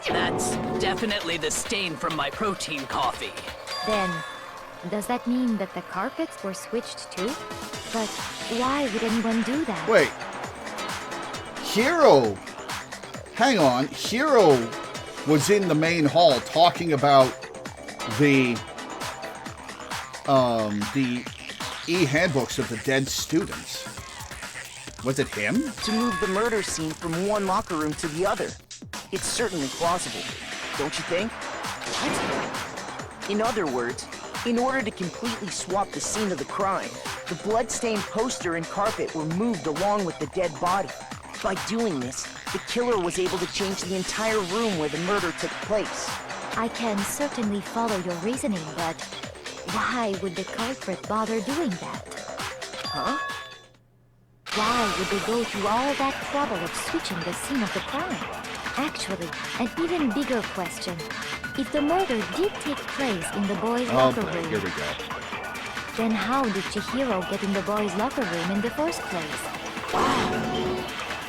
That's definitely the stain from my protein coffee. Then, does that mean that the carpets were switched too? But why would anyone do that? Wait. Hero! Hang on. Hero was in the main hall talking about the e-handbooks of the dead students. Was it him? To move the murder scene from one locker room to the other. It's certainly plausible, don't you think? What? In other words, in order to completely swap the scene of the crime, the blood-stained poster and carpet were moved along with the dead body. By doing this, the killer was able to change the entire room where the murder took place. I can certainly follow your reasoning, but why would the culprit bother doing that? Huh? Why would they go through all that trouble of switching the scene of the crime? Actually, an even bigger question. If the murder did take place in the boys' locker room, here we go. Then how did Chihiro get in the boys' locker room in the first place? Wow!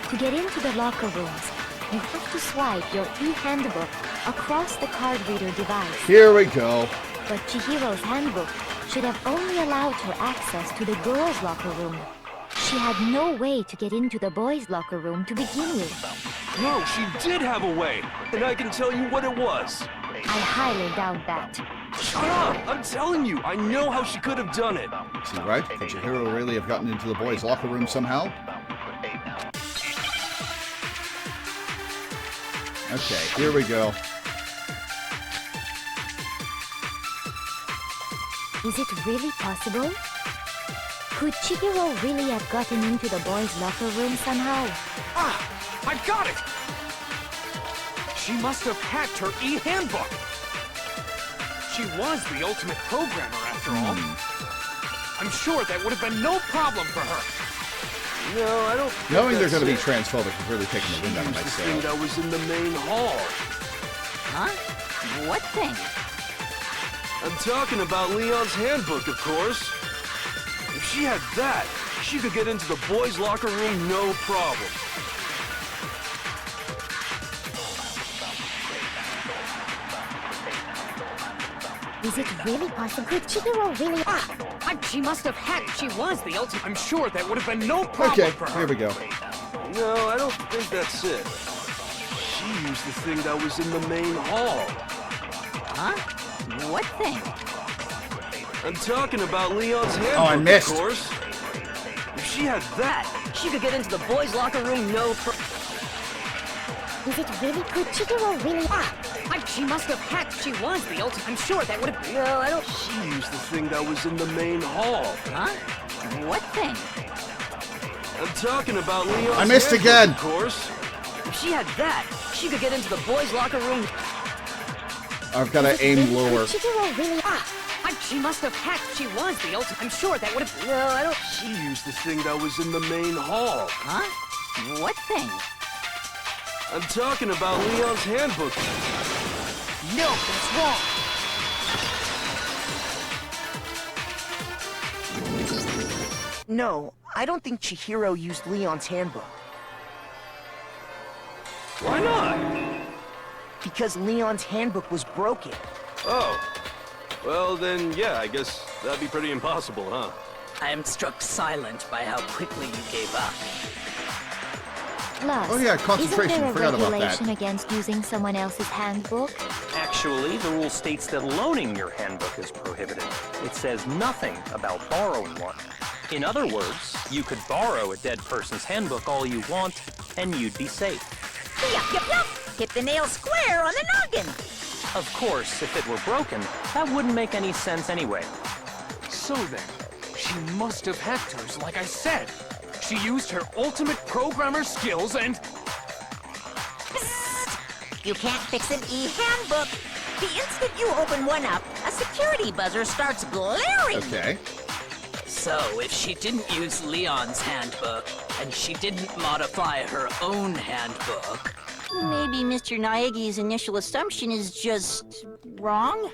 To get into the locker rooms, you have to swipe your e-handbook across the card reader device. Here we go. But Chihiro's handbook should have only allowed her access to the girls' locker room. She had no way to get into the boys' locker room to begin with. No, she did have a way, and I can tell you what it was. I highly doubt that. Shut up! I'm telling you, I know how she could have done it. Is he right? Could Chihiro really have gotten into the boys' locker room somehow? Okay, here we go. Is it really possible? Could Chihiro really have gotten into the boys' locker room somehow? Ah! I got it! She must have hacked her e-handbook. She was the ultimate programmer, after all. I'm sure that would have been no problem for her. No, I don't think Knowing they're that's going to be it. transphobic is really taking the wind out of my The thing sail. that was in the main hall. Huh? What thing? I'm talking about Leon's handbook, of course. If she had that, she could get into the boys' locker room no problem. Is it really possible? Could Chihiro really... She must have hacked. She was the ultimate. I'm sure that would have been no problem Okay, for her. here we go. No, I don't think that's it. She used the thing that was in the main hall. Huh? What thing? I'm talking about Leon's handbook, I missed. of course. If she had that, she could get into the boys' locker room no problem. Is it really? Could Chihiro really... She must have hacked. She was the ultimate. I'm sure that would have... No, I don't... She used the thing that was in the main hall. Huh? What thing? I'm talking about Leon's I missed handbook, again. of course. If she had that, she could get into the boys' locker room. I've got to aim lower. Could Chihiro really... She must have hacked. She was the ultimate. I'm sure that would have... No, I don't... She used the thing that was in the main hall. Huh? What thing? I'm talking about Leon's handbook. No, that's wrong. No, I don't think Chihiro used Leon's handbook. Why not? because Leon's handbook was broken. Oh. Well, then, yeah, I guess that'd be pretty impossible, huh? I am struck silent by how quickly you gave up. Plus, Oh yeah, concentration. isn't there a Forgot about that. regulation against using someone else's handbook? Actually, the rule states that loaning your handbook is prohibited. It says nothing about borrowing one. In other words, you could borrow a dead person's handbook all you want, and you'd be safe. Yup, yup, yup. Hit the nail square on the noggin. Of course, if it were broken, that wouldn't make any sense anyway. So then, she must have hacked hers, like I said. She used her ultimate programmer skills and... You can't fix an e-handbook. The instant you open one up, a security buzzer starts blaring. Okay. So, if she didn't use Leon's handbook, and she didn't modify her own handbook... Maybe Mr. Naegi's initial assumption is just... wrong?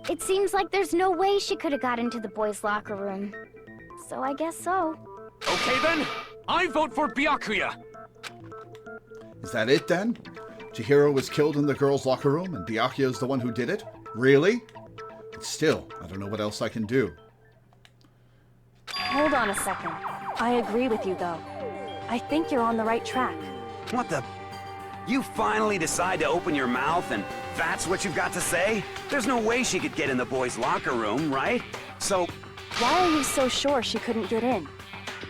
It seems like there's no way she could have got into the boys' locker room. So I guess so. Okay then, I vote for Byakuya. Is that it then? Chihiro was killed in the girls' locker room and Byakuya is the one who did it? Really? But still, I don't know what else I can do. Hold on a second. I agree with you, though. I think you're on the right track. What the... You finally decide to open your mouth and that's what you've got to say? There's no way she could get in the boys' locker room, right? So... Why are you so sure she couldn't get in?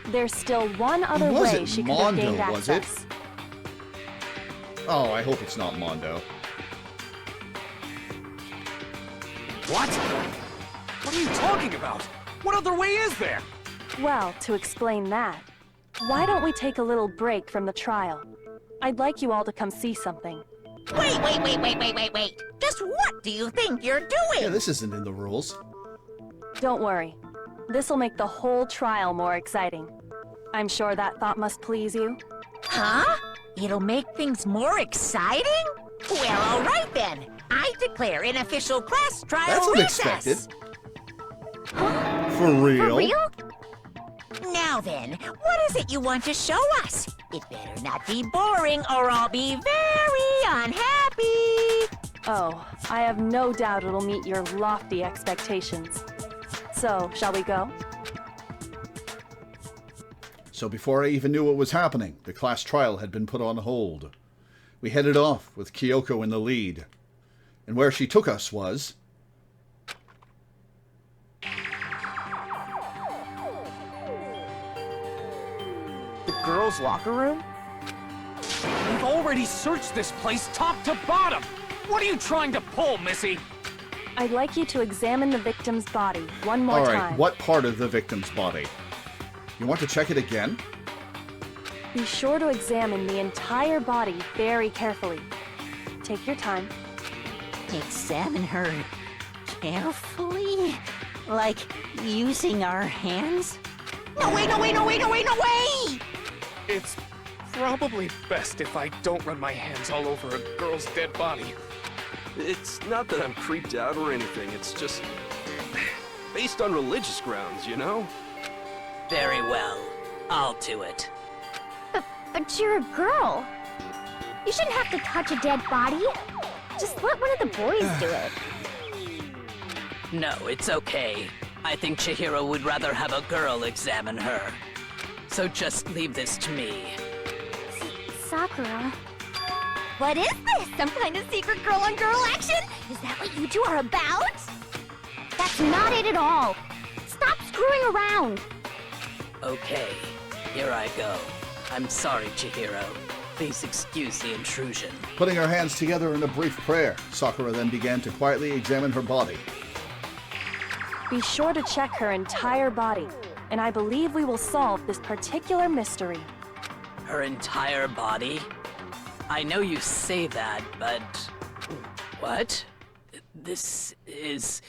There's still one other way she could have gained was it? access. Oh, I hope it's not Mondo. What? What are you talking about? What other way is there? Well, to explain that, why don't we take a little break from the trial? I'd like you all to come see something. Wait. Just what do you think you're doing? Yeah, this isn't in the rules. Don't worry. This'll make the whole trial more exciting. I'm sure that thought must please you. Huh? It'll make things more exciting? Well, all right then. I declare an official class trial That's recess. unexpected. For real? For real? Now then, what is it you want to show us? It better not be boring or I'll be very unhappy. Oh, I have no doubt it'll meet your lofty expectations. So, shall we go? So before I even knew what was happening, the class trial had been put on hold. We headed off with Kyoko in the lead. And where she took us was... The girls' locker room? We've already searched this place top to bottom. What are you trying to pull, Missy? I'd like you to examine the victim's body one more All right, time. what part of the victim's body? You want to check it again? Be sure to examine the entire body very carefully. Take your time. Examine her carefully? Like using our hands? No way! It's probably best if I don't run my hands all over a girl's dead body. It's not that I'm creeped out or anything, it's just... based on religious grounds, you know? Very well. I'll do it. But you're a girl. You shouldn't have to touch a dead body. Just let one of the boys do it. No, it's okay. I think Chihiro would rather have a girl examine her. So just leave this to me. Sakura. What is this? Some kind of secret girl-on-girl action? Is that what you two are about? That's not it at all. Stop screwing around. Okay, here I go. I'm sorry, Chihiro. Please excuse the intrusion. Putting her hands together in a brief prayer, Sakura then began to quietly examine her body. Be sure to check her entire body, and I believe we will solve this particular mystery. Her entire body? I know you say that, but... What? This is...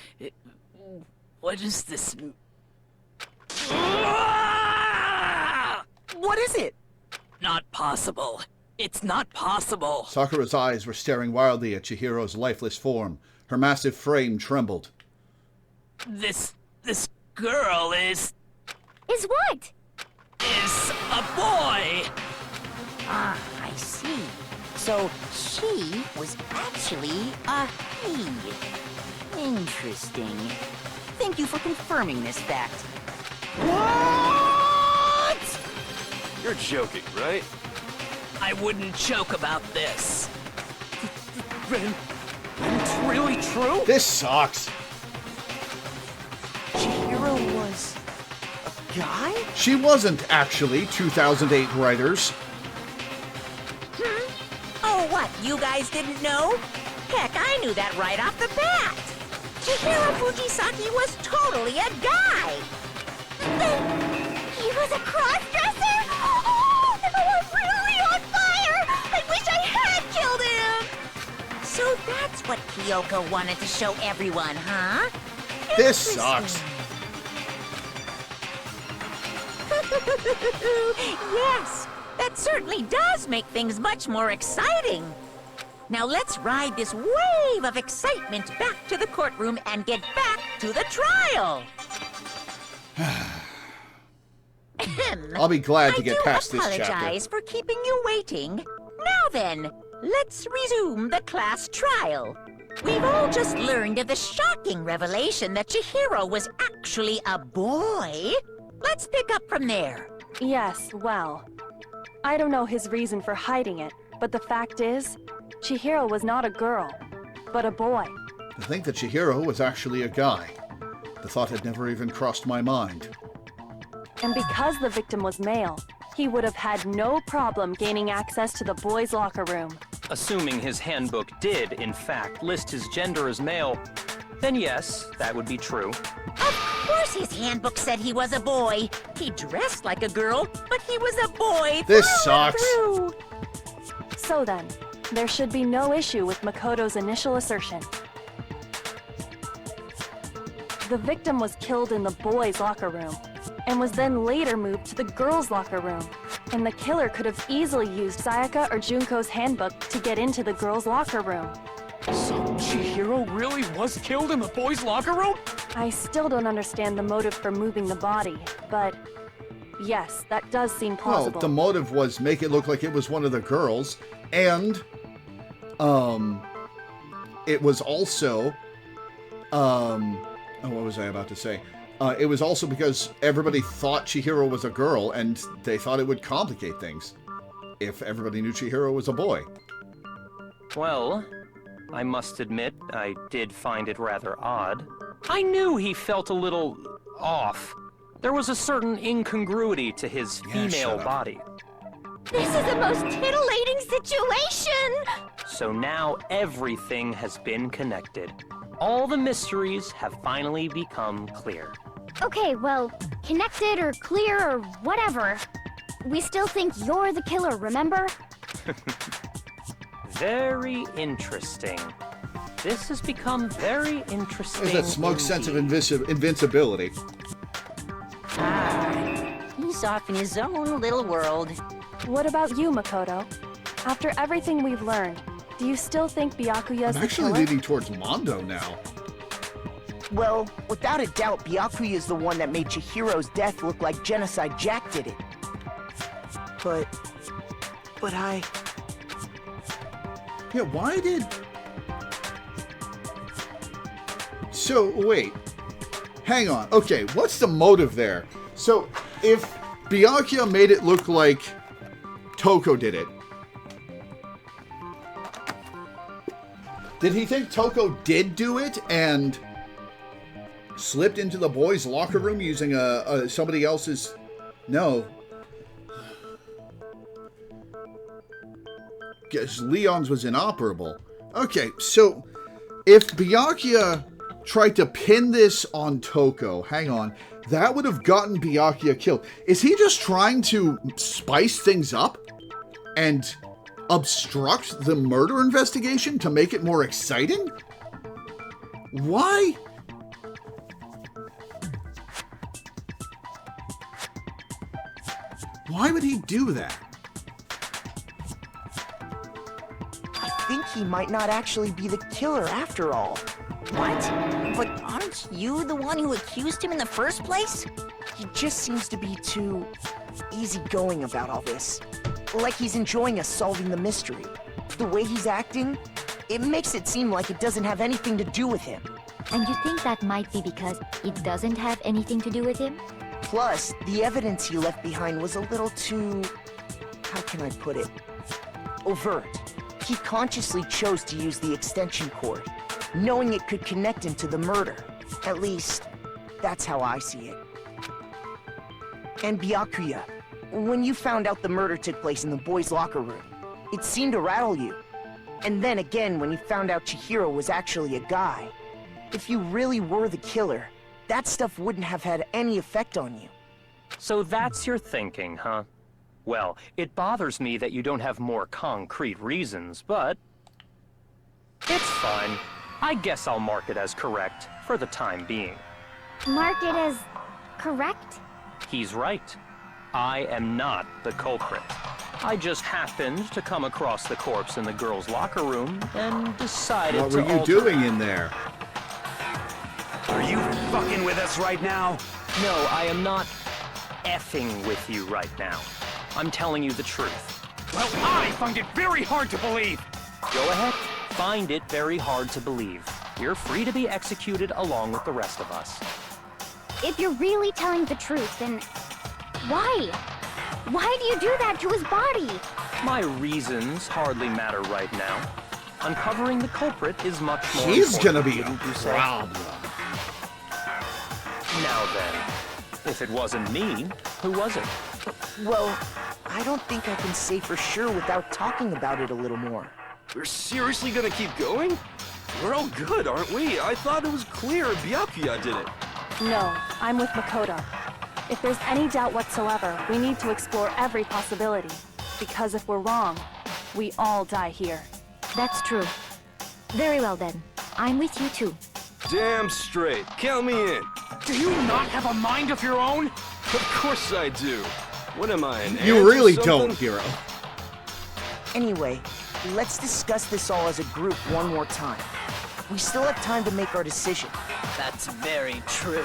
What is this... What is it? Not possible. It's not possible. Sakura's eyes were staring wildly at Chihiro's lifeless form. Her massive frame trembled. This girl is what? Is a boy! Ah, I see. So she was actually a he. Interesting. Thank you for confirming this fact. What? You're joking, right? I wouldn't joke about this. Then it's really true? This sucks. Chihiro was a guy? She wasn't actually 2008 writers. Oh, what? You guys didn't know? Heck, I knew that right off the bat. Chihiro Fujisaki was totally a guy. He was a cross-dresser? Oh, I'm really on fire! I wish I had killed him! So that's what Kyoko wanted to show everyone, huh? This sucks. Yes, that certainly does make things much more exciting. Now let's ride this wave of excitement back to the courtroom and get back to the trial. I'll be glad to get past this I do chapter. apologize for keeping you waiting. Now then, let's resume the class trial. We've all just learned of the shocking revelation that Chihiro was actually a boy. Let's pick up from there. Yes, well, I don't know his reason for hiding it, but the fact is, Chihiro was not a girl, but a boy. To think that Chihiro was actually a guy. The thought had never even crossed my mind. And because the victim was male, he would have had no problem gaining access to the boys' locker room. Assuming his handbook did, in fact, list his gender as male, then yes, that would be true. Of course his handbook said he was a boy. He dressed like a girl, but he was a boy. This through and sucks. through. So then, there should be no issue with Makoto's initial assertion. The victim was killed in the boys' locker room, and was then later moved to the girls' locker room. And the killer could have easily used Sayaka or Junko's handbook to get into the girls' locker room. So Chihiro really was killed in the boys' locker room? I still don't understand the motive for moving the body, but yes, that does seem Well, plausible. the motive was make it look like it was one of the girls, and it was also what was I about to say? It was also because everybody thought Chihiro was a girl, and they thought it would complicate things if everybody knew Chihiro was a boy. Well, I must admit, I did find it rather odd. I knew he felt a little off. There was a certain incongruity to his female shut up. body. This is the most titillating situation! So now everything has been connected. All the mysteries have finally become clear. Okay, well, connected or clear or whatever. We still think you're the killer, remember? Very interesting. This has become very interesting. There's that smug sense of invincibility. He's off in his own little world. What about you, Makoto? After everything we've learned, do you still think Byakuya's I'm the actually killer? leaning towards Mondo now. Well, without a doubt, Byakuya is the one that made Chihiro's death look like Genocide Jack did it. But I... Yeah, why did... So, wait. Hang on. Okay, what's the motive there? So, if Byakuya made it look like Toko did it, did he think Toko did do it and slipped into the boys' locker room using somebody else's... No. Guess Leon's was inoperable. Okay, so if Byakuya tried to pin this on Toko, hang on, that would have gotten Byakuya killed. Is he just trying to spice things up and obstruct the murder investigation to make it more exciting? Why? Why would he do that? I think he might not actually be the killer after all. What? But aren't you the one who accused him in the first place? He just seems to be too easygoing about all this. Like he's enjoying us solving the mystery. The way he's acting, it makes it seem like it doesn't have anything to do with him. And you think that might be because it doesn't have anything to do with him? Plus, the evidence he left behind was a little too... how can I put it? Overt. He consciously chose to use the extension cord, knowing it could connect him to the murder. At least, that's how I see it. And Byakuya, when you found out the murder took place in the boys' locker room, it seemed to rattle you. And then again when you found out Chihiro was actually a guy. If you really were the killer, that stuff wouldn't have had any effect on you. So that's your thinking, huh? Well, it bothers me that you don't have more concrete reasons, but... it's fine. I guess I'll mark it as correct, for the time being. Mark it as correct? He's right. I am not the culprit. I just happened to come across the corpse in the girls' locker room and decided What to were you alter... doing in there? Are you fucking with us right now? No, I am not effing with you right now. I'm telling you the truth. Well, I find it very hard to believe. Go ahead. Find it very hard to believe. You're free to be executed along with the rest of us. If you're really telling the truth, then why? Why do you do that to his body? My reasons hardly matter right now. Uncovering the culprit is much more He's important, gonna be a wouldn't you say? problem. Now then, if it wasn't me, who was it? Well, I don't think I can say for sure without talking about it a little more. We're seriously gonna keep going? We're all good, aren't we? I thought it was clear Byakuya did it. No, I'm with Makoto. If there's any doubt whatsoever, we need to explore every possibility. Because if we're wrong, we all die here. That's true. Very well then. I'm with you too. Damn straight. Count me in. Do you not have a mind of your own? Of course I do. What am I, an ant You or really something? don't, Hero. Anyway, let's discuss this all as a group one more time. We still have time to make our decision. That's very true.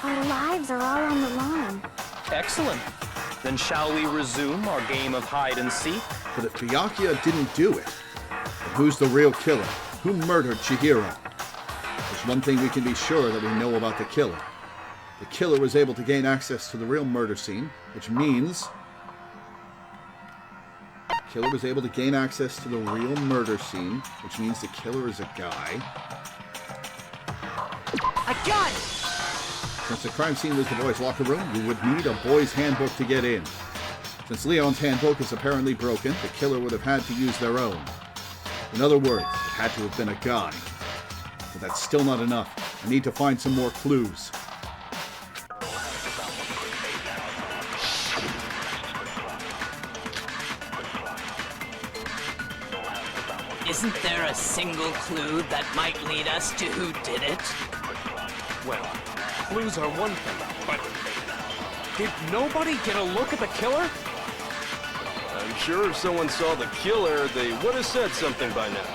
Our lives are all on the line. Excellent. Then shall we resume our game of hide and seek? But if Byakuya didn't do it, then who's the real killer? Who murdered Chihiro? There's one thing we can be sure that we know about the killer. The killer was able to gain access to the real murder scene, which means... the killer was able to gain access to the real murder scene, which means the killer is a guy. I got it! Since the crime scene was the boys' locker room, you would need a boys' handbook to get in. Since Leon's handbook is apparently broken, the killer would have had to use their own. In other words, it had to have been a guy. But that's still not enough. I need to find some more clues. Isn't there a single clue that might lead us to who did it? Well, clues are one thing, but did nobody get a look at the killer? I'm sure if someone saw the killer, they would have said something by now.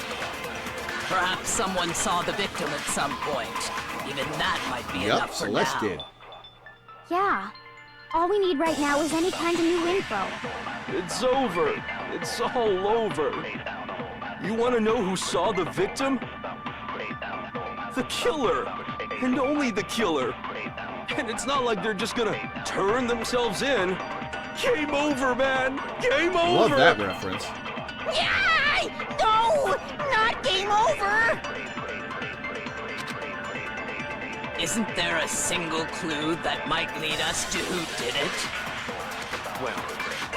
Perhaps someone saw the victim at some point. Even that might be enough for Celeste now. did. Yeah. All we need right now is any kind of new info. It's over. It's all over. You want to know who saw the victim? The killer. And only the killer. And it's not like they're just gonna turn themselves in. Game over, man. Game over. Love that reference. Yay! No! Not game over! Isn't there a single clue that might lead us to who did it? Well,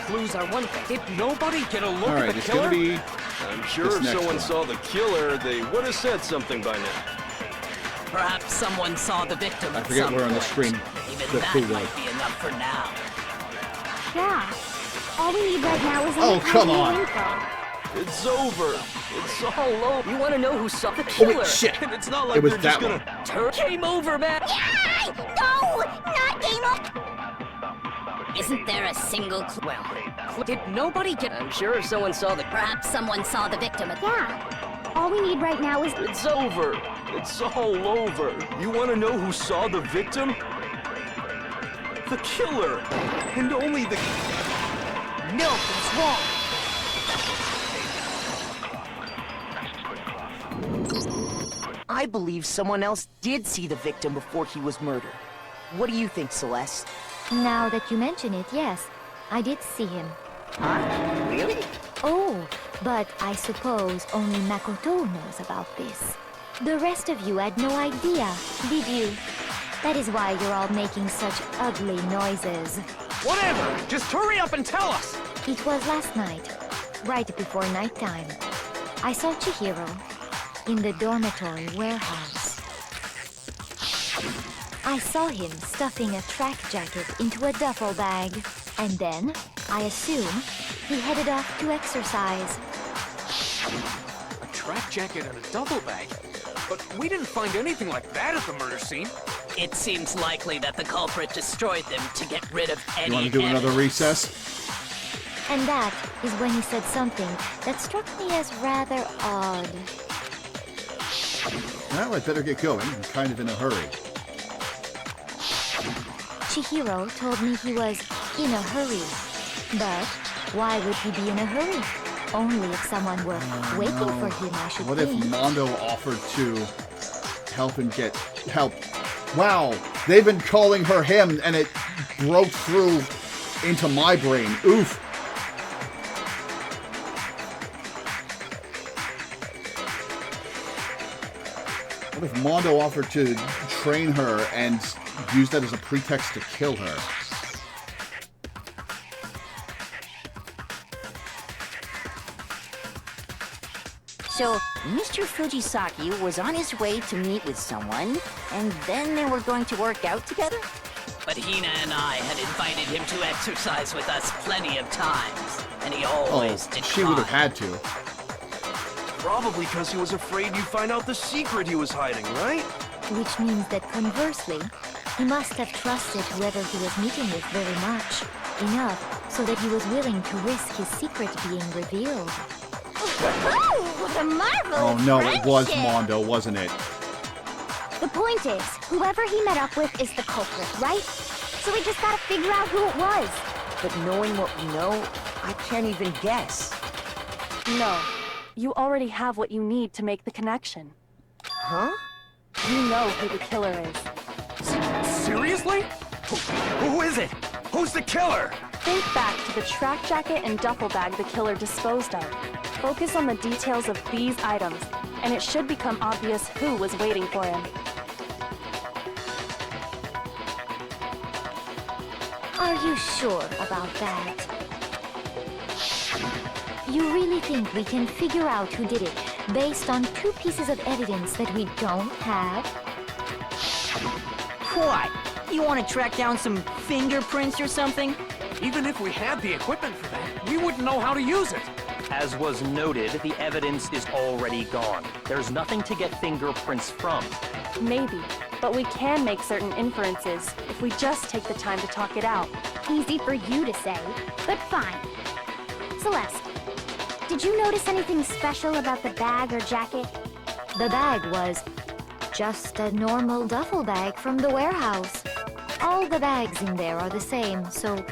clues are one thing. Did nobody get a look All right, at the it's killer? gonna be... I'm sure this if next someone one. saw the killer, they would have said something by now. Perhaps someone saw the victim I at forget some where on the point. screen Even the that clue was. might be enough for now. Yeah. All we need right now is any Oh, kind come of on. new info. It's over. It's all over. You want to know who saw the Oh, killer? wait, shit. And it's not like It was they're just that gonna Turn. Game over, man. Yay! No! Not game over! Isn't there a single clue? Well, did nobody get? I'm sure if someone saw the. Perhaps someone saw the victim. Yeah. All we need right now is... It's over. It's all over. You want to know who saw the victim? The killer. And only the... No, it's wrong. I believe someone else did see the victim before he was murdered. What do you think, Celeste? Now that you mention it, yes, I did see him. Huh? Really? Oh, but I suppose only Makoto knows about this. The rest of you had no idea, did you? That is why you're all making such ugly noises. Whatever! Just hurry up and tell us! It was last night, right before nighttime. I saw Chihiro in the dormitory warehouse. I saw him stuffing a track jacket into a duffel bag. And then, I assume, he headed off to exercise. A track jacket and a duffel bag? But we didn't find anything like that at the murder scene. It seems likely that the culprit destroyed them to get rid of any You want to do another recess? And that is when he said something that struck me as rather odd. Well, I'd better get going. I'm kind of in a hurry. Chihiro told me he was in a hurry. But why would he be in a hurry? Only if someone were waiting for him, I should What think. if Mondo offered to help him get help? Wow, they've been calling her him, and it broke through into my brain. Oof. What if Mondo offered to train her and use that as a pretext to kill her? So, Mr. Fujisaki was on his way to meet with someone, and then they were going to work out together? But Hina and I had invited him to exercise with us plenty of times, and he always declined. She would have had to. Probably because he was afraid you'd find out the secret he was hiding, right? Which means that conversely, he must have trusted whoever he was meeting with very much. Enough so that he was willing to risk his secret being revealed. What a marvelous Oh no, it was friendship! Mondo, wasn't it? The point is, whoever he met up with is the culprit, right? So we just gotta figure out who it was. But knowing what we know, I can't even guess. No. You already have what you need to make the connection. Huh? You know who the killer is. Seriously? Who is it? Who's the killer? Think back to the track jacket and duffel bag the killer disposed of. Focus on the details of these items, and it should become obvious who was waiting for him. Are you sure about that? You really think we can figure out who did it based on two pieces of evidence that we don't have? What? You want to track down some fingerprints or something? Even if we had the equipment for that, we wouldn't know how to use it. As was noted, the evidence is already gone. There's nothing to get fingerprints from. Maybe, but we can make certain inferences if we just take the time to talk it out. Easy for you to say, but fine. Celeste, did you notice anything special about the bag or jacket? The bag was just a normal duffel bag from the warehouse. All the bags in there are the same, so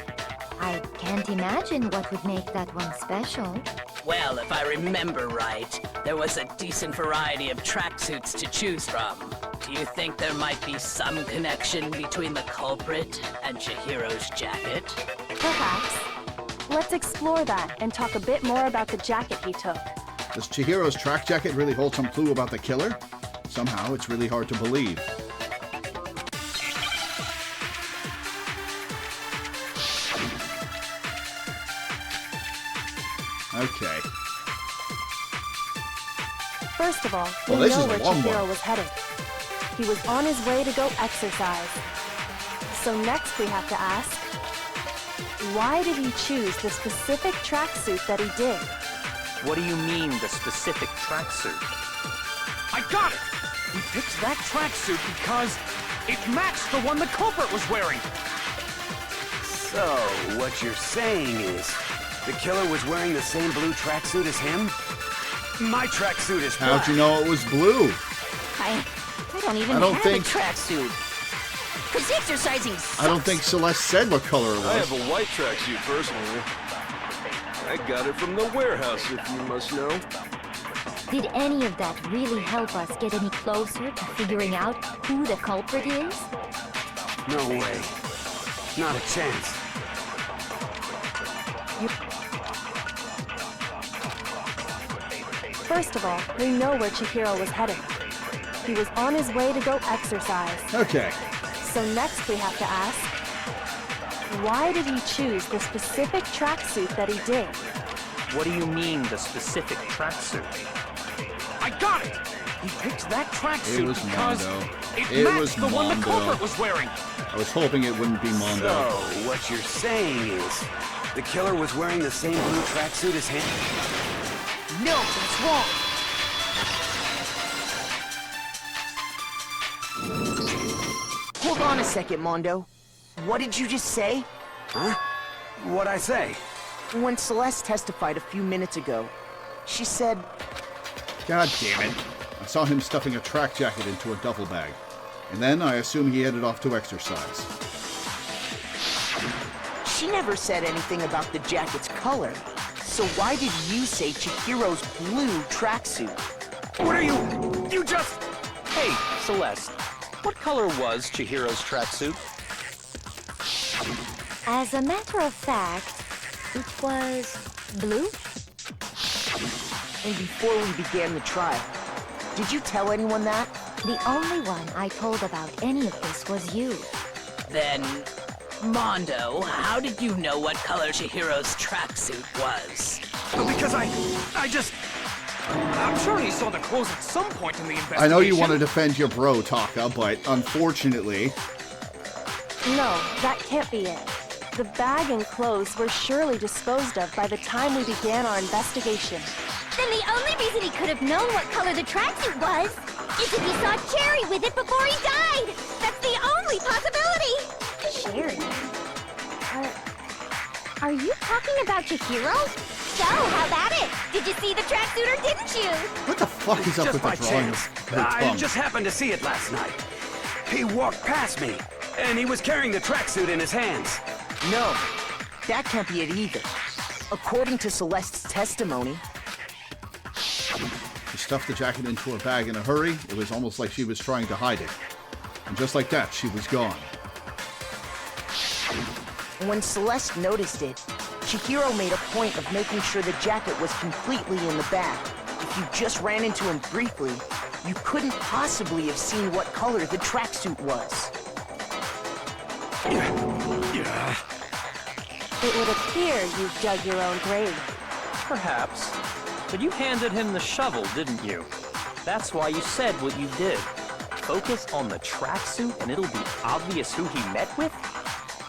I can't imagine what would make that one special. Well, if I remember right, there was a decent variety of tracksuits to choose from. Do you think there might be some connection between the culprit and Chihiro's jacket? Perhaps. Let's explore that and talk a bit more about the jacket he took. Does Chihiro's track jacket really hold some clue about the killer? Somehow, it's really hard to believe. Okay. First of all, Well, we this know is a where long Chihiro one. was headed. He was on his way to go exercise. So next we have to ask, why did he choose the specific tracksuit that he did? What do you mean, the specific tracksuit? I got it! He picked that tracksuit because it matched the one the culprit was wearing. So, what you're saying is, the killer was wearing the same blue tracksuit as him? My tracksuit is black. How'd you know it was blue? I don't even I don't have think- a tracksuit. Because exercising sucks. I don't think Celeste said what color it I was. have a white tracksuit personally. I got it from the warehouse, if you must know. Did any of that really help us get any closer to figuring out who the culprit is? No way. Not a chance. First of all, we know where Chihiro was heading. He was on his way to go exercise. Okay. So next we have to ask, why did he choose the specific tracksuit that he did? What do you mean, the specific tracksuit? I got it! He picked that tracksuit was because Mondo. it It matched was the one the Mondo. culprit was wearing. I was hoping it wouldn't be Mondo. So, what you're saying is, the killer was wearing the same blue tracksuit as him? No, that's wrong. Hold on a second, Mondo. What did you just say? Huh? What'd I say? When Celeste testified a few minutes ago, she said... God damn it. I saw him stuffing a track jacket into a duffel bag. And then I assume he headed off to exercise. She never said anything about the jacket's color. So why did you say Chihiro's blue tracksuit? What are you... You just... Hey, Celeste. What color was Chihiro's tracksuit? As a matter of fact, it was blue. And before we began the trial, did you tell anyone that? The only one I told about any of this was you. Then, Mondo, how did you know what color Chihiro's tracksuit was? Because I just... I'm sure he saw the clothes at some point in the investigation. I know you want to defend your bro, Taka, but unfortunately... No, that can't be it. The bag and clothes were surely disposed of by the time we began our investigation. Then the only reason he could have known what color the tracksuit was is if he saw Cherry with it before he died! That's the only possibility! Cherry? Are you talking about Chihiro? So, how about it? Did you see the tracksuit or didn't you? What the fuck is up Just with by the drawing chance. of her I tongue? just happened to see it last night. He walked past me, and he was carrying the tracksuit in his hands. No, that can't be it either. According to Celeste's testimony, She stuffed the jacket into her bag in a hurry. It was almost like she was trying to hide it. And just like that, she was gone. when Celeste noticed it, Chihiro made a point of making sure the jacket was completely in the bag. If you just ran into him briefly, you couldn't possibly have seen what color the tracksuit was. It would appear you've dug your own grave. Perhaps. But you handed him the shovel, didn't you? That's why you said what you did. Focus on the tracksuit and it'll be obvious who he met with?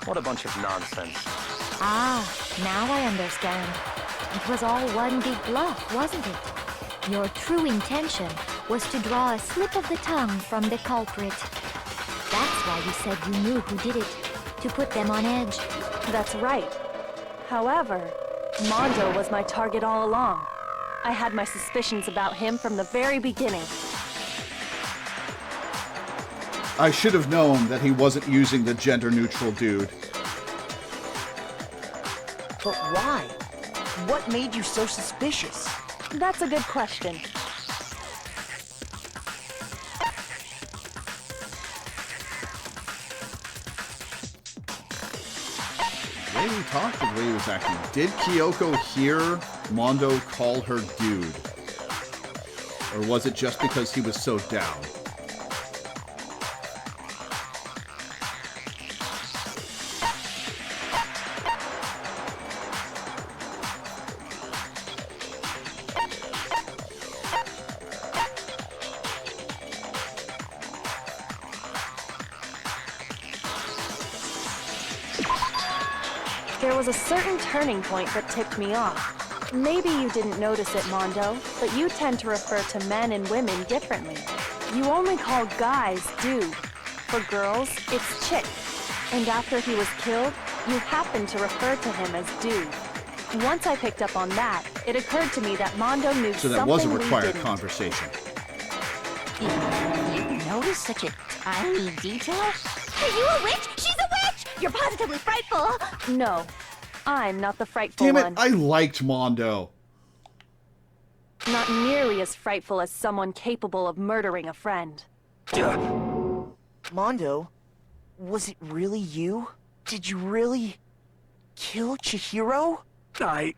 What a bunch of nonsense. Ah, now I understand. It was all one big bluff, wasn't it? Your true intention was to draw a slip of the tongue from the culprit. That's why you said you knew who did it, to put them on edge. That's right. However, Mondo was my target all along. I had my suspicions about him from the very beginning. I should have known that he wasn't using the gender-neutral dude. But why? What made you so suspicious? That's a good question. The way he talked, the way he was acting. Did Kyoko hear Mondo call her dude? Or was it just because he was so down? There was a certain turning point that tipped me off. Maybe you didn't notice it, Mondo, but you tend to refer to men and women differently. You only call guys dude. For girls, it's chick. And after he was killed, you happened to refer to him as dude. Once I picked up on that, it occurred to me that Mondo knew So something that was a we required didn't. conversation. You notice such a tiny detail? Are you a witch? She's a witch! You're positively frightful! No, I'm not the frightful Damn it, one. I liked Mondo. Not nearly as frightful as someone capable of murdering a friend. Mondo, was it really you? Did you really kill Chihiro? I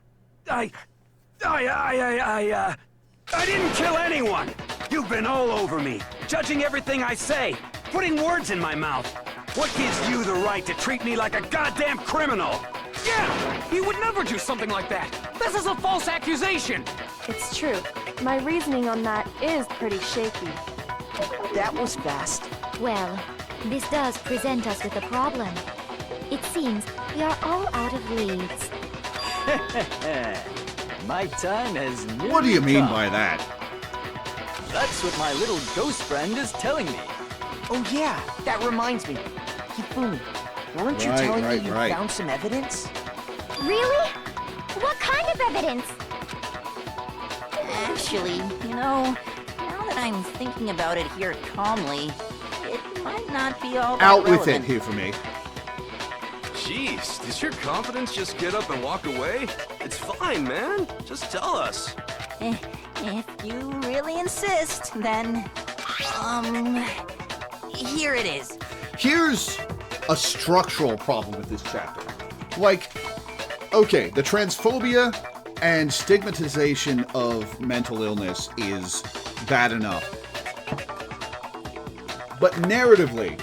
didn't kill anyone! You've been all over me, judging everything I say, putting words in my mouth. What gives you the right to treat me like a goddamn criminal? Yeah! He would never do something like that! This is a false accusation! It's true. My reasoning on that is pretty shaky. That was fast. Well, this does present us with a problem. It seems we are all out of leads. My time has nearly What do you mean come. by that? That's what my little ghost friend is telling me. Oh yeah, that reminds me. Hifumi, weren't you telling me you found some evidence? Really? What kind of evidence? Actually, you know, now that I'm thinking about it here calmly, it might not be all that Out with relevant. it, here for me. Jeez, does your confidence just get up and walk away? It's fine, man. Just tell us. If you really insist, then... here it is. Here's a structural problem with this chapter. Like, okay, the transphobia and stigmatization of mental illness is bad enough. But narratively,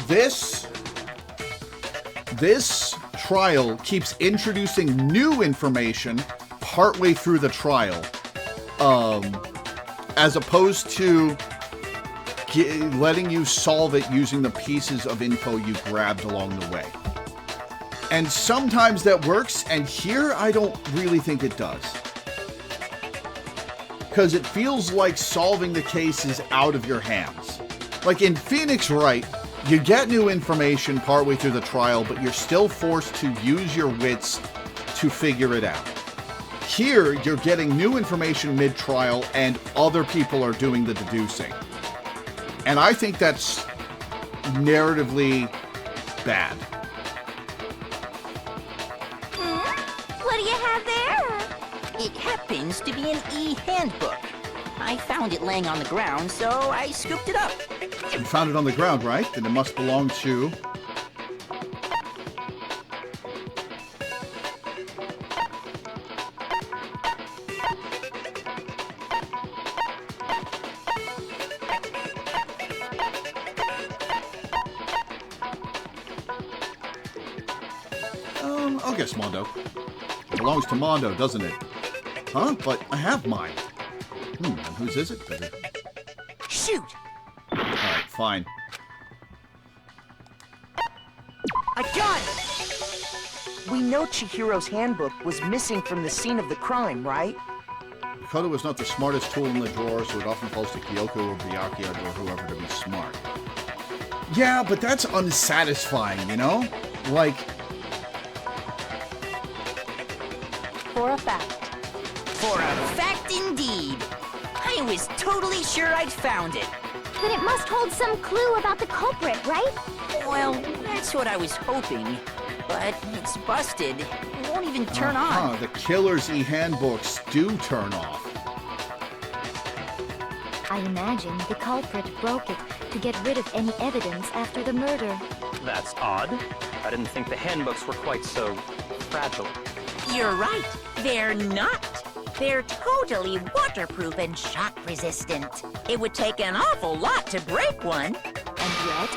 this trial keeps introducing new information partway through the trial, as opposed to letting you solve it using the pieces of info you grabbed along the way. And sometimes that works, and here I don't really think it does. Because it feels like solving the case is out of your hands. Like in Phoenix Wright, you get new information partway through the trial, but you're still forced to use your wits to figure it out. Here, you're getting new information mid-trial, and other people are doing the deducing. And I think that's narratively bad. What do you have there? It happens to be an e-handbook. I found it laying on the ground, so I scooped it up. You found it on the ground, right? Then it must belong to... I'll guess Mondo. It belongs to Mondo, doesn't it? Huh? But I have mine. And whose is it? Better. Shoot! Alright, fine. I got it! We know Chihiro's handbook was missing from the scene of the crime, right? Kodo was not the smartest tool in the drawer, so it often falls to Kyoko or Byakuya or whoever to be smart. Yeah, but that's unsatisfying, you know? Like... For a fact. For a fact indeed. I was totally sure I'd found it. Then it must hold some clue about the culprit, right? Well, that's what I was hoping. But it's busted. It won't even turn on. The killer's e-handbooks do turn off. I imagine the culprit broke it to get rid of any evidence after the murder. That's odd. I didn't think the handbooks were quite so fragile. You're right. They're not. They're totally waterproof and shock resistant. It would take an awful lot to break one. And yet,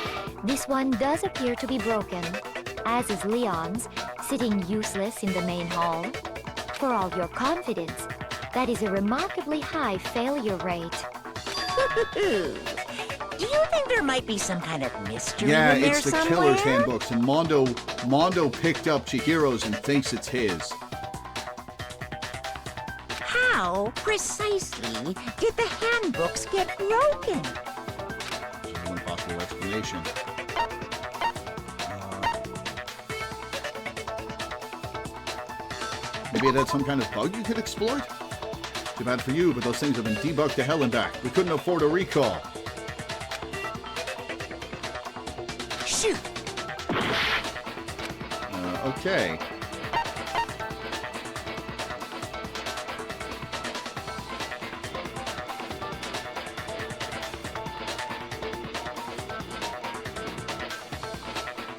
this one does appear to be broken, as is Leon's, sitting useless in the main hall. For all your confidence, that is a remarkably high failure rate. Do you think there might be some kind of mystery Yeah, in there it's the somewhere? killer's handbooks, and Mondo picked up Chihiro's and thinks it's his. How precisely did the handbooks get broken? There's one possible explanation. Maybe it had some kind of bug you could exploit? Too bad for you, but those things have been debugged to hell and back. We couldn't afford a recall. Shoot! Okay.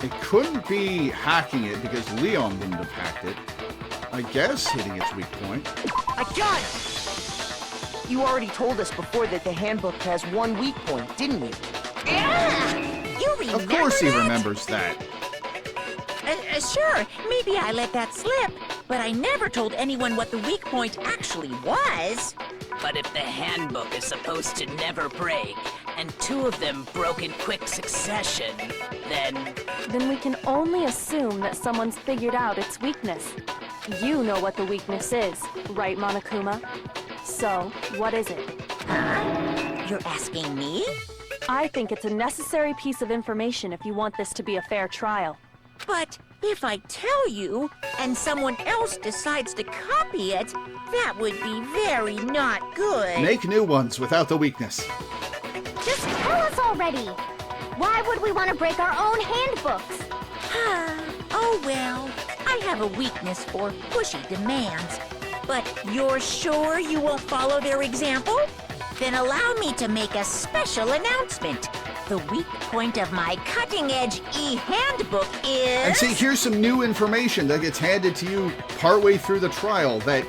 It couldn't be hacking it because Leon wouldn't have hacked it. I guess hitting its weak point. I got it! You already told us before that the handbook has one weak point, didn't you? You remember Of course he that? remembers that. Sure, maybe I let that slip, but I never told anyone what the weak point actually was. But if the handbook is supposed to never break, and two of them broke in quick succession, then... Then we can only assume that someone's figured out its weakness. You know what the weakness is, right, Monokuma? So, what is it? You're asking me? I think it's a necessary piece of information if you want this to be a fair trial. But if I tell you, and someone else decides to copy it, that would be very not good. Make new ones without the weakness. Just tell us already. Why would we want to break our own handbooks? Oh well, I have a weakness for pushy demands. But you're sure you won't follow their example? Then allow me to make a special announcement. The weak point of my cutting-edge e-handbook is... And see, here's some new information that gets handed to you partway through the trial that...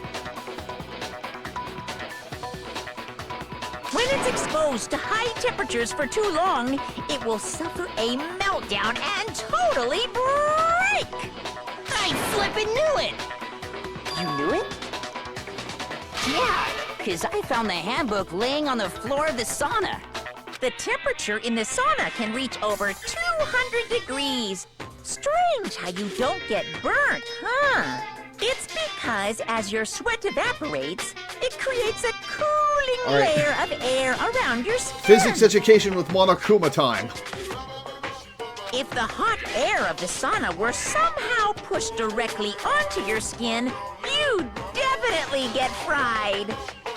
When it's exposed to high temperatures for too long, it will suffer a meltdown and totally break! I flippin' knew it! You knew it? Yeah, because I found the handbook laying on the floor of the sauna. The temperature in the sauna can reach over 200 degrees. Strange how you don't get burnt, huh? It's because as your sweat evaporates, it creates a cooling All right. layer of air around your skin. Physics education with Monokuma time. If the hot air of the sauna were somehow pushed directly onto your skin, you'd definitely get fried.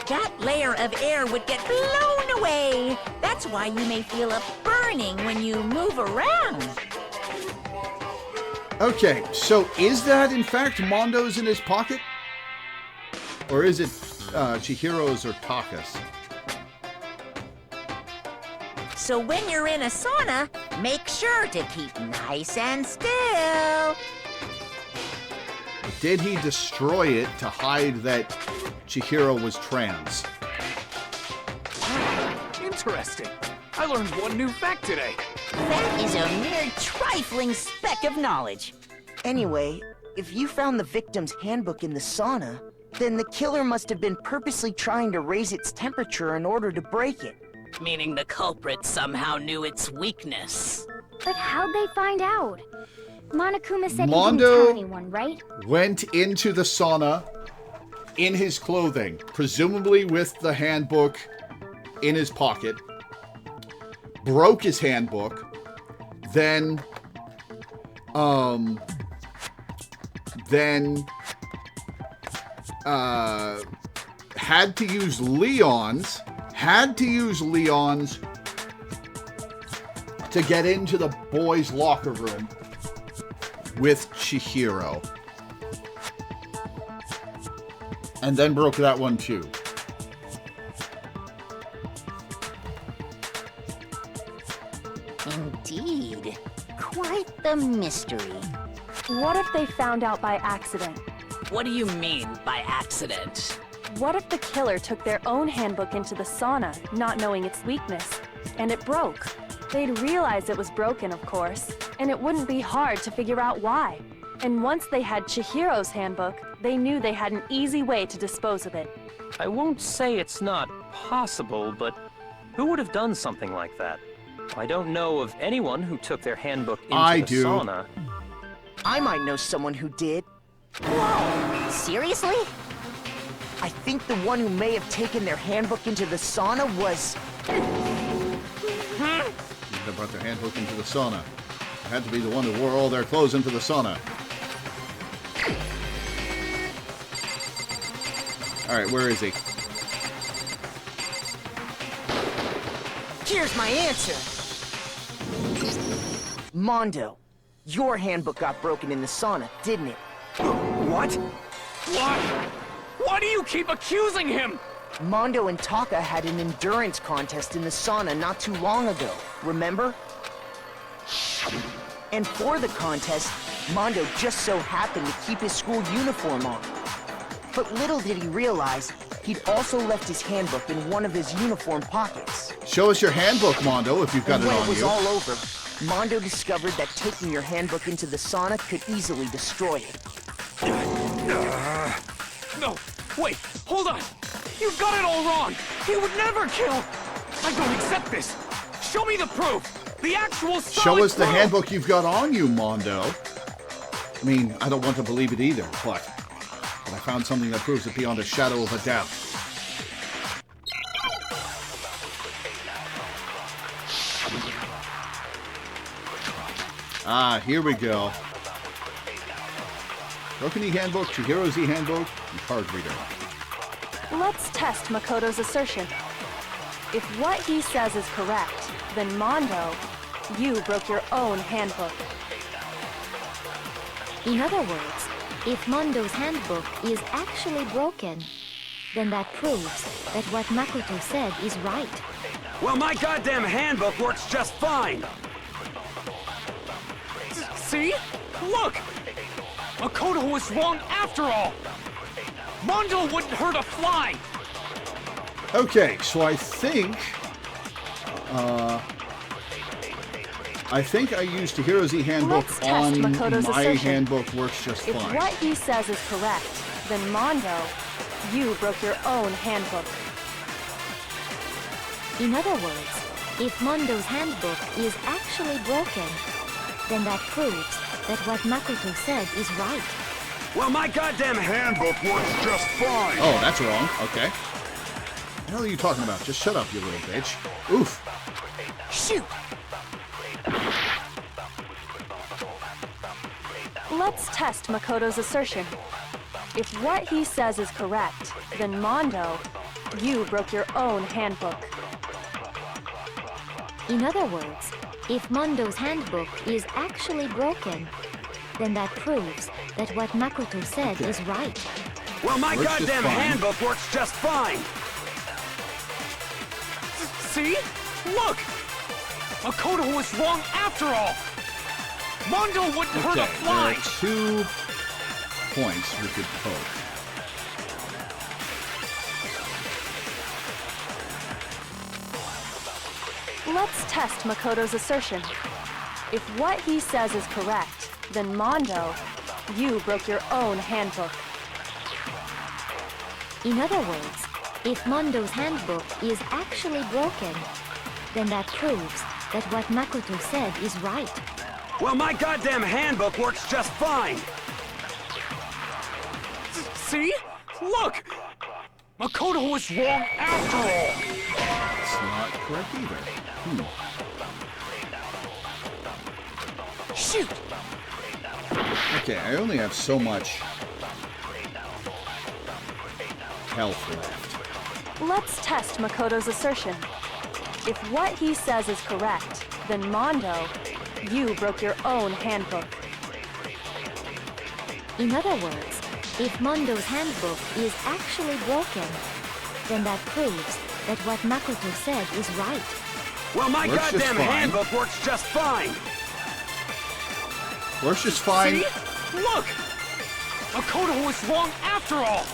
That layer of air would get blown away. That's why you may feel a burning when you move around. Okay, so is that in fact Mondo's in his pocket? Or is it Chihiro's or Taka's? So when you're in a sauna, make sure to keep nice and still. Did he destroy it to hide that Chihiro was trans? Interesting. I learned one new fact today. That is a mere trifling speck of knowledge. Anyway, if you found the victim's handbook in the sauna, then the killer must have been purposely trying to raise its temperature in order to break it. Meaning the culprit somehow knew its weakness. But how'd they find out? Monokuma said he Mondo didn't tell anyone, right? went into the sauna in his clothing, presumably with the handbook in his pocket, broke his handbook, then had to use Leon's to get into the boys' locker room with Chihiro. And then broke that one too. Indeed. Quite the mystery. What if they found out by accident? What do you mean by accident? What if the killer took their own handbook into the sauna, not knowing its weakness, and it broke? They'd realize it was broken, of course, and it wouldn't be hard to figure out why. And once they had Chihiro's handbook, they knew they had an easy way to dispose of it. I won't say it's not possible, but who would have done something like that? I don't know of anyone who took their handbook into the sauna. I might know someone who did. Whoa! Seriously? I think the one who may have taken their handbook into the sauna was... They brought their handbook into the sauna. It had to be the one who wore all their clothes into the sauna. Alright, where is he? Here's my answer! Mondo, your handbook got broken in the sauna, didn't it? What? Why? Why do you keep accusing him? Mondo and Taka had an endurance contest in the sauna not too long ago, remember? And for the contest, Mondo just so happened to keep his school uniform on. But little did he realize, he'd also left his handbook in one of his uniform pockets. Show us your handbook, Mondo, if you've got And it when on it was you. all over, Mondo discovered that taking your handbook into the sauna could easily destroy it. No, wait, hold on! You've got it all wrong! He would never kill! I don't accept this! Show me the proof! The actual solid Show us the proof! handbook you've got on you, Mondo. I mean, I don't want to believe it either, but I found something that proves it beyond a shadow of a doubt. Ah, here we go. Broken E-Handbook, Chihiro's E-Handbook, and Card Reader. Let's test Makoto's assertion. If what he says is correct, then Mondo, you broke your own handbook. In other words, if Mondo's handbook is actually broken, then that proves that what Makoto said is right. Well, my goddamn handbook works just fine! See? Look! Makoto was wrong after all! Mondo wouldn't hurt a fly! Okay, so I think I used Chihiro's E-Handbook Let's test on Makoto's my assertion. handbook works just If fine. what he says is correct, then Mondo, you broke your own handbook. In other words, if Mondo's handbook is actually broken, then that proves that what Makoto said is right. Well, my goddamn handbook works just fine! Oh, that's wrong. Okay. What the hell are you talking about? Just shut up, you little bitch. Oof. Shoot! Let's test Makoto's assertion. If what he says is correct, then Mondo, you broke your own handbook. In other words, if Mondo's handbook is actually broken, then that proves that what Makoto said is right. Well, my Works just goddamn fine. handbook works just fine! See? Look! Makoto was wrong after all! Mondo wouldn't hurt a Okay, there fly! are 2 points we could poke. Let's test Makoto's assertion. If what he says is correct, then Mondo, you broke your own handbook. In other words, if Mondo's handbook is actually broken, then that proves that what Makoto said is right. Well, my goddamn handbook works just fine! See? Look! Makoto was wrong after all! It's not correct either. Shoot! Okay, I only have so much health left. Let's test Makoto's assertion. If what he says is correct, then Mondo, you broke your own handbook. In other words, if Mondo's handbook is actually broken, then that proves that what Makoto said is right. Well, my Works just goddamn fine. handbook works just fine! Works just fine. See? Look! Makoto was wrong after all!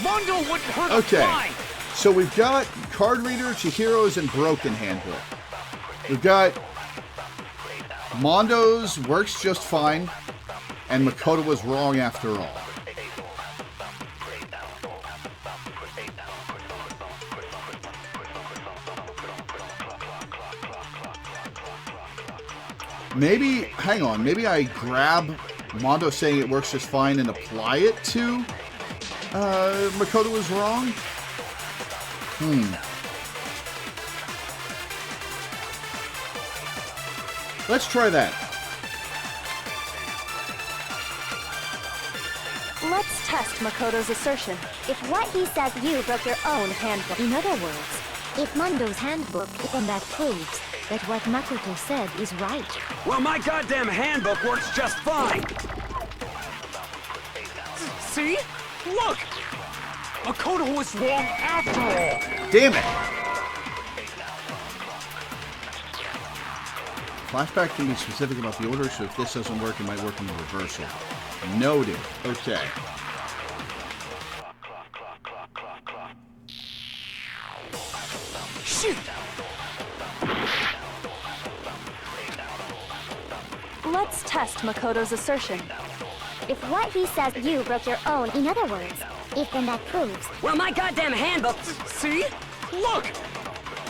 Mondo wouldn't hurt a Okay, fly! so we've got Card Reader, Chihiro's, and Broken Handbook. We've got Mondo's works just fine, and Makoto was wrong after all. Maybe, hang on, maybe I grab Mondo saying it works just fine and apply it to Makoto was wrong? Let's try that. Let's test Makoto's assertion. If what he says, you broke your own handbook. In other words, if Mondo's handbook, then that proves that what Makoto said is right. Well, my goddamn handbook works just fine! See? Look! Makoto was wrong after all! Damn it! Flashback can be specific about the order, so if this doesn't work, it might work in the reversal. Noted. Okay. Shoot! Let's test Makoto's assertion. If what he says you broke your own, in other words, if then that proves... Well, my goddamn handbook... See? Look!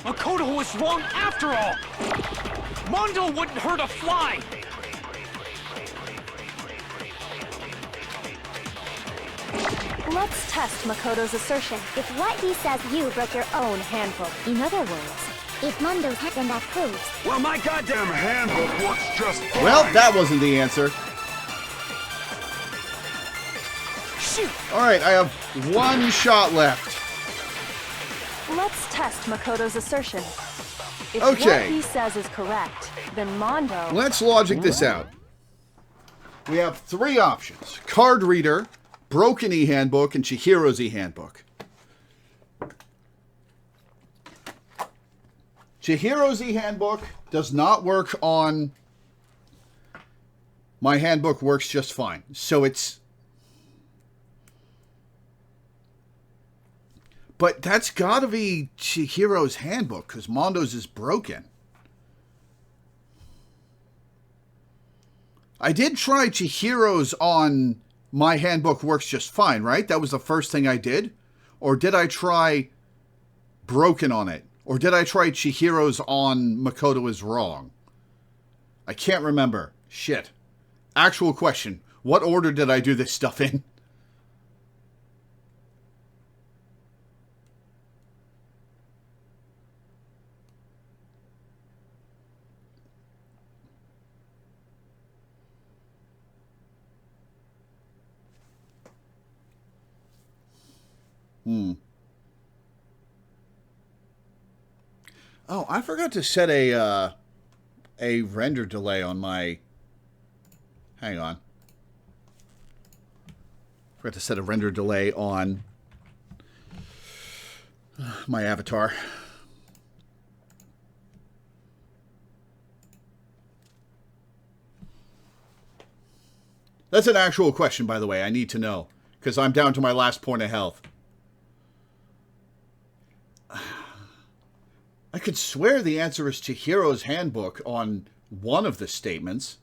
Makoto was wrong after all! Mondo wouldn't hurt a fly! Let's test Makoto's assertion. If what he says you broke your own handbook, in other words, if Mondo's then that proves... Well, my goddamn handbook works just fine. Well, that wasn't the answer. Shoot! Alright, I have one shot left. Let's test Makoto's assertion. If Okay. what he says is correct, then Mondo... Let's logic this out. We have three options. Card Reader, Broken E-Handbook, and Chihiro's E-Handbook. Chihiro's E-Handbook does not work on... My handbook works just fine. So it's... But that's gotta be Chihiro's handbook, because Mondo's is broken. I did try Chihiro's on My Handbook Works Just Fine, right? That was the first thing I did? Or did I try Broken on it? Or did I try Chihiro's on Makoto is Wrong? I can't remember. Shit. Actual question. What order did I do this stuff in? Oh, I forgot to set a render delay on my... Hang on. Forgot to set a render delay on my avatar. That's an actual question, by the way. I need to know, because I'm down to my last point of health. I could swear the answer is Chihiro's handbook on one of the statements.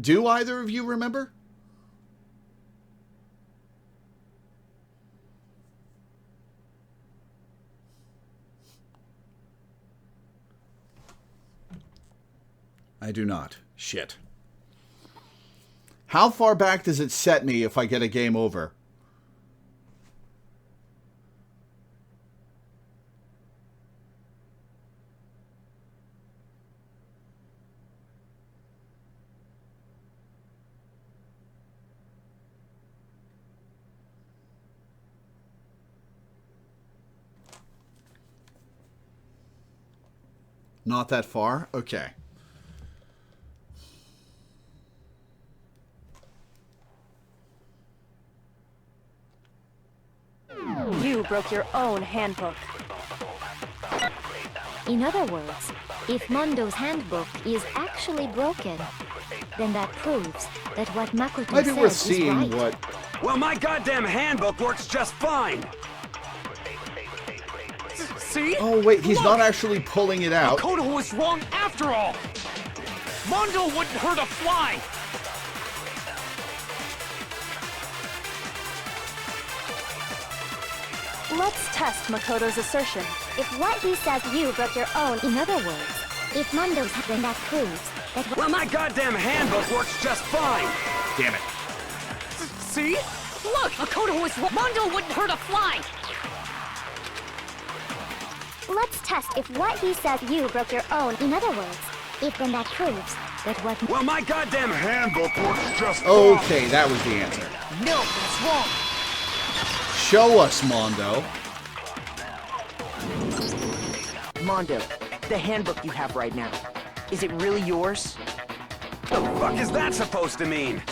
Do either of you remember? I do not. Shit. How far back does it set me if I get a game over? Not that far? Okay. You broke your own handbook. In other words, if Mondo's handbook is actually broken, then that proves that what Makoto Might be worth says is seeing right. what... Well, my goddamn handbook works just fine. See? Oh, wait, he's Look! not actually pulling it out. Makoto was wrong after all! Mondo wouldn't hurt a fly! Let's test Makoto's assertion. If what he says you broke your own, In other words, if Mondo's then that proves that Well, my goddamn handbook works just fine. Damn it. See? Look! Makoto was wrong! Mondo wouldn't hurt a fly! let's test if what he says you broke your own. In other words, if then that proves that what... Well, my goddamn handbook works just fine. Okay, that was the answer. No, that's wrong! Show us, Mondo. Mondo, The handbook you have right now. Is it really yours? The fuck is that supposed to mean?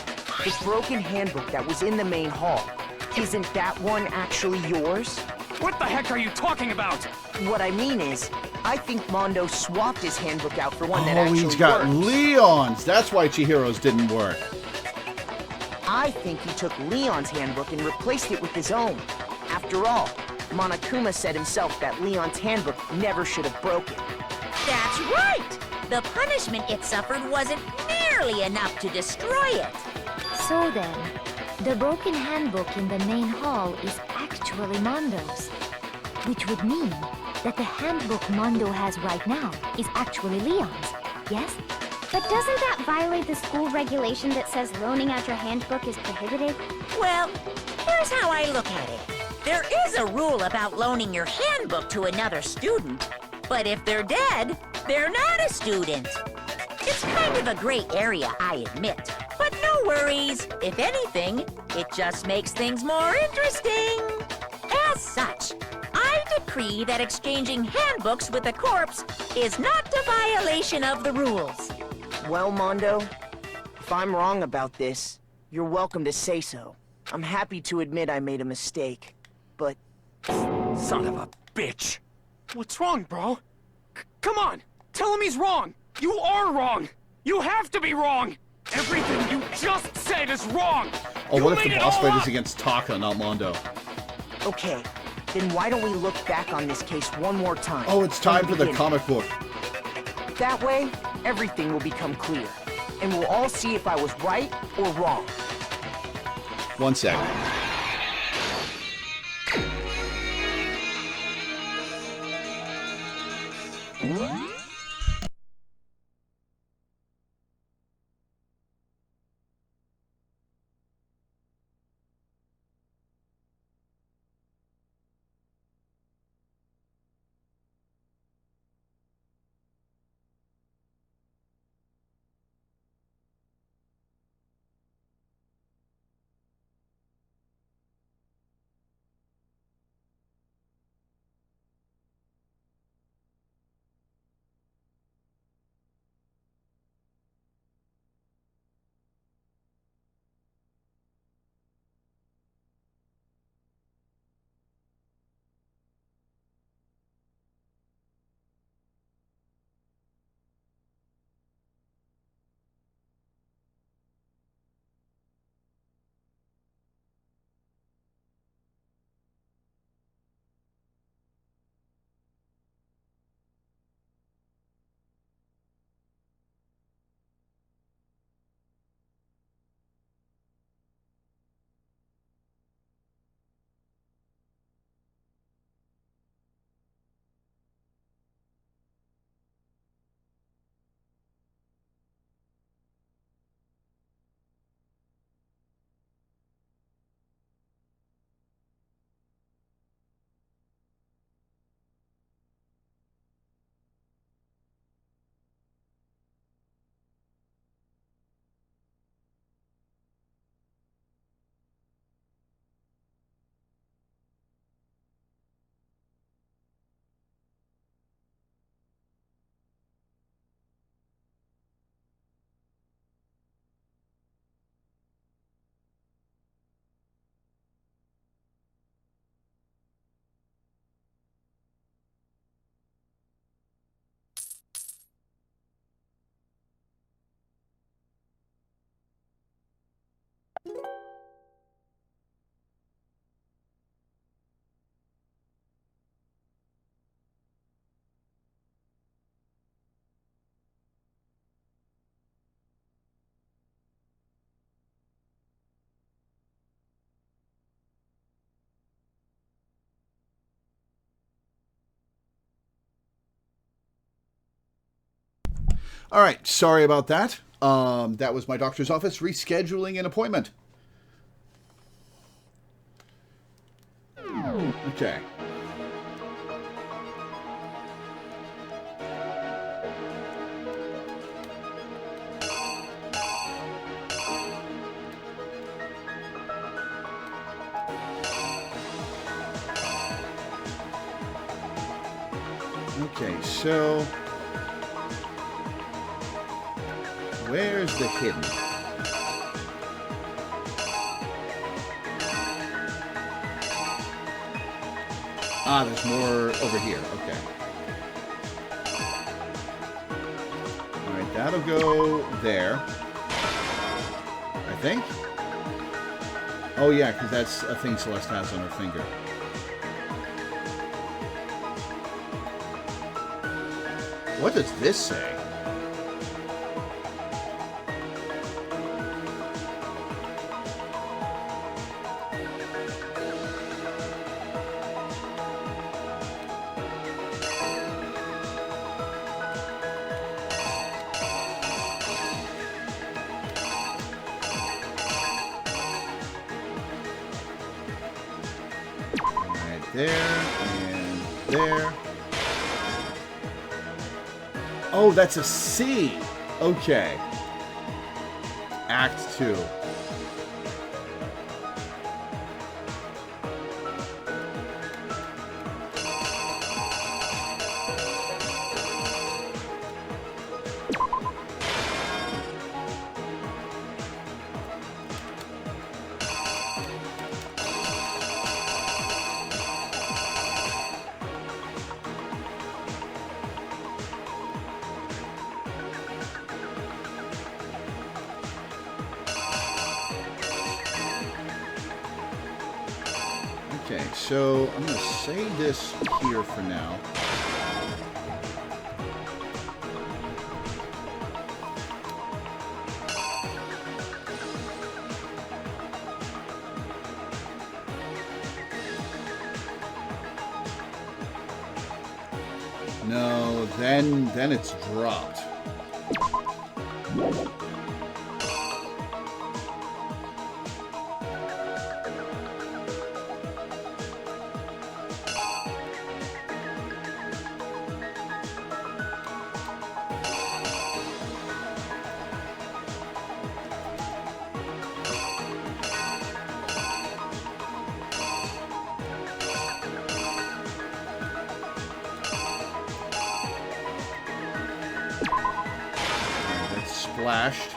The broken handbook that was in the main hall. Isn't that one actually yours? What the heck are you talking about? What I mean is, I think Mondo swapped his handbook out for one that actually he's got works. Leon's. That's why Chihiro's didn't work. I think he took Leon's handbook and replaced it with his own. After all, Monokuma said himself that Leon's handbook never should have broken. That's right! The punishment it suffered wasn't nearly enough to destroy it. So then, the broken handbook in the main hall is actually Mondo's. Which would mean that the handbook Mondo has right now is actually Leon's, yes? But doesn't that violate the school regulation that says loaning out your handbook is prohibited? Well, here's how I look at it. There is a rule about loaning your handbook to another student, but if they're dead, they're not a student. It's kind of a gray area, I admit. But no worries. If anything, it just makes things more interesting. As such, I decree that exchanging handbooks with a corpse is not a violation of the rules. Well, Mondo, if I'm wrong about this, you're welcome to say so. I'm happy to admit I made a mistake, but... Son of a bitch! What's wrong, bro? Come on! Tell him he's wrong! You are wrong! You have to be wrong! Everything you just said is wrong! Oh, You what if made the it boss all fight up! is against Taka, not Mondo? Okay, then why don't we look back on this case one more time? Oh, it's time from for the beginning. comic book. That way, everything will become clear. And we'll all see if I was right or wrong. 1 second. All right, sorry about that. That was my doctor's office rescheduling an appointment. Okay. Okay, so Where's the hidden? Ah, there's more over here. Okay. Alright, that'll go there. I think. Oh yeah, because that's a thing Celeste has on her finger. What does this say? There and there. Oh, that's a C. Okay. Act 2. Okay, so I'm going to say this here for now. No, then it's dropped. Splashed.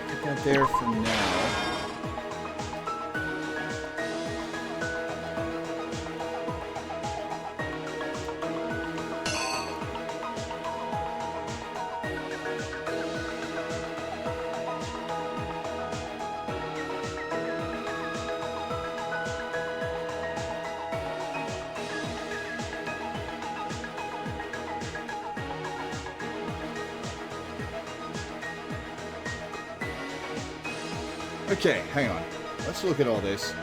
Put that there for now. Okay, hang on. Let's look at all this.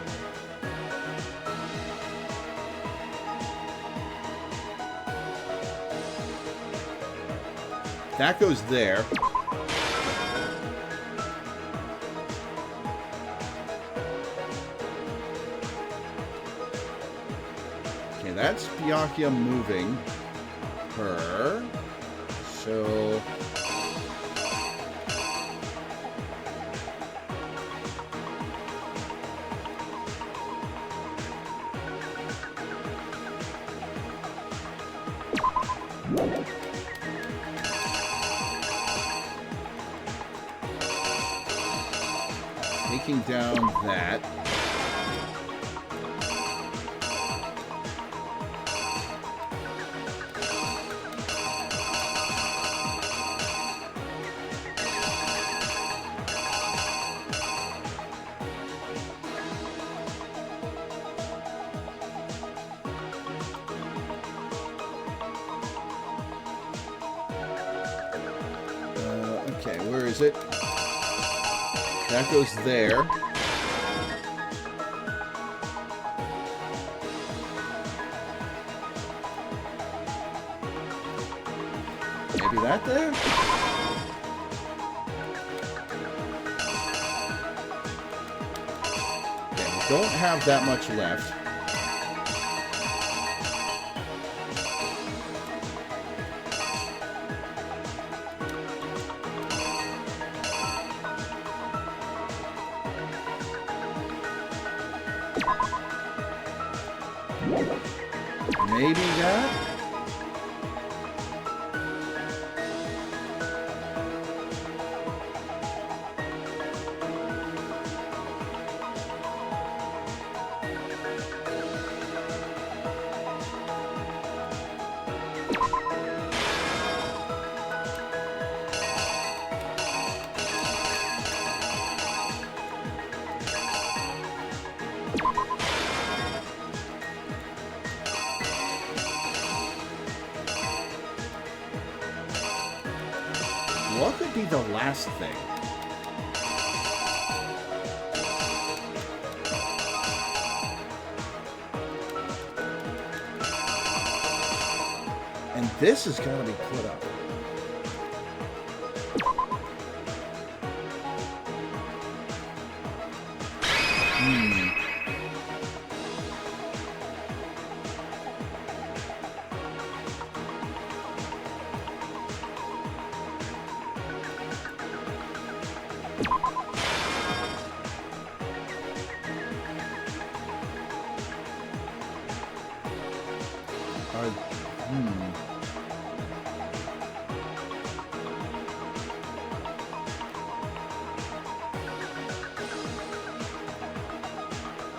That goes there. Okay, that's Byakuya moving her. So... taking down that. Okay, where is it? That goes there. Maybe that there? Okay, we don't have that much left. Maybe that? What could be the last thing? And this is going to be put up.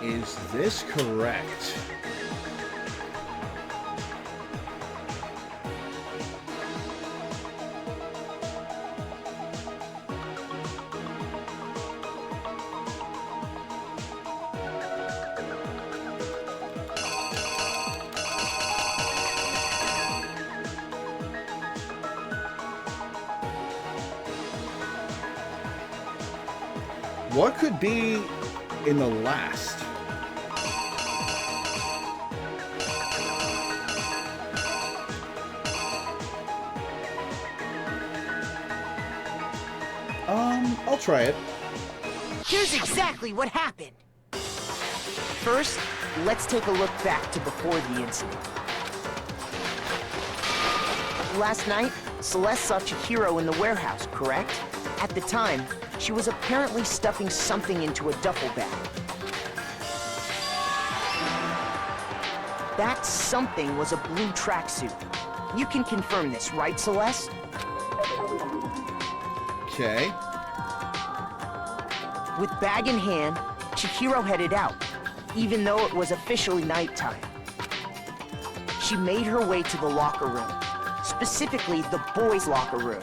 Is this correct? What could be in the last? I'll try it. Here's exactly what happened. First, let's take a look back to before the incident. Last night, Celeste saw Chihiro in the warehouse, correct? At the time, she was apparently stuffing something into a duffel bag. That something was a blue tracksuit. You can confirm this, right, Celeste? Okay. With bag in hand, Chihiro headed out, even though it was officially nighttime. She made her way to the locker room, specifically the boys' locker room.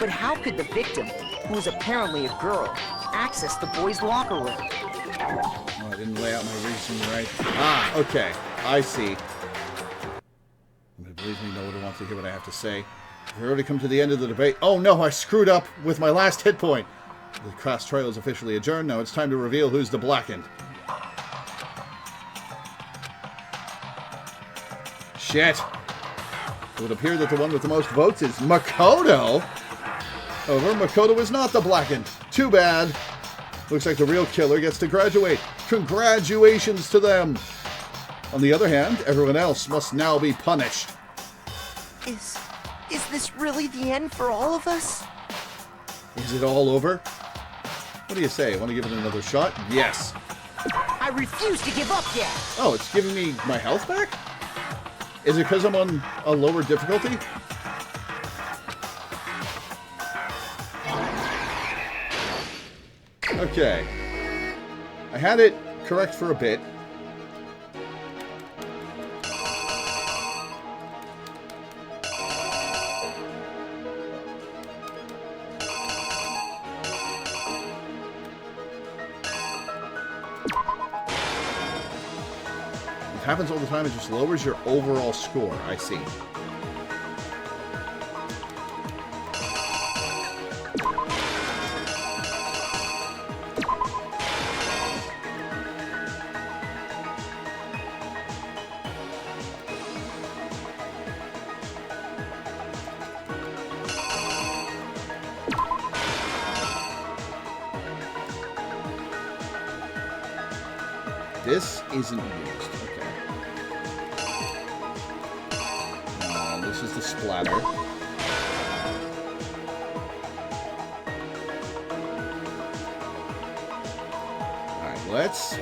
But how could the victim, who was apparently a girl, access the boys' locker room? Oh, I didn't lay out my reasoning right. Ah, okay. I see. Believe me, nobody wants to hear what I have to say. We've already come to the end of the debate. Oh no, I screwed up with my last hit point. The class trial is officially adjourned. Now it's time to reveal who's the blackened. Shit. It would appear that the one with the most votes is Makoto. However, Makoto is not the blackened. Too bad. Looks like the real killer gets to graduate. Congratulations to them. On the other hand, everyone else must now be punished. Is this really the end for all of us? Is it all over? What do you say? Want to give it another shot? Yes. I refuse to give up yet. Oh, it's giving me my health back? Is it because I'm on a lower difficulty? Okay. I had it correct for a bit. It happens all the time. It just lowers your overall score. I see. This isn't used. Okay. This is the splatter. Alright, let's...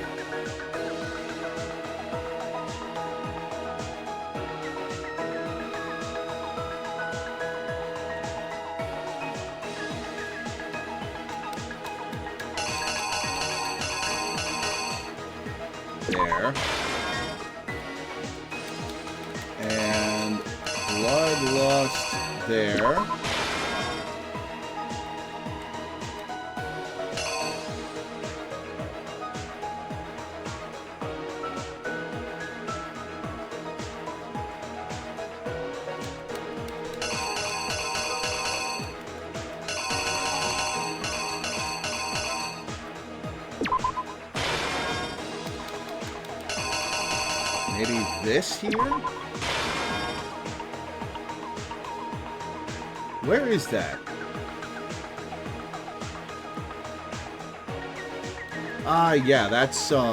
there. And Bloodlust there. Maybe this here? Where is that? Ah, yeah, that's the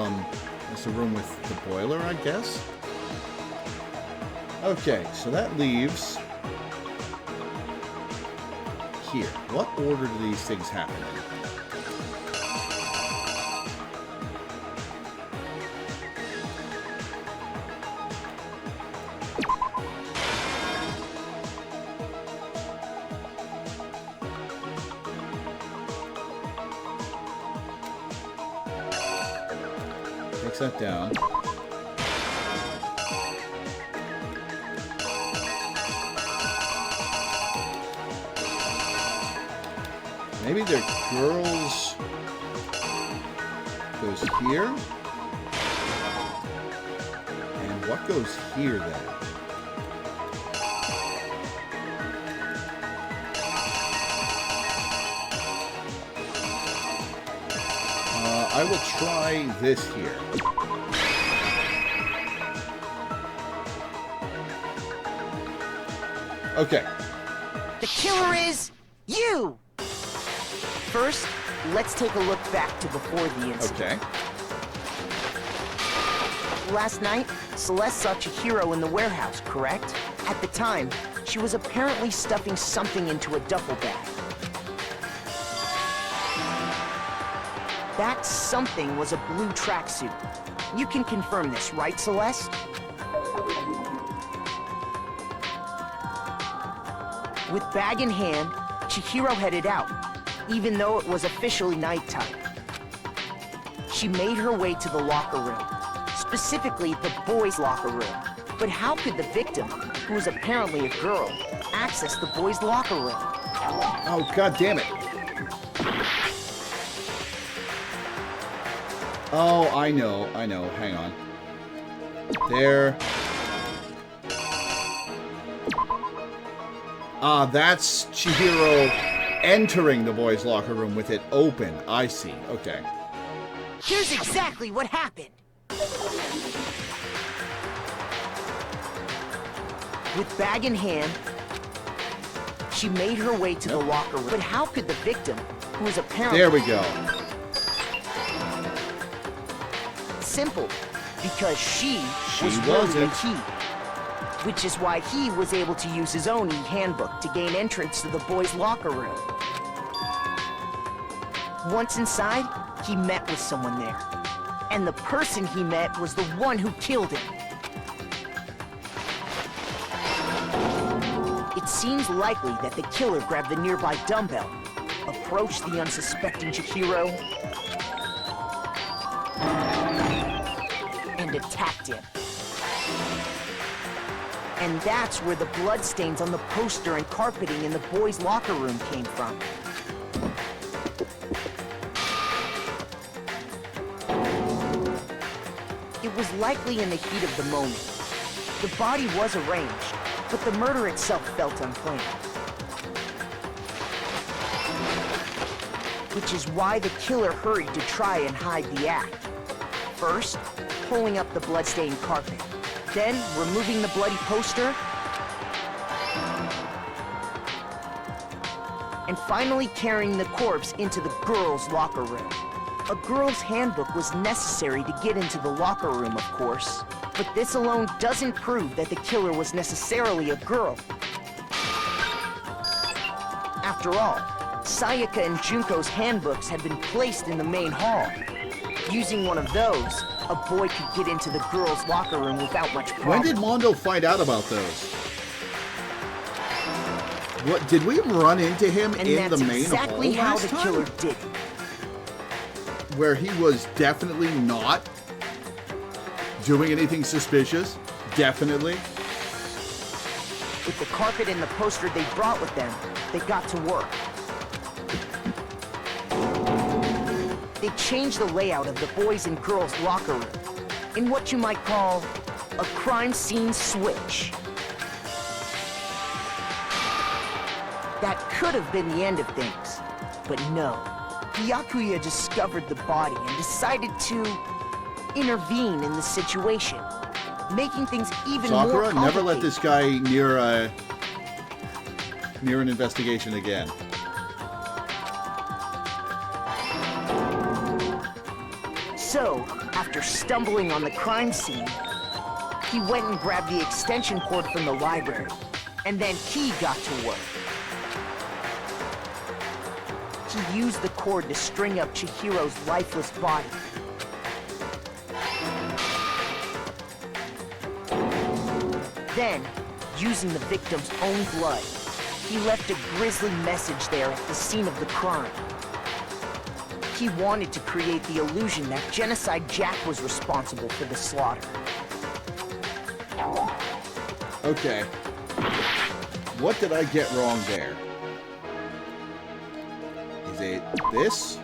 room with the boiler, I guess. Okay, so that leaves here. What order do these things happen in? Takes that down. Maybe the girls goes here. And what goes here then? I will try this here. Okay. The killer is you! First, let's take a look back to before the incident. Okay. Last night, Celeste saw Chihiro in the warehouse, correct? At the time, she was apparently stuffing something into a duffel bag. That something was a blue tracksuit. You can confirm this, right, Celeste? With bag in hand, Chihiro headed out, even though it was officially nighttime. She made her way to the locker room, specifically the boys' locker room. But how could the victim, who was apparently a girl, access the boys' locker room? Oh, god damn it. Oh, I know. Hang on. There. Ah, that's Chihiro entering the boys' locker room with it open. I see. Okay. Here's exactly what happened. With bag in hand, she made her way to the locker room. But how could the victim, who was apparently... There we go. Simple, because she was really the key. Which is why he was able to use his own e-handbook to gain entrance to the boys' locker room. Once inside, he met with someone there. And the person he met was the one who killed him. It seems likely that the killer grabbed the nearby dumbbell, approached the unsuspecting Chihiro, and attacked him. And that's where the bloodstains on the poster and carpeting in the boys' locker room came from. It was likely in the heat of the moment. The body was arranged, but the murder itself felt unplanned. Which is why the killer hurried to try and hide the act. First, pulling up the bloodstained carpet. Then, removing the bloody poster. And finally carrying the corpse into the girls' locker room. A girl's handbook was necessary to get into the locker room, of course. But this alone doesn't prove that the killer was necessarily a girl. After all, Sayaka and Junko's handbooks had been placed in the main hall. Using one of those, a boy could get into the girls' locker room without much problem. When did Mondo find out about those? What, did we run into him in the main exactly hall last how the time? killer did it. Where he was definitely not doing anything suspicious? Definitely. With the carpet and the poster they brought with them, they got to work. They changed the layout of the boys and girls' locker room in what you might call a crime scene switch. That could have been the end of things, but no. Byakuya discovered the body and decided to intervene in the situation, making things even more Sakura, complicated. never let this guy near an investigation again. So, after stumbling on the crime scene, he went and grabbed the extension cord from the library, and then he got to work. He used the cord to string up Chihiro's lifeless body. Then, using the victim's own blood, he left a grisly message there at the scene of the crime. He wanted to create the illusion that Genocide Jack was responsible for the slaughter. Okay. What did I get wrong there? Is it this?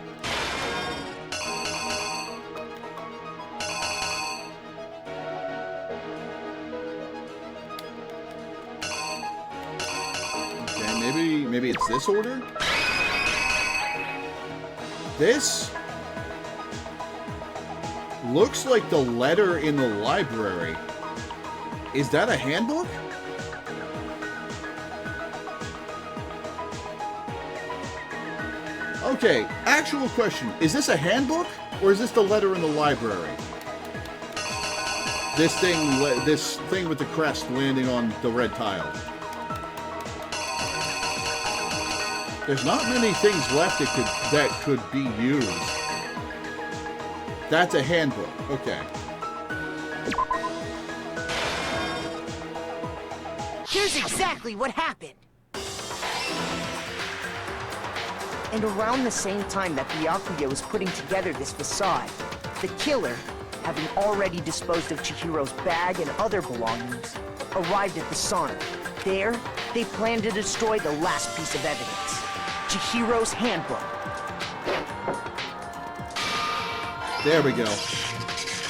Okay, maybe it's this order? This looks like the letter in the library. Is that a handbook? Okay, actual question. Is this a handbook, or is this the letter in the library? This thing with the crest landing on the red tile. There's not many things left that could be used. That's a handbook. Okay. Here's exactly what happened. And around the same time that Byakuya was putting together this facade, the killer, having already disposed of Chihiro's bag and other belongings, arrived at the sauna. There, they planned to destroy the last piece of evidence, Chihiro's handbook. There we go.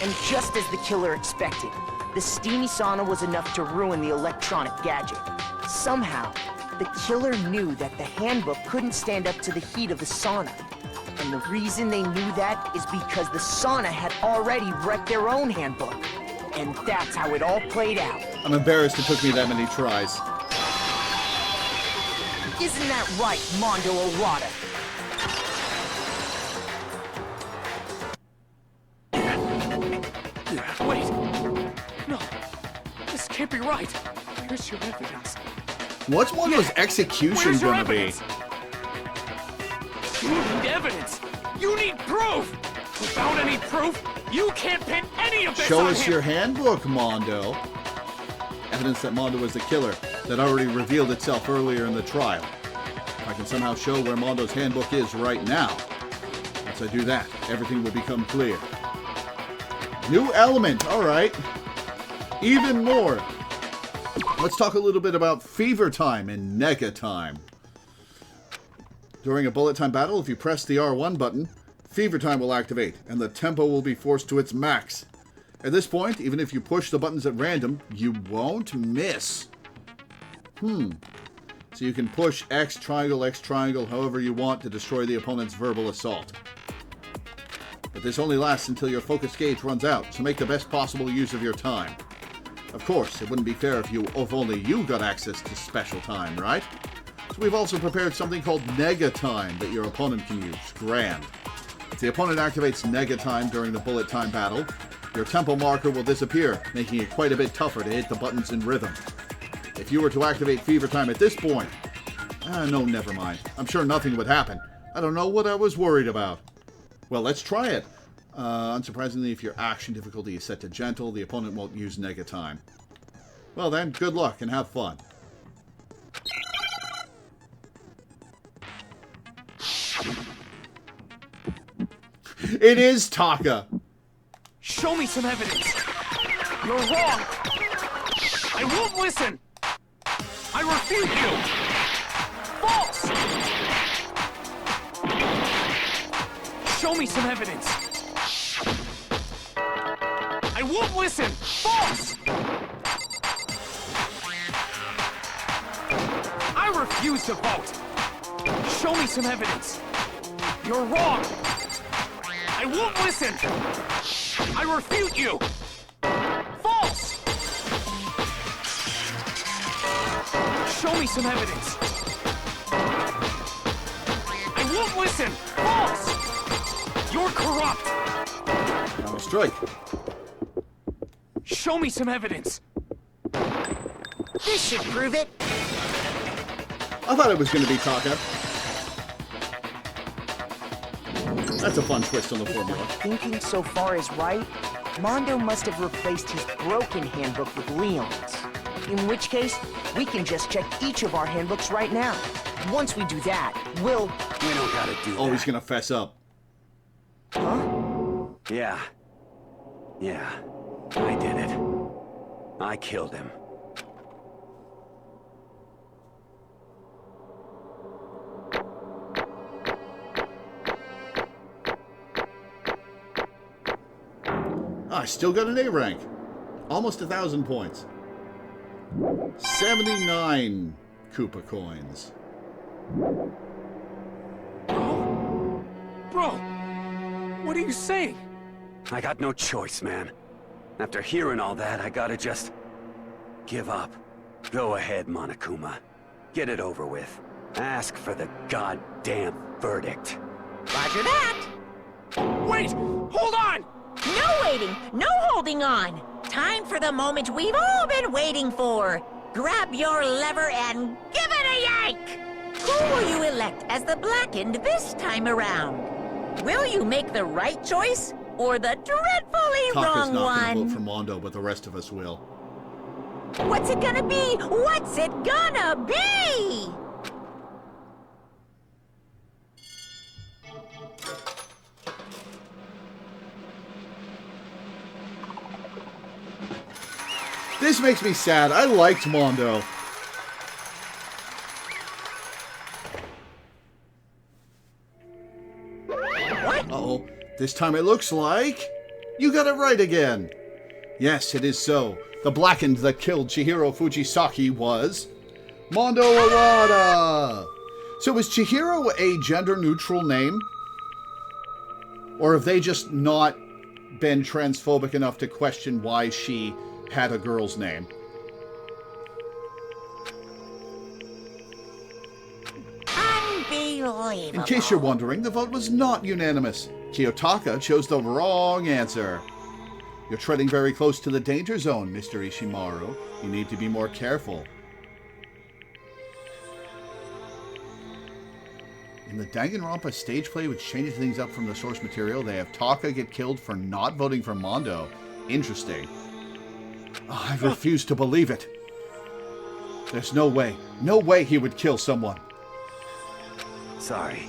And just as the killer expected, the steamy sauna was enough to ruin the electronic gadget. Somehow, the killer knew that the handbook couldn't stand up to the heat of the sauna. And the reason they knew that is because the sauna had already wrecked their own handbook. And that's how it all played out. I'm embarrassed it took me that many tries. Isn't that right, Mondo Owada? Wait! No! This can't be right! Where's your evidence? What's Mondo's execution Where's your gonna be? evidence? You need evidence! You need proof! Without any proof, you can't pin any of this Show on us him. your handbook, Mondo. Evidence that Mondo was the killer that already revealed itself earlier in the trial. If I can somehow show where Mondo's handbook is right now, once I do that, everything will become clear. New element, alright. Even more. Let's talk a little bit about Fever Time and Nega Time. During a bullet time battle, if you press the R1 button, Fever Time will activate, and the tempo will be forced to its max. At this point, even if you push the buttons at random, you won't miss. So you can push X, triangle, however you want to destroy the opponent's verbal assault. But this only lasts until your focus gauge runs out, so make the best possible use of your time. Of course, it wouldn't be fair if only you got access to special time, right? So we've also prepared something called Nega Time that your opponent can use. Grand. If the opponent activates Nega Time during the bullet time battle, your tempo marker will disappear, making it quite a bit tougher to hit the buttons in rhythm. If you were to activate Fever Time at this point... no, never mind. I'm sure nothing would happen. I don't know what I was worried about. Well, let's try it. Unsurprisingly, if your action difficulty is set to gentle, the opponent won't use Nega Time. Well then, good luck and have fun. It is Taka! Show me some evidence! You're wrong! I won't listen! I refute you! False! Show me some evidence! I won't listen! False! I refuse to vote! Show me some evidence! You're wrong! I won't listen! I refute you! False! Show me some evidence! I won't listen! False! You're corrupt! Now a strike. Show me some evidence! This should prove it. I thought it was going to be Taka. That's a fun twist on the formula. Thinking so far is right, Mondo must have replaced his broken handbook with Leon's. In which case, we can just check each of our handbooks right now. Once we do that, we'll... We don't gotta do that. Oh, he's gonna fess up. Huh? Yeah. I did it. I killed him. I still got an A rank. Almost 1,000 points. 79 Koopa coins. Bro, what are you saying? I got no choice, man. After hearing all that, I gotta just... give up. Go ahead, Monokuma. Get it over with. Ask for the goddamn verdict. Roger that. Wait! Hold on! No waiting, no holding on. Time for the moment we've all been waiting for. Grab your lever and give it a yank! Who will you elect as the Blackened this time around? Will you make the right choice or the dreadfully Taka's wrong not one? gonna vote for Mondo, but the rest of us will. What's it gonna be? What's it gonna be? This makes me sad. I liked Mondo. What? Uh-oh. This time it looks like... You got it right again. Yes, it is so. The Blackened that killed Chihiro Fujisaki was... Mondo Arata! So is Chihiro a gender-neutral name? Or have they just not been transphobic enough to question why she had a girl's name? Unbelievable. In case you're wondering, the vote was not unanimous. Kiyotaka chose the wrong answer. You're treading very close to the danger zone, Mr. Ishimaru. You need to be more careful. In the Danganronpa stage play, which changes things up from the source material, they have Taka get killed for not voting for Mondo. Interesting. Oh, I refuse to believe it. There's no way he would kill someone. Sorry.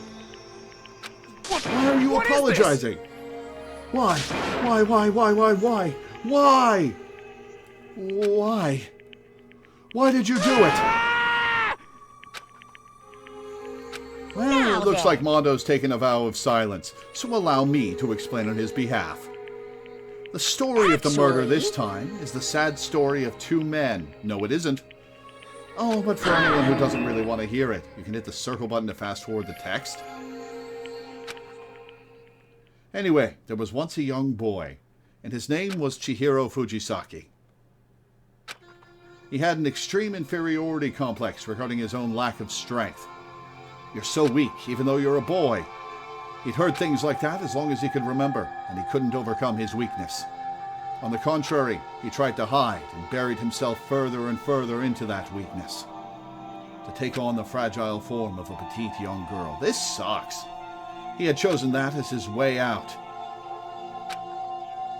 Why are you apologizing? Why? Why did you do it? Well, it looks like Mondo's taken a vow of silence, so allow me to explain on his behalf. The story of the murder this time is the sad story of two men. No, it isn't. Oh, but for anyone who doesn't really want to hear it, you can hit the circle button to fast forward the text. Anyway, there was once a young boy, and his name was Chihiro Fujisaki. He had an extreme inferiority complex regarding his own lack of strength. You're so weak, even though you're a boy. He'd heard things like that as long as he could remember, and he couldn't overcome his weakness. On the contrary, he tried to hide and buried himself further and further into that weakness, to take on the fragile form of a petite young girl. This sucks. He had chosen that as his way out.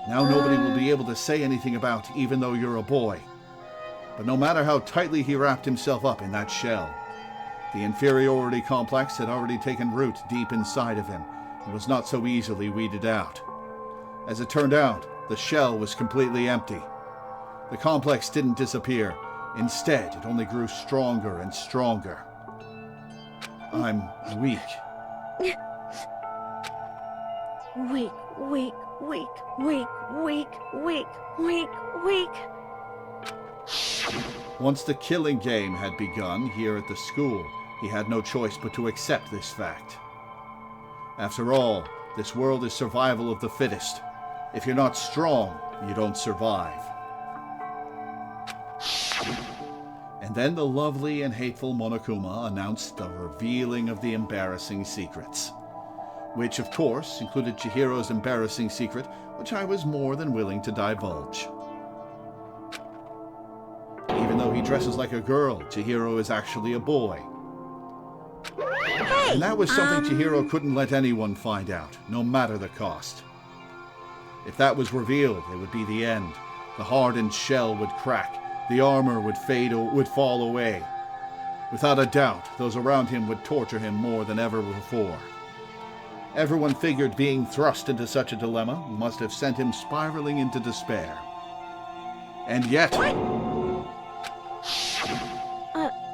Now nobody will be able to say anything about even though you're a boy. But no matter how tightly he wrapped himself up in that shell, the inferiority complex had already taken root deep inside of him and was not so easily weeded out. As it turned out, the shell was completely empty. The complex didn't disappear. Instead, it only grew stronger and stronger. I'm weak. Weak, weak, weak, weak, weak, weak, weak, weak. Once the killing game had begun here at the school, he had no choice but to accept this fact. After all, this world is survival of the fittest. If you're not strong, you don't survive. And then the lovely and hateful Monokuma announced the revealing of the embarrassing secrets. Which, of course, included Chihiro's embarrassing secret, which I was more than willing to divulge. Even though he dresses like a girl, Chihiro is actually a boy. Hey, and that was something Chihiro couldn't let anyone find out, no matter the cost. If that was revealed, it would be the end. The hardened shell would crack. The armor would fall away. Without a doubt, those around him would torture him more than ever before. Everyone figured being thrust into such a dilemma must have sent him spiraling into despair. And yet...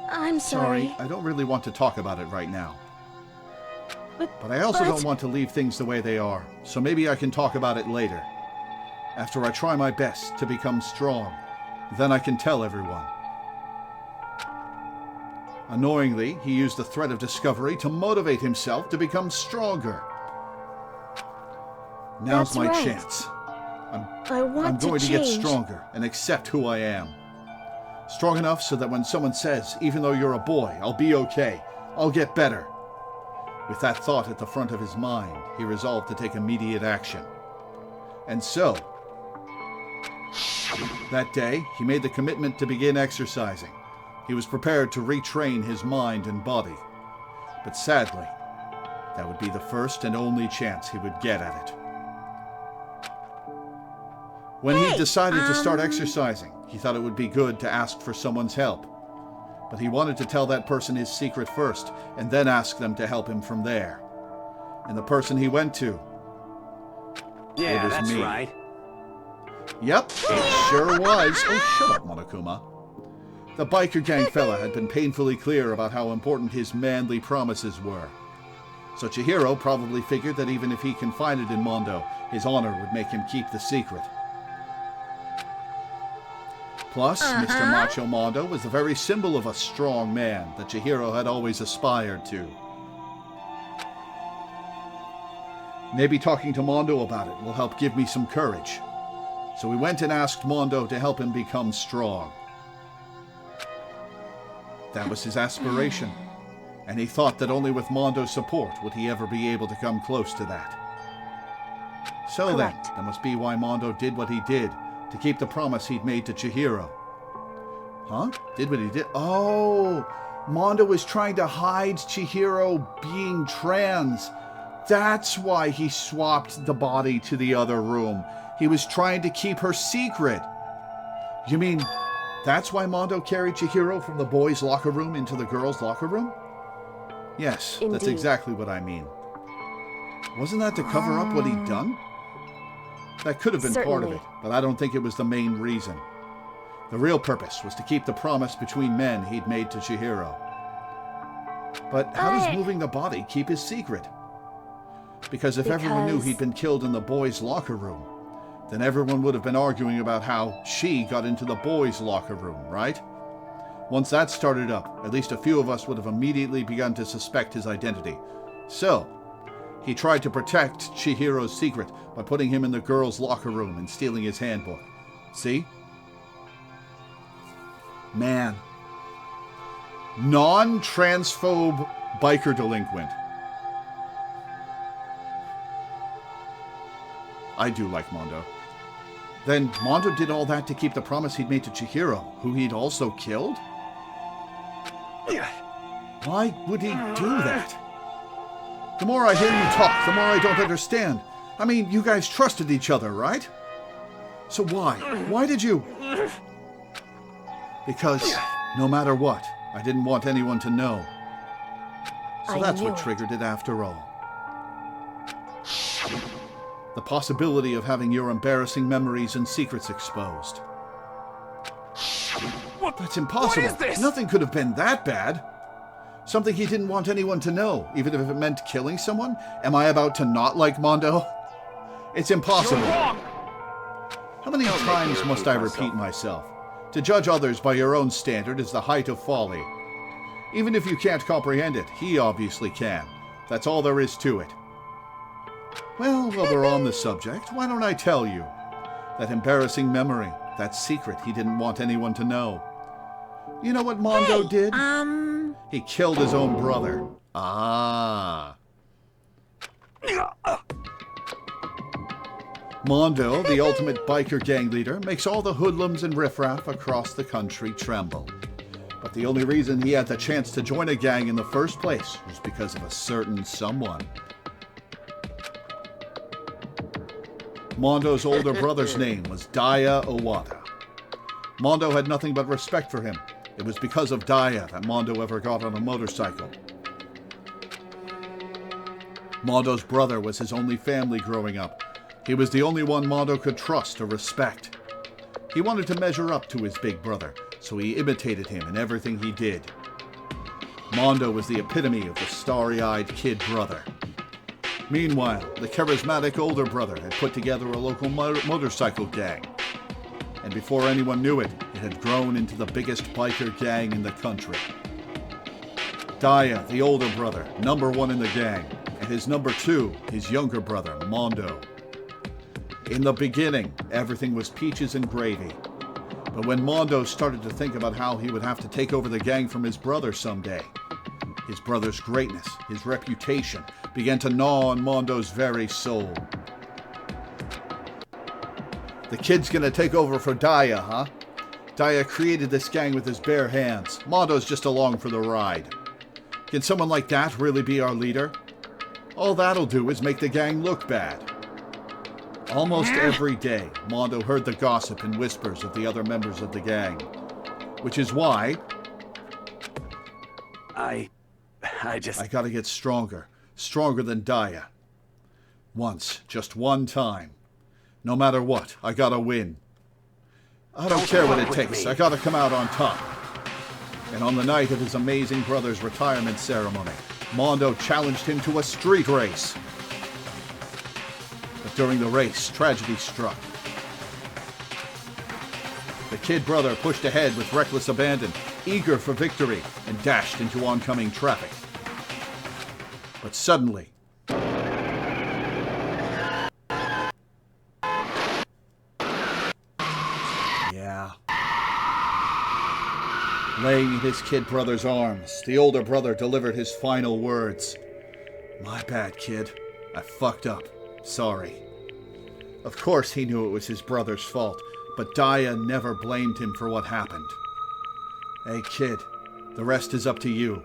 I'm sorry. I don't really want to talk about it right now. But I also don't want to leave things the way they are, so maybe I can talk about it later. After I try my best to become strong, then I can tell everyone. Annoyingly, he used the threat of discovery to motivate himself to become stronger. Now's my chance. I'm going to get stronger and accept who I am. Strong enough so that when someone says, even though you're a boy, I'll be okay, I'll get better. With that thought at the front of his mind, he resolved to take immediate action. And so, that day, he made the commitment to begin exercising. He was prepared to retrain his mind and body. But sadly, that would be the first and only chance he would get at it. When he decided to start exercising, he thought it would be good to ask for someone's help. But he wanted to tell that person his secret first, and then ask them to help him from there. And the person he went to... Yeah, it was that's me. right. Yep, it sure was. Oh, shut up, Monokuma. The biker gang fella had been painfully clear about how important his manly promises were. So Chihiro probably figured that even if he confided in Mondo, his honor would make him keep the secret. Plus, Mr. Macho Mondo was the very symbol of a strong man that Chihiro had always aspired to. Maybe talking to Mondo about it will help give me some courage. So we went and asked Mondo to help him become strong. That was his aspiration, and he thought that only with Mondo's support would he ever be able to come close to that. So then, that must be why Mondo did what he did, to keep the promise he'd made to Chihiro. Huh? Did what he did? Oh! Mondo was trying to hide Chihiro being trans. That's why he swapped the body to the other room. He was trying to keep her secret. You mean, that's why Mondo carried Chihiro from the boys' locker room into the girls' locker room? Yes, Indeed. That's exactly what I mean. Wasn't that to cover up what he'd done? That could have been part of it, but I don't think it was the main reason. The real purpose was to keep the promise between men he'd made to Chihiro. But how does moving the body keep his secret? Because if everyone knew he'd been killed in the boys' locker room, then everyone would have been arguing about how she got into the boys' locker room, right? Once that started up, at least a few of us would have immediately begun to suspect his identity. So, he tried to protect Chihiro's secret by putting him in the girls' locker room and stealing his handbook. See? Man. Non-transphobe biker delinquent. I do like Mondo. Then Mondo did all that to keep the promise he'd made to Chihiro, who he'd also killed? Why would he do that? The more I hear you talk, the more I don't understand. I mean, you guys trusted each other, right? So why? Why did you? Because no matter what, I didn't want anyone to know. So that's what triggered it after all. The possibility of having your embarrassing memories and secrets exposed. That's impossible. What is this? Nothing could have been that bad. Something he didn't want anyone to know, even if it meant killing someone? Am I about to not like Mondo? It's impossible. You're wrong. How many times must I repeat myself? To judge others by your own standard is the height of folly. Even if you can't comprehend it, he obviously can. That's all there is to it. Well, while we're on the subject, why don't I tell you? That embarrassing memory, that secret he didn't want anyone to know. You know what Mondo did? He killed his own brother. Ah. Mondo, the ultimate biker gang leader, makes all the hoodlums and riffraff across the country tremble. But the only reason he had the chance to join a gang in the first place was because of a certain someone. Mondo's older brother's name was Daya Owada. Mondo had nothing but respect for him. It was because of Daya that Mondo ever got on a motorcycle. Mondo's brother was his only family growing up. He was the only one Mondo could trust or respect. He wanted to measure up to his big brother, so he imitated him in everything he did. Mondo was the epitome of the starry-eyed kid brother. Meanwhile, the charismatic older brother had put together a local motorcycle gang. And before anyone knew it, it had grown into the biggest biker gang in the country. Daya, the older brother, #1 in the gang, and his #2, his younger brother, Mondo. In the beginning, everything was peaches and gravy. But when Mondo started to think about how he would have to take over the gang from his brother someday, his brother's greatness, his reputation, began to gnaw on Mondo's very soul. The kid's gonna take over for Daya, huh? Daya created this gang with his bare hands. Mondo's just along for the ride. Can someone like that really be our leader? All that'll do is make the gang look bad. Almost every day, Mondo heard the gossip and whispers of the other members of the gang. Which is why... I gotta get stronger. Stronger than Daya. Once, just one time. No matter what, I gotta win. I don't care what it takes. I gotta come out on top. And on the night of his amazing brother's retirement ceremony, Mondo challenged him to a street race. But during the race, tragedy struck. The kid brother pushed ahead with reckless abandon, eager for victory, and dashed into oncoming traffic. But suddenly... Yeah. Laying in his kid brother's arms, the older brother delivered his final words. "My bad, kid. I fucked up. Sorry." Of course he knew it was his brother's fault, but Daya never blamed him for what happened. "Hey, kid, the rest is up to you.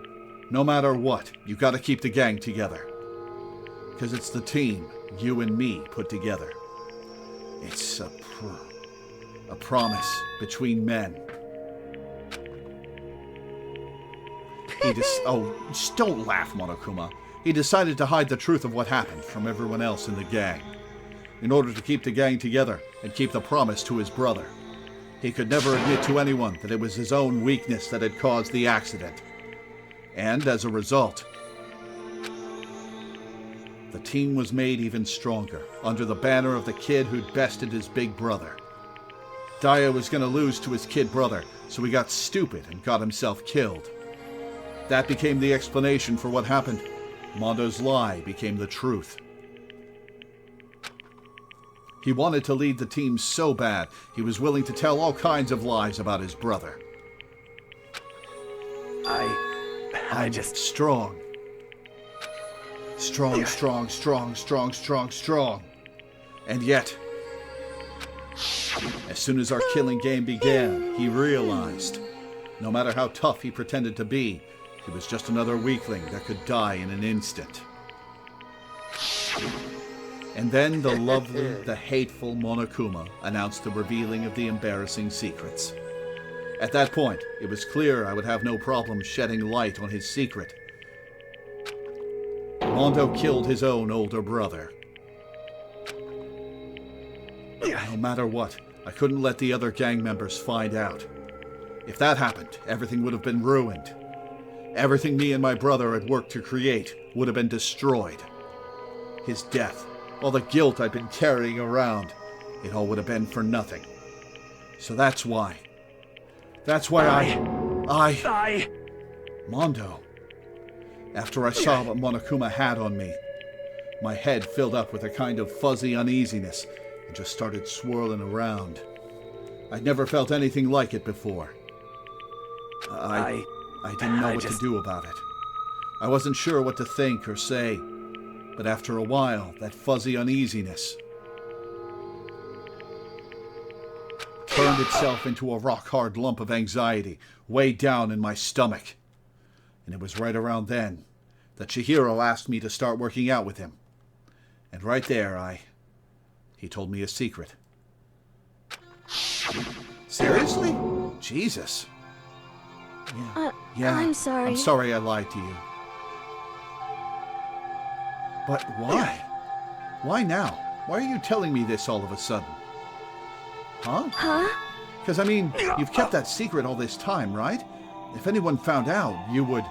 No matter what, you gotta keep the gang together. Because it's the team, you and me, put together. It's a promise between men." Just don't laugh, Monokuma. He decided to hide the truth of what happened from everyone else in the gang, in order to keep the gang together and keep the promise to his brother. He could never admit to anyone that it was his own weakness that had caused the accident. And as a result, the team was made even stronger, under the banner of the kid who'd bested his big brother. Daya was going to lose to his kid brother, so he got stupid and got himself killed. That became the explanation for what happened. Mondo's lie became the truth. He wanted to lead the team so bad, he was willing to tell all kinds of lies about his brother. I'm just strong. Strong. And yet, as soon as our killing game began, he realized, no matter how tough he pretended to be, he was just another weakling that could die in an instant. And then the lovely, the hateful Monokuma announced the revealing of the embarrassing secrets. At that point, it was clear I would have no problem shedding light on his secret. Mondo killed his own older brother. No matter what, I couldn't let the other gang members find out. If that happened, everything would have been ruined. Everything me and my brother had worked to create would have been destroyed. His death, all the guilt I'd been carrying around, it all would have been for nothing. So that's why. That's why I... Mondo. After I saw what Monokuma had on me, my head filled up with a kind of fuzzy uneasiness and just started swirling around. I'd never felt anything like it before. I didn't know what to do about it. I wasn't sure what to think or say, but after a while, that fuzzy uneasiness turned itself into a rock-hard lump of anxiety way down in my stomach. And it was right around then that Chihiro asked me to start working out with him. And right there, he told me a secret. Seriously? Jesus. Yeah. I'm sorry. I'm sorry I lied to you. But why? Why now? Why are you telling me this all of a sudden? Huh? Huh? Because, I mean, you've kept that secret all this time, right? If anyone found out, you would...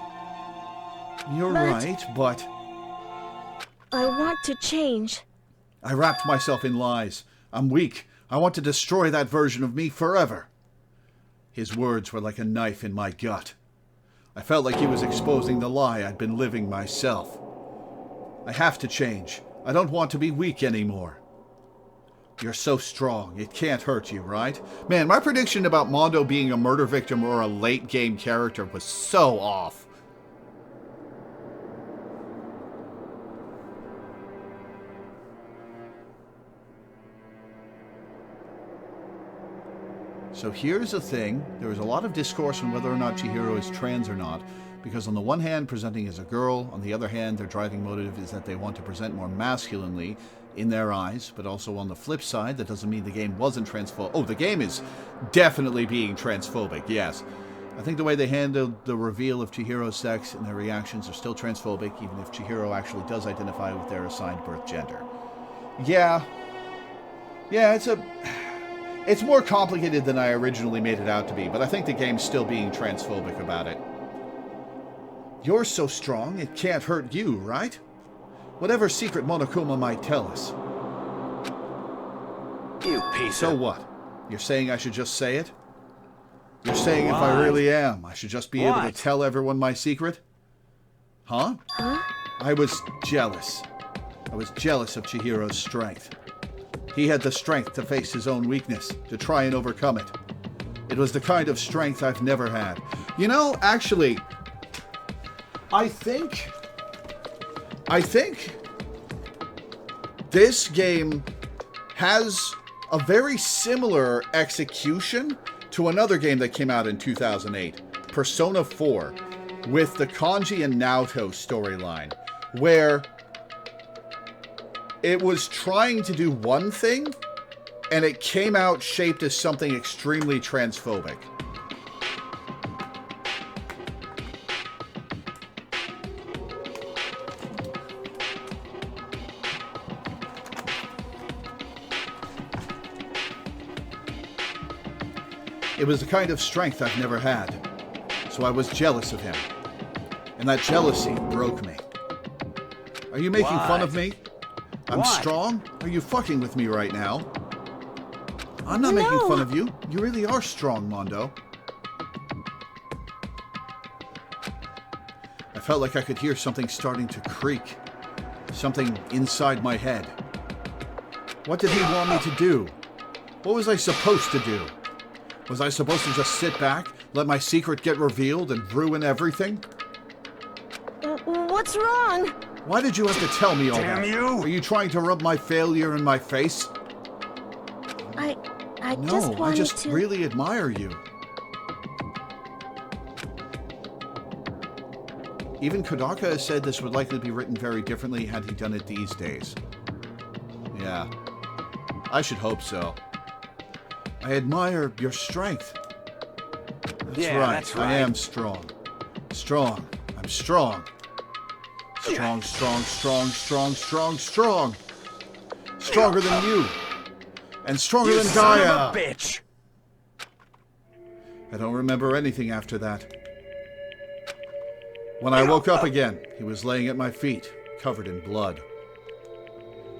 You're right, but... I want to change. I wrapped myself in lies. I'm weak. I want to destroy that version of me forever. His words were like a knife in my gut. I felt like he was exposing the lie I'd been living myself. I have to change. I don't want to be weak anymore. You're so strong, it can't hurt you, right? Man, my prediction about Mondo being a murder victim or a late-game character was so off. So here's the thing. There is a lot of discourse on whether or not Chihiro is trans or not, because on the one hand, presenting as a girl, on the other hand, their driving motive is that they want to present more masculinely in their eyes, but also on the flip side, that doesn't mean the game wasn't transphobic. Oh, the game is definitely being transphobic, yes. I think the way they handled the reveal of Chihiro's sex and their reactions are still transphobic, even if Chihiro actually does identify with their assigned birth gender. Yeah, it's more complicated than I originally made it out to be, but I think the game's still being transphobic about it. You're so strong, it can't hurt you, right? Whatever secret Monokuma might tell us. You piece So of... what? You're saying I should just say it? You're saying if I really am, I should just be able to tell everyone my secret? Huh? I was jealous. I was jealous of Chihiro's strength. He had the strength to face his own weakness, to try and overcome it. It was the kind of strength I've never had. You know, actually, I think this game has a very similar execution to another game that came out in 2008, Persona 4, with the Kanji and Naoto storyline, where it was trying to do one thing, and it came out shaped as something extremely transphobic. It was the kind of strength I've never had, so I was jealous of him. And that jealousy broke me. Are you making fun of me? I'm strong? Are you fucking with me right now? I'm not making fun of you. You really are strong, Mondo. I felt like I could hear something starting to creak. Something inside my head. What did he want me to do? What was I supposed to do? Was I supposed to just sit back, let my secret get revealed, and ruin everything? What's wrong? Why did you have to tell me all that? Damn you! Are you trying to rub my failure in my face? I No, just wanted I just to... really admire you. Even Kodaka has said this would likely be written very differently had he done it these days. Yeah. I should hope so. I admire your strength. That's right. That's right. I am strong. Strong. I'm strong. Strong, strong, strong, strong, strong, strong. Stronger than you. And stronger than son Gaia. of a bitch! I don't remember anything after that. When I woke up again, he was laying at my feet, covered in blood.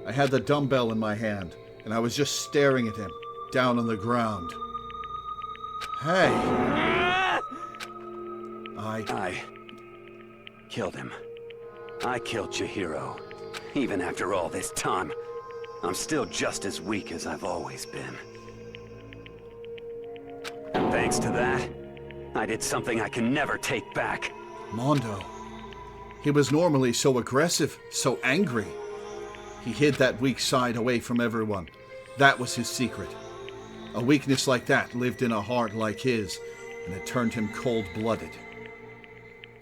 I had the dumbbell in my hand, and I was just staring at him, down on the ground. Hey! I killed him. I killed Chihiro. Even after all this time, I'm still just as weak as I've always been. And thanks to that, I did something I can never take back. Mondo. He was normally so aggressive, so angry. He hid that weak side away from everyone. That was his secret. A weakness like that lived in a heart like his, and it turned him cold-blooded.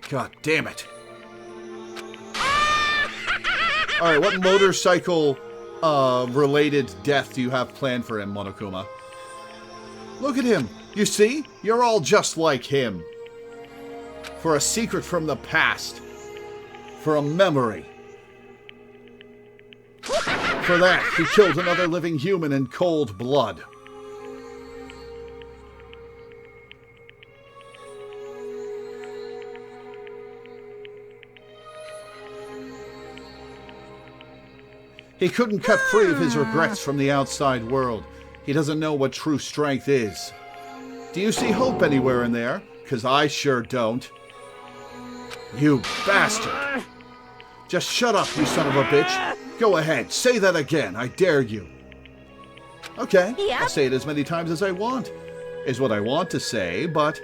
God damn it. Alright, what motorcycle related death do you have planned for him, Monokuma? Look at him. You see? You're all just like him. For a secret from the past. For a memory. For that, he killed another living human in cold blood. He couldn't cut free of his regrets from the outside world. He doesn't know what true strength is. Do you see hope anywhere in there? 'Cause I sure don't. You bastard! Just shut up, you son of a bitch. Go ahead, say that again, I dare you. Okay, I'll say it as many times as I want, is what I want to say, but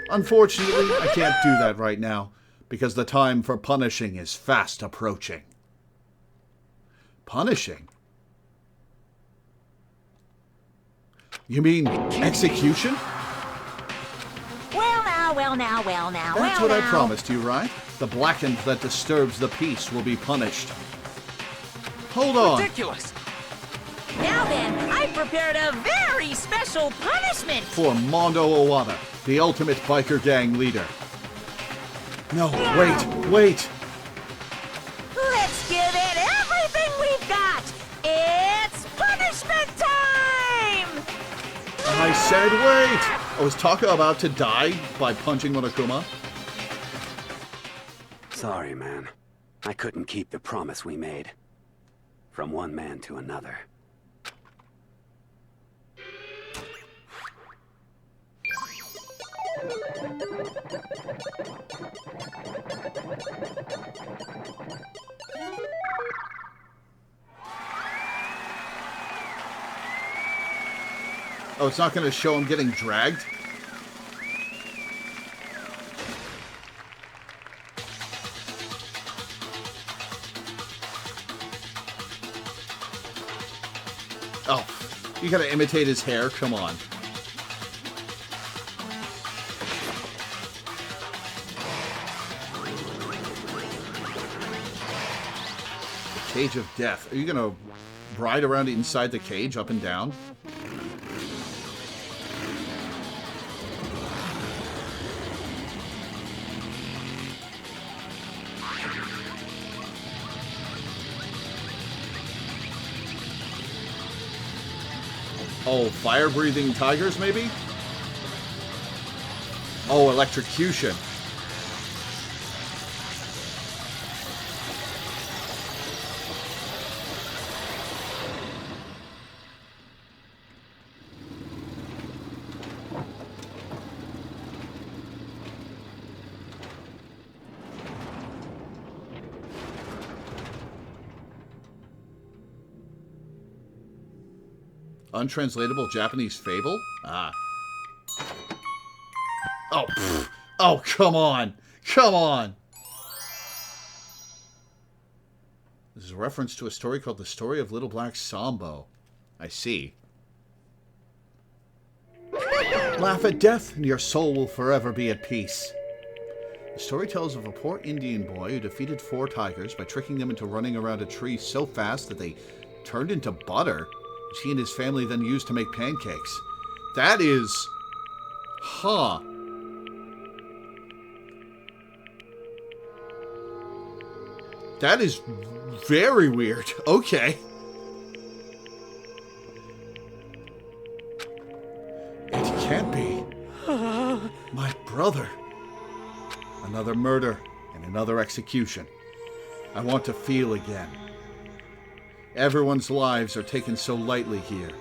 unfortunately, I can't do that right now, because the time for punishing is fast approaching. Punishing? You mean execution? Well now. That's what I promised you, right? The blackened that disturbs the peace will be punished. Hold on. Ridiculous! Now then, I prepared a very special punishment! For Mondo Owada, the ultimate biker gang leader. No, wait! Let's give it everything we've got! It's punishment time! I said wait! Was Taka about to die by punching Monokuma? Sorry, man. I couldn't keep the promise we made. From one man to another. Oh, it's not going to show him getting dragged? Oh, you got to imitate his hair? Come on. The Cage of Death. Are you going to ride around inside the cage, up and down? Oh, fire-breathing tigers, maybe? Oh, electrocution. Untranslatable Japanese fable? Ah. Oh, pfft. Oh, come on. Come on. This is a reference to a story called The Story of Little Black Sambo. I see. Laugh at death, and your soul will forever be at peace. The story tells of a poor Indian boy who defeated 4 tigers by tricking them into running around a tree so fast that they turned into butter, which he and his family then used to make pancakes. That is... Huh. That is very weird. Okay. It can't be. Another murder and another execution. I want to feel again. Everyone's lives are taken so lightly here.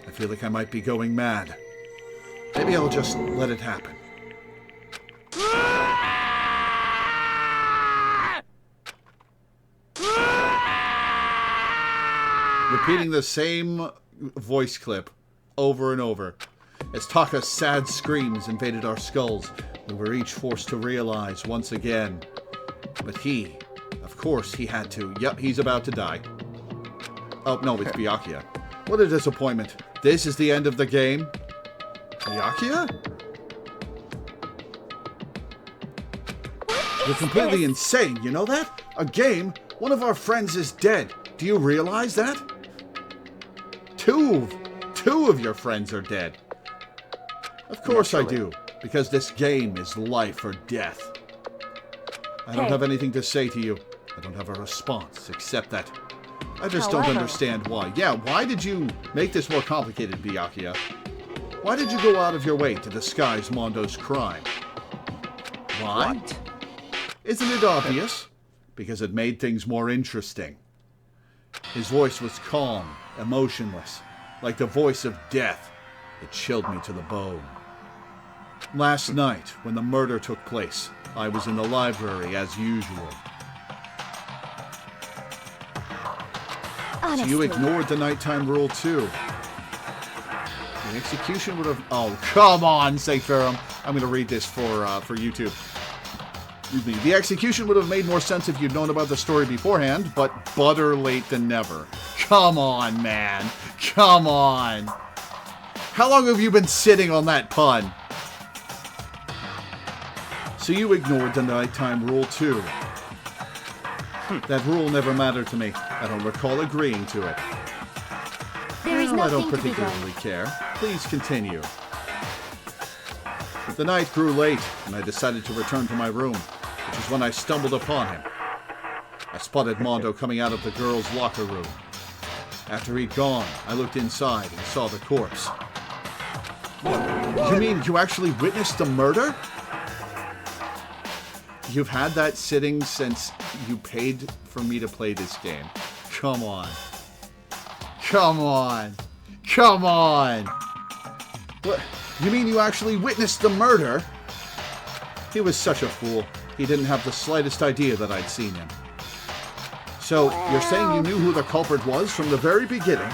I feel like I might be going mad. Maybe I'll just let it happen. Repeating the same voice clip over and over. As Taka's sad screams invaded our skulls, we were each forced to realize once again. But he, of course he had to. Yep, he's about to die. Oh, no, it's Byakuya. What a disappointment. This is the end of the game? Byakuya? You're completely insane, you know that? A game? One of our friends is dead. Do you realize that? Two of your friends are dead. Of course I do, because this game is life or death. I don't have anything to say to you. I don't have a response, except that I just don't understand why. Yeah, why did you make this more complicated, Byakuya? Why did you go out of your way to disguise Mondo's crime? Why? What? Isn't it obvious? Because it made things more interesting. His voice was calm, emotionless, like the voice of death. It chilled me to the bone. Last night, when the murder took place, I was in the library as usual. Honestly. So you ignored the nighttime rule too. The execution would have... Oh, come on, Seferum. I'm going to read this for YouTube. Excuse me. The execution would have made more sense if you'd known about the story beforehand, but better late than never. Come on, man. Come on. How long have you been sitting on that pun? So you ignored the nighttime rule too. That rule never mattered to me. I don't recall agreeing to it. There is Well, I nothing don't to be done. particularly care. Please continue. The night grew late, and I decided to return to my room, which is when I stumbled upon him. I spotted Mondo coming out of the girls' locker room. After he'd gone, I looked inside and saw the corpse. You mean you actually witnessed the murder? You've had that sitting since you paid for me to play this game. Come on. Come on. Come on. What? You mean you actually witnessed the murder? He was such a fool. He didn't have the slightest idea that I'd seen him. So, you're saying you knew who the culprit was from the very beginning?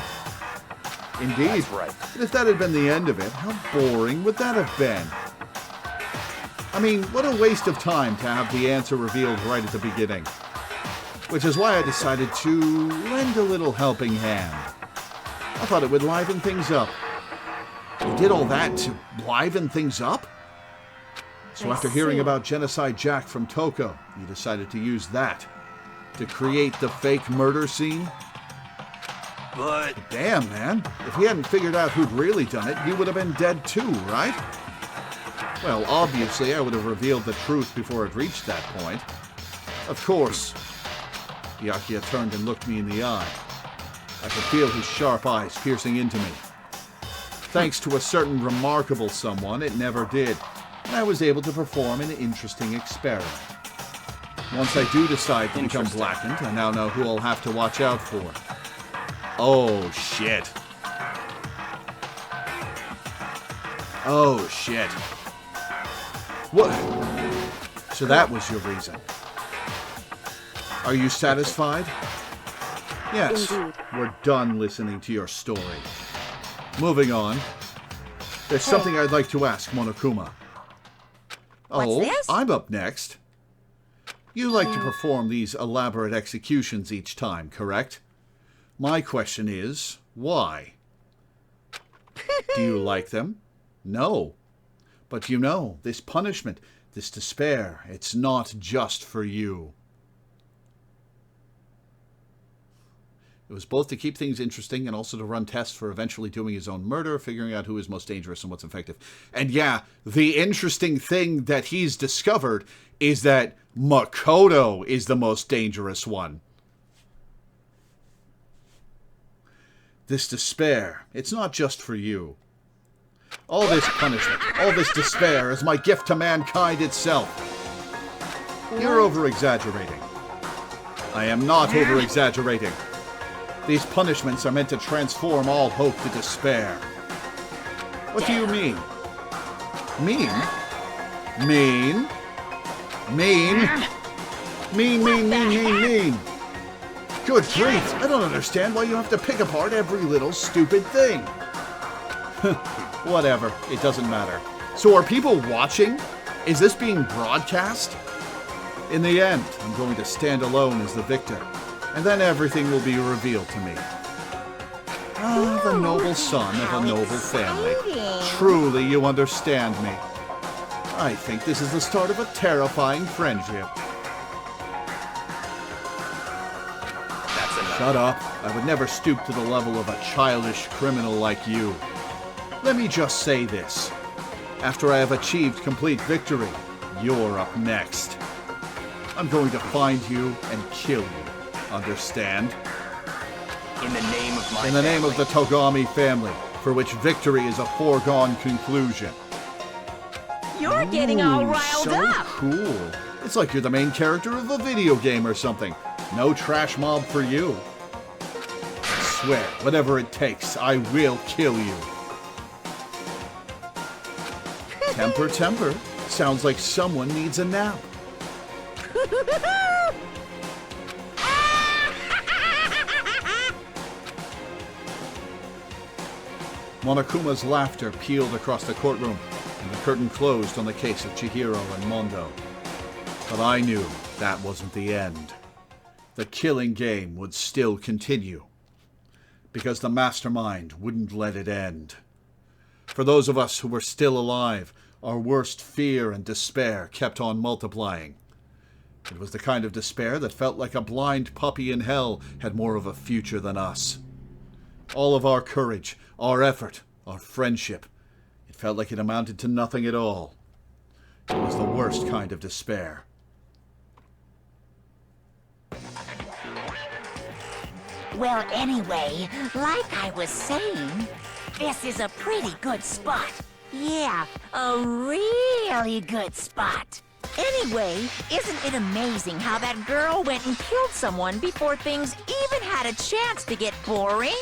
Indeed. That's right. And if that had been the end of it, how boring would that have been? I mean, what a waste of time to have the answer revealed right at the beginning. Which is why I decided to lend a little helping hand. I thought it would liven things up. You did all that to liven things up? So after hearing about Genocide Jack from Toko, you decided to use that to create the fake murder scene? But damn, man. If he hadn't figured out who'd really done it, you would have been dead too, right? Well, obviously, I would have revealed the truth before it reached that point. Of course. Byakuya turned and looked me in the eye. I could feel his sharp eyes piercing into me. Thanks to a certain remarkable someone, it never did, and I was able to perform an interesting experiment. Once I do decide to become blackened, I now know who I'll have to watch out for. Oh, shit. Oh, shit. What? So that was your reason. Are you satisfied? Yes. Indeed. We're done listening to your story. Moving on. There's something I'd like to ask Monokuma. What's this? I'm up next. You like to perform these elaborate executions each time, correct? My question is, why? Do you like them? No. But you know, this punishment, this despair, it's not just for you. It was both to keep things interesting and also to run tests for eventually doing his own murder, figuring out who is most dangerous and what's effective. And yeah, the interesting thing that he's discovered is that Makoto is the most dangerous one. This despair, it's not just for you. All this punishment, all this despair is my gift to mankind itself. You're over-exaggerating. I am not over-exaggerating. These punishments are meant to transform all hope to despair. What do you mean? Mean? Mean? Mean? Mean. Good grief, I don't understand why you have to pick apart every little stupid thing. Whatever, it doesn't matter. So are people watching? Is this being broadcast? In the end, I'm going to stand alone as the victor, and then everything will be revealed to me. Ah, the noble son of a noble family. Truly, you understand me. I think this is the start of a terrifying friendship. Shut up. I would never stoop to the level of a childish criminal like you. Let me just say this. After I have achieved complete victory, you're up next. I'm going to find you and kill you. Understand? In the name of my In the name of the Togami family, for which victory is a foregone conclusion. You're getting all riled so up. Cool. It's like you're the main character of a video game or something. No trash mob for you. I swear, whatever it takes, I will kill you. Temper, temper. Sounds like someone needs a nap. Monokuma's laughter pealed across the courtroom, and the curtain closed on the case of Chihiro and Mondo. But I knew that wasn't the end. The killing game would still continue, because the mastermind wouldn't let it end. For those of us who were still alive, our worst fear and despair kept on multiplying. It was the kind of despair that felt like a blind puppy in hell had more of a future than us. All of our courage, our effort, our friendship, it felt like it amounted to nothing at all. It was the worst kind of despair. Well, anyway, like I was saying, this is a pretty good spot. Yeah, a really good spot. Anyway, isn't it amazing how that girl went and killed someone before things even had a chance to get boring?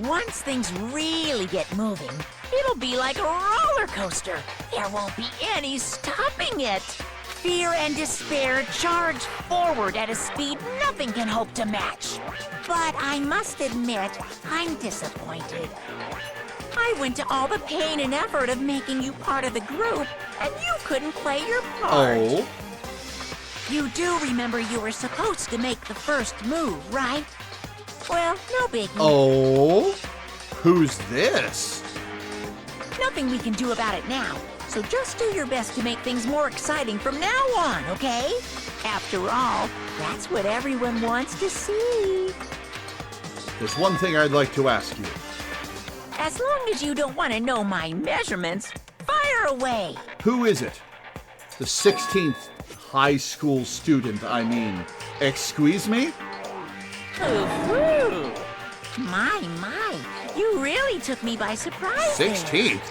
Once things really get moving, it'll be like a roller coaster. There won't be any stopping it. Fear and despair charge forward at a speed nothing can hope to match. But I must admit, I'm disappointed. I went to all the pain and effort of making you part of the group, and you couldn't play your part. Oh? You do remember you were supposed to make the first move, right? Well, no biggie. Oh? Who's this? Nothing we can do about it now, so just do your best to make things more exciting from now on, okay? After all, that's what everyone wants to see. There's one thing I'd like to ask you. As long as you don't want to know my measurements, fire away! Who is it? The 16th high school student, I mean. Excuse me? Ooh, my, you really took me by surprise. 16th?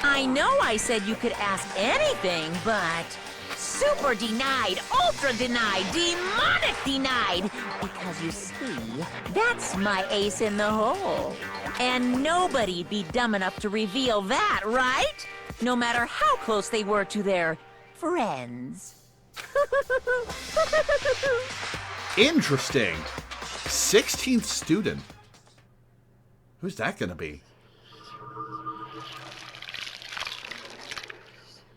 I know I said you could ask anything, but super denied, ultra denied, demonic denied. Because you see, that's my ace in the hole. And nobody'd be dumb enough to reveal that, right? No matter how close they were to their friends. Interesting. 16th student. Who's that gonna be?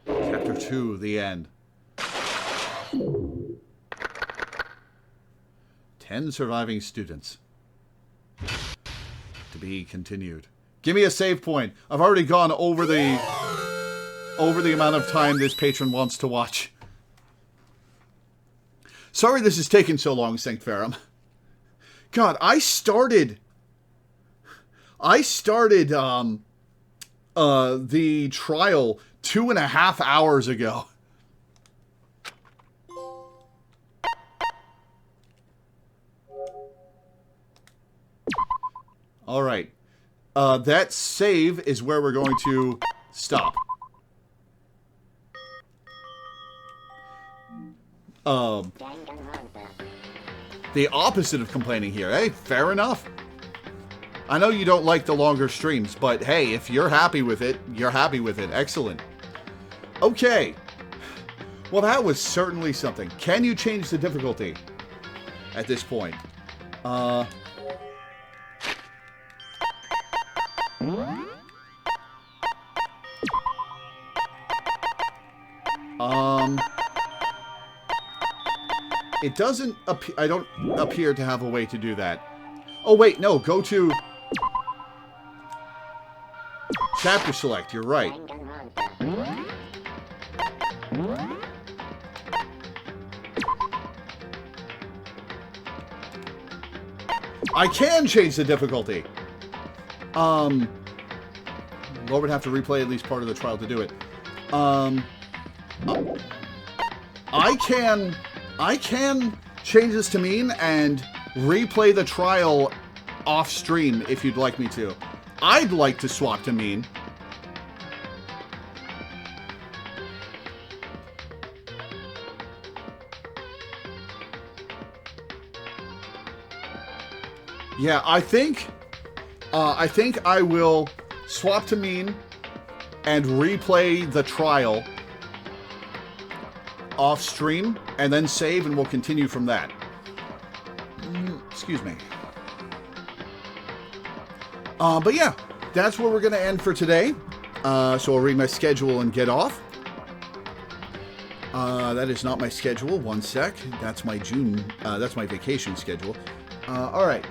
Chapter 2, the end. 10 surviving students. To be continued. Give me a save point. I've already gone over the amount of time this patron wants to watch. Sorry this is taking so long, Sanctferum. God, I started the trial 2.5 hours ago. All right. That save is where we're going to stop. The opposite of complaining here. Hey, fair enough. I know you don't like the longer streams, but hey, if you're happy with it, you're happy with it. Excellent. Okay. Well, that was certainly something. Can you change the difficulty at this point? It doesn't appear, I don't appear to have a way to do that. Oh wait, no, go to chapter select, you're right. I can change the difficulty. Lord would have to replay at least part of the trial to do it. I can change this to mean and replay the trial off stream if you'd like me to. I'd like to swap to mean. Yeah, I think I will swap to mean and replay the trial off stream and then save, and we'll continue from that. Excuse me. But yeah, that's where we're going to end for today. So I'll read my schedule and get off. That is not my schedule. One sec. That's my that's my vacation schedule. All right.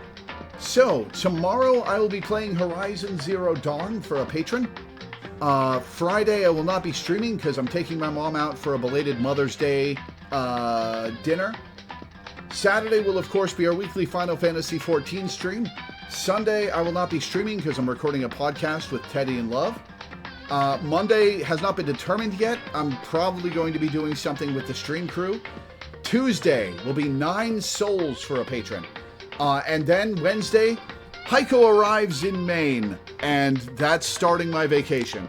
So tomorrow I will be playing Horizon Zero Dawn for a patron. Friday I will not be streaming because I'm taking my mom out for a belated Mother's Day dinner. Saturday will of course be our weekly Final Fantasy XIV stream. Sunday I will not be streaming because I'm recording a podcast with Teddy and Love. Monday has not been determined yet. I'm probably going to be doing something with the stream crew. Tuesday will be 9 souls for a patron. And then Wednesday, Heiko arrives in Maine, and that's starting my vacation,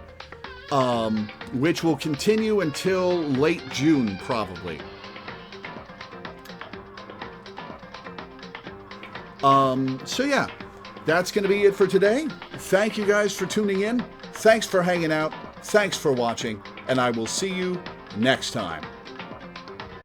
which will continue until late June, probably. So yeah, that's going to be it for today. Thank you guys for tuning in. Thanks for hanging out. Thanks for watching, and I will see you next time.